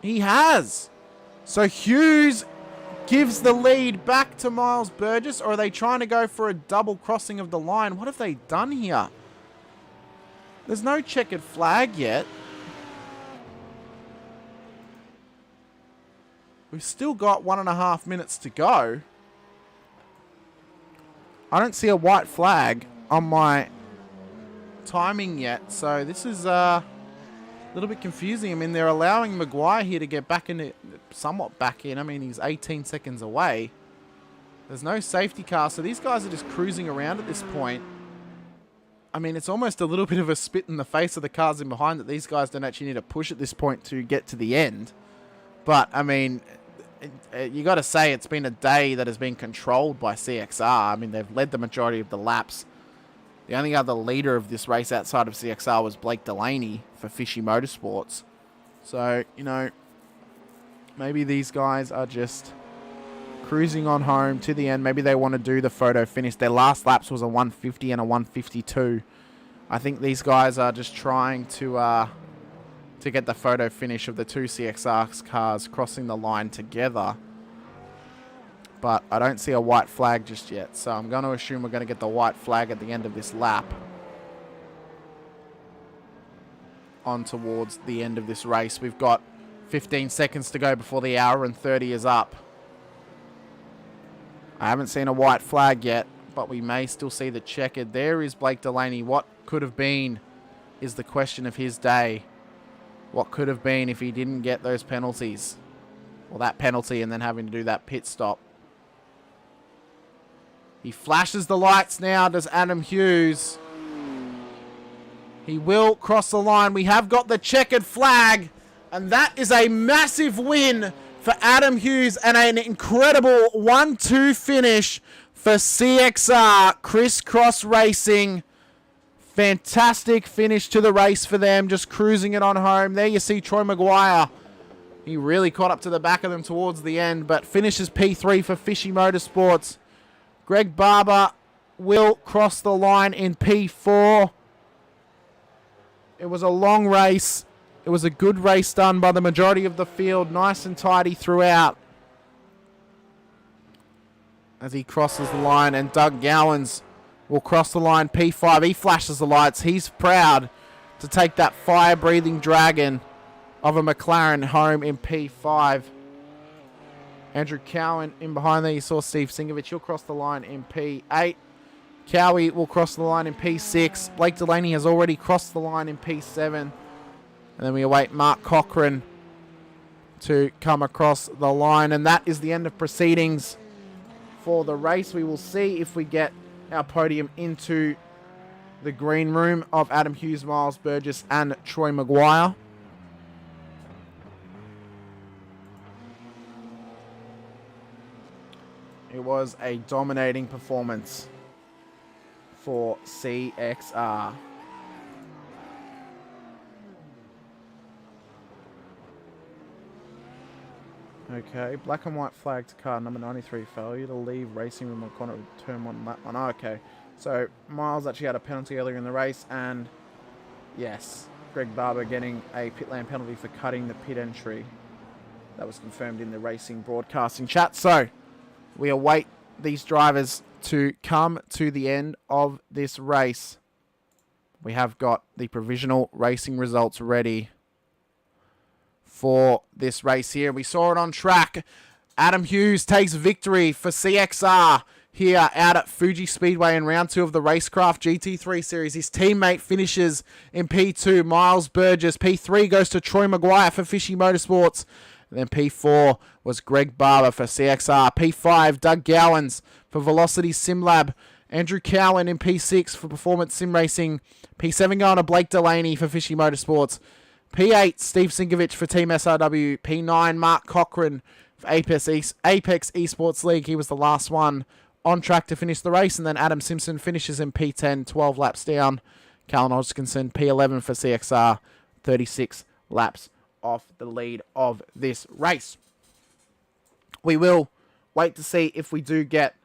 He has. So Hughes gives the lead back to Miles Burgess, or are they trying to go for a double crossing of the line? What have they done here? There's no checkered flag yet. We've still got 1.5 minutes to go. I don't see a white flag on my timing yet, so this is a little bit confusing. I mean, they're allowing Maguire here to get back in, somewhat back in. I mean, he's 18 seconds away. There's no safety car, so these guys are just cruising around at this point. I mean, it's almost a little bit of a spit in the face of the cars in behind that these guys don't actually need to push at this point to get to the end. But, I mean, you got to say it's been a day that has been controlled by CXR. I mean, they've led the majority of the laps. The only other leader of this race outside of CXR was Blake Delaney for Fishy Motorsports. So, you know, maybe these guys are just cruising on home to the end. Maybe they want to do the photo finish. Their last laps was a 150 and a 152. I think these guys are just trying to get the photo finish of the two CXR cars crossing the line together. But I don't see a white flag just yet, so I'm going to assume we're going to get the white flag at the end of this lap. On towards the end of this race. We've got 15 seconds to go before the hour and 30 is up. I haven't seen a white flag yet, but we may still see the checkered. There is Blake Delaney. What could have been is the question of his day. What could have been if he didn't get those penalties? Well, that penalty and then having to do that pit stop. He flashes the lights now, does Adam Hughes. He will cross the line. We have got the checkered flag, and that is a massive win for Adam Hughes and an incredible 1-2 finish for CXR Crisscross Racing. Fantastic finish to the race for them, just cruising it on home. There you see Troy Maguire. He really caught up to the back of them towards the end, but finishes P3 for Fishy Motorsports. Greg Barber will cross the line in P4. It was a long race. It was a good race done by the majority of the field. Nice and tidy throughout. As he crosses the line, and Doug Gowans will cross the line P5. He flashes the lights. He's proud to take that fire-breathing dragon of a McLaren home in P5. Andrew Cowan in behind there. You saw Steve Singovich. He'll cross the line in P8. Cowie will cross the line in P6. Blake Delaney has already crossed the line in P7. And then we await Mark Cochran to come across the line. And that is the end of proceedings for the race. We will see if we get our podium into the green room of Adam Hughes, Miles Burgess, and Troy Maguire. It was a dominating performance for CXR. Okay, black and white flag to car number 93. Failure to leave racing room on corner of turn 1 lap 1. Oh, okay, so Miles actually had a penalty earlier in the race, and yes, Greg Barber getting a pit lane penalty for cutting the pit entry. That was confirmed in the racing broadcasting chat. So we await these drivers to come to the end of this race. We have got the provisional racing results ready for this race here. We saw it on track. Adam Hughes takes victory for CXR here out at Fuji Speedway in round 2 of the Racecraft GT3 Series. His teammate finishes in P2, Miles Burgess. P3 goes to Troy Maguire for Fishy Motorsports. And then P4 was Greg Barber for CXR. P5, Doug Gowans for Velocity SimLab. Andrew Cowan in P6 for Performance Sim Racing. P7 going to Blake Delaney for Fishy Motorsports. P8, Steve Sinkovich for Team SRW. P9, Mark Cochran for Apex Esports League. He was the last one on track to finish the race. And then Adam Simpson finishes in P10, 12 laps down. Callan Hodgkinson, P11 for CXR, 36 laps off the lead of this race. We will wait to see if we do get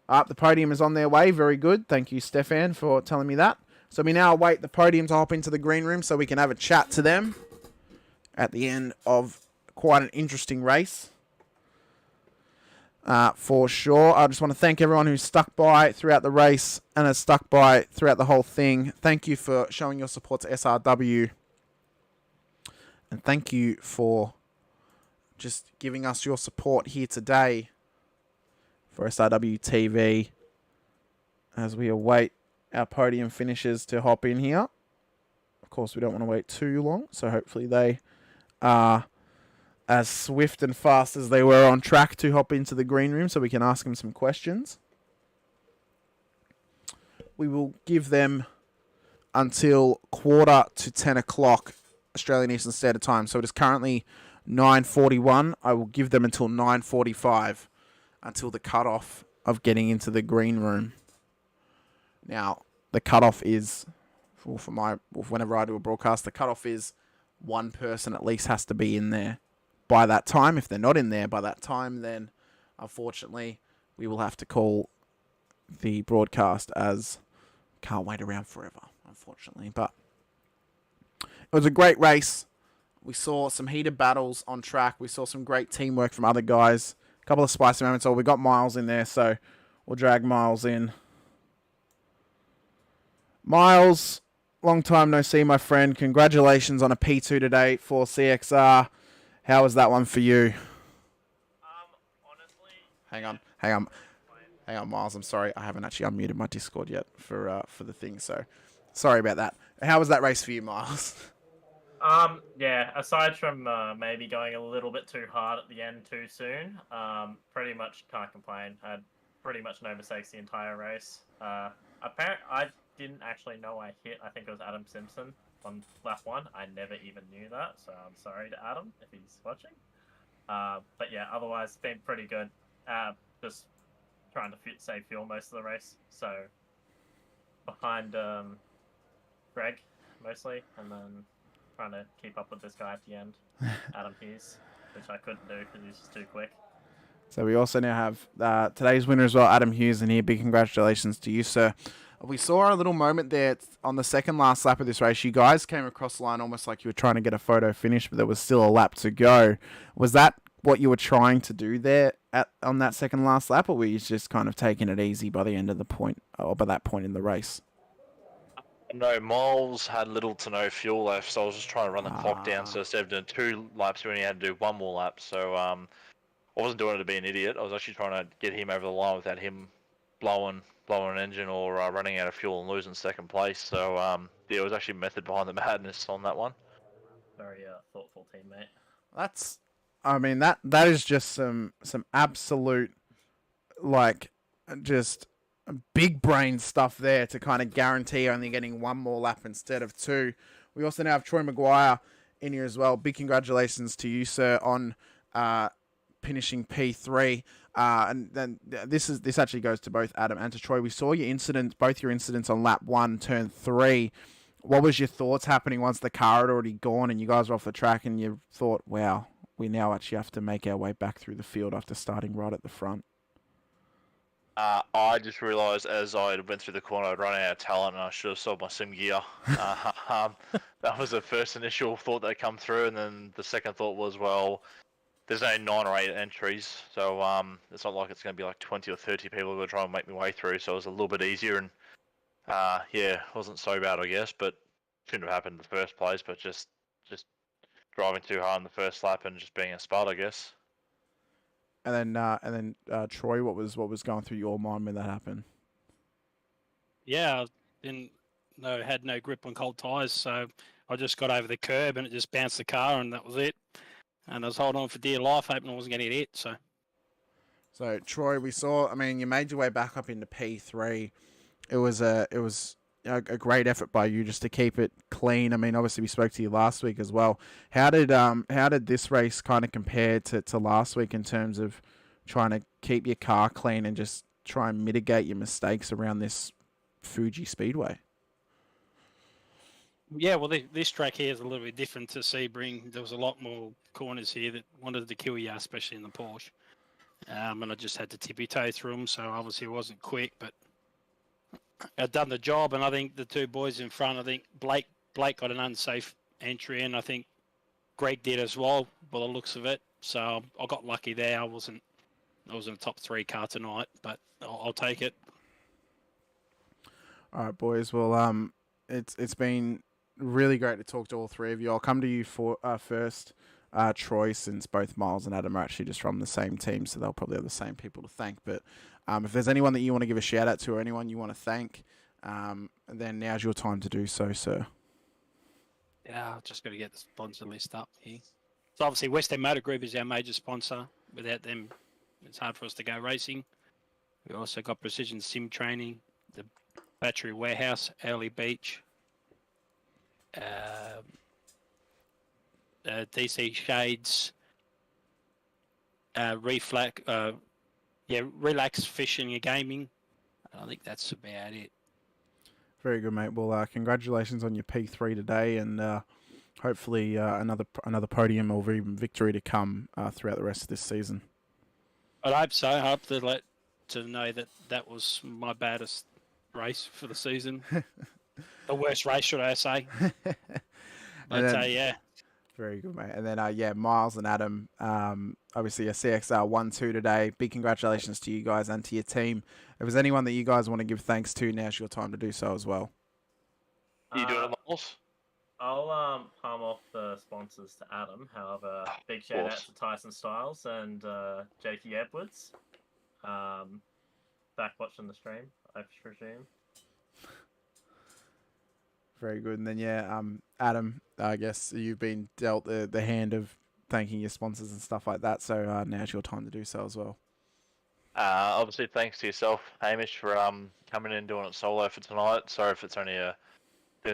the podium is on their way. Very good. Thank you, Stefan, for telling me that. So we now await the podium to hop into the green room so we can have a chat to them at the end of quite an interesting race. For sure. I just want to thank everyone who stuck by throughout the race and has stuck by throughout the whole thing. Thank you for showing your support to SRW. And thank you for just giving us your support here today for SRW TV as we await our podium finishers to hop in here. Of course, we don't want to wait too long, so hopefully they are as swift and fast as they were on track to hop into the green room so we can ask them some questions. We will give them until 10:15 o'clock Australian Eastern Standard Time. So it is currently 9:41. I will give them until 9:45 until the cutoff of getting into the green room. Now, the cutoff is, whenever I do a broadcast, the cutoff is one person at least has to be in there by that time. If they're not in there by that time, then unfortunately we will have to call the broadcast as can't wait around forever, unfortunately. But it was a great race. We saw some heated battles on track. We saw some great teamwork from other guys. A couple of spicy moments. Oh, we got Miles in there, so we'll drag Miles in. Miles, long time no see, my friend. Congratulations on a P2 today for CXR. How was that one for you? Honestly... Hang on, Miles. I'm sorry. I haven't actually unmuted my Discord yet for the thing, so sorry about that. How was that race for you, Miles? Yeah, aside from maybe going a little bit too hard at the end too soon, pretty much can't complain. I had pretty much no mistakes the entire race. Apparently, I didn't actually know I hit, I think it was Adam Simpson on lap 1. I never even knew that, so I'm sorry to Adam if he's watching. But yeah, otherwise, it's been pretty good. Just trying to save fuel most of the race, so behind Greg mostly, and then trying to keep up with this guy at the end, Adam Hughes, which I couldn't do because he's just too quick. So we also now have today's winner as well, Adam Hughes, and here, big congratulations to you, sir. We saw a little moment there on the second last lap of this race. You guys came across the line almost like you were trying to get a photo finish, but there was still a lap to go. Was that what you were trying to do there on that second last lap, or were you just kind of taking it easy by the end of the point, or by that point in the race? No, Miles had little to no fuel left, so I was just trying to run the clock down. So instead of doing 2 laps, we only had to do 1 more lap. So I wasn't doing it to be an idiot. I was actually trying to get him over the line without him blowing an engine or running out of fuel and losing second place. So yeah, it was actually method behind the madness on that one. Very thoughtful teammate. That is just some absolute, like, just big brain stuff there to kind of guarantee only getting 1 more lap instead of 2. We also now have Troy Maguire in here as well. Big congratulations to you, sir, on finishing P3. And then this actually goes to both Adam and to Troy. We saw both your incidents on lap 1, turn 3. What was your thoughts happening once the car had already gone and you guys were off the track and you thought, wow, we now actually have to make our way back through the field after starting right at the front? I just realised as I went through the corner, I'd run out of talent, and I should have sold my sim gear. That was the first initial thought that come through, and then the second thought was, well, there's only 9 or 8 entries, so it's not like it's going to be like 20 or 30 people who are trying to make me way through. So it was a little bit easier, and yeah, wasn't so bad, I guess, but shouldn't have happened in the first place. But just driving too hard in the first lap and just being a spud, I guess. And then Troy, what was going through your mind when that happened? Yeah, had no grip on cold tyres, so I just got over the curb and it just bounced the car, and that was it. And I was holding on for dear life, hoping I wasn't going to hit. So Troy, we saw. I mean, you made your way back up into P3. It was a great effort by you just to keep it clean. I mean, obviously we spoke to you last week as well. How did this race kind of compare to last week in terms of trying to keep your car clean and just try and mitigate your mistakes around this Fuji Speedway? Yeah, well, this track here is a little bit different to Sebring. There was a lot more corners here that wanted to kill you, especially in the Porsche. And I just had to tippy-toe through them, so obviously it wasn't quick, but I'd done the job. And I think the two boys in front, I think Blake got an unsafe entry, and I think Greg did as well, by the looks of it. So I got lucky there. I wasn't a top 3 car tonight, but I'll take it. All right, boys. Well, it's been really great to talk to all three of you. I'll come to you for first, Troy, since both Miles and Adam are actually just from the same team, so they'll probably have the same people to thank. But if there's anyone that you want to give a shout out to or anyone you want to thank, then now's your time to do so, sir. Yeah, I've just got to get the sponsor list up here. So obviously West End Motor Group is our major sponsor. Without them, it's hard for us to go racing. We also got Precision Sim Training, the Battery Warehouse, Early Beach, DC Shades, Relax Fishing and Gaming. I think that's about it. Very good, mate. Well, congratulations on your P3 today, and hopefully another podium or even victory to come throughout the rest of this season. I'd hope so. I hope to know that was my baddest race for the season. The worst race, should I say. But yeah. Very good, mate. And then, Miles and Adam, obviously a CXR 1-2 today. Big congratulations to you guys and to your team. If there's anyone that you guys want to give thanks to, now's your time to do so as well. You doing it, Miles? I'll palm off the sponsors to Adam. However, big shout out to Tyson Styles and Jakey Edwards. Back watching the stream, I presume. Very good. And then, Adam, I guess you've been dealt the hand of thanking your sponsors and stuff like that, so now's your time to do so as well. Obviously, thanks to yourself, Hamish, for coming in and doing it solo for tonight. Sorry if there's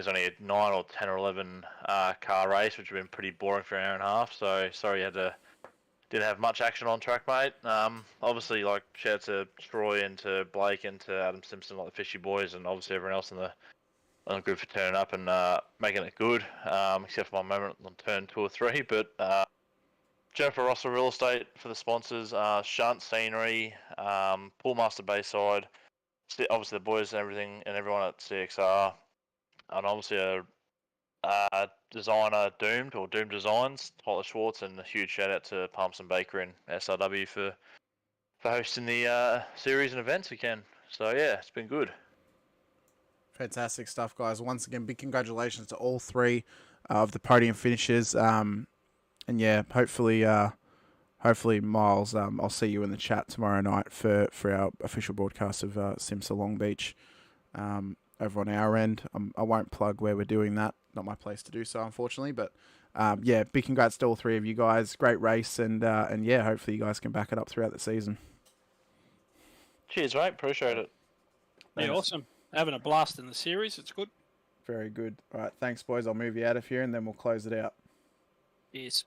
only a 9 or 10 or 11 car race, which would have been pretty boring for an hour and a half. So sorry you didn't have much action on track, mate. Obviously, shout out to Troy and to Blake and to Adam Simpson, the Fishy Boys, and obviously everyone else in the group for turning up and making it good, except for my moment on turn 2 or 3. But Jennifer Russell Real Estate for the sponsors, Shunt Scenery, Poolmaster Bayside, obviously the boys and everyone at CXR, and obviously a designer Doomed or Doom Designs, Tyler Schwartz, and a huge shout out to Palms and Baker and SRW for hosting the series and events again. So yeah, it's been good. Fantastic stuff, guys. Once again, big congratulations to all three of the podium finishers. And yeah, hopefully, Miles, I'll see you in the chat tomorrow night for our official broadcast of Simsa Long Beach over on our end. I won't plug where we're doing that. Not my place to do so, unfortunately. But yeah, big congrats to all three of you guys. Great race, and yeah, hopefully you guys can back it up throughout the season. Cheers, mate. Appreciate it. Yeah, awesome. Having a blast in the series. It's good. Very good. All right, thanks, boys. I'll move you out of here, and then we'll close it out. Yes.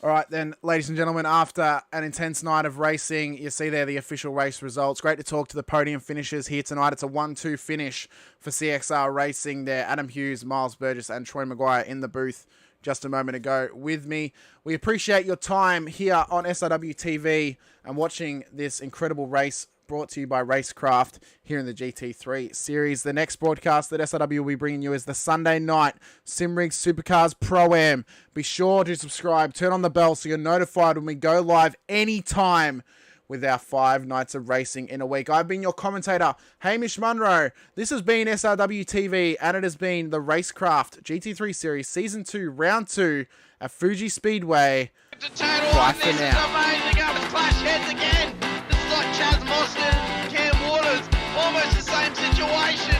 All right, then, ladies and gentlemen, after an intense night of racing, you see there the official race results. Great to talk to the podium finishers here tonight. It's a 1-2 finish for CXR Racing there. Adam Hughes, Miles Burgess, and Troy Maguire in the booth just a moment ago with me. We appreciate your time here on SRW TV and watching this incredible race brought to you by Racecraft here in the GT3 Series. The next broadcast that SRW will be bringing you is the Sunday night Simrig Supercars Pro-Am. Be sure to subscribe, turn on the bell so you're notified when we go live anytime with our 5 nights of racing in a week. I've been your commentator, Hamish Munro. This has been SRW TV, and it has been the Racecraft GT3 Series Season 2, Round 2 at Fuji Speedway. Bye for now. Amazing, going to clash heads again. This is like Chaz Mostert and Cam Waters, almost the same situation.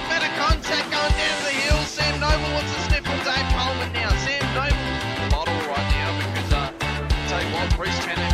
Better contact going down the hill. Sam Noble wants to sniff from Dave Coleman now. Sam Noble bottle right now because tell you what, Bruce Tanner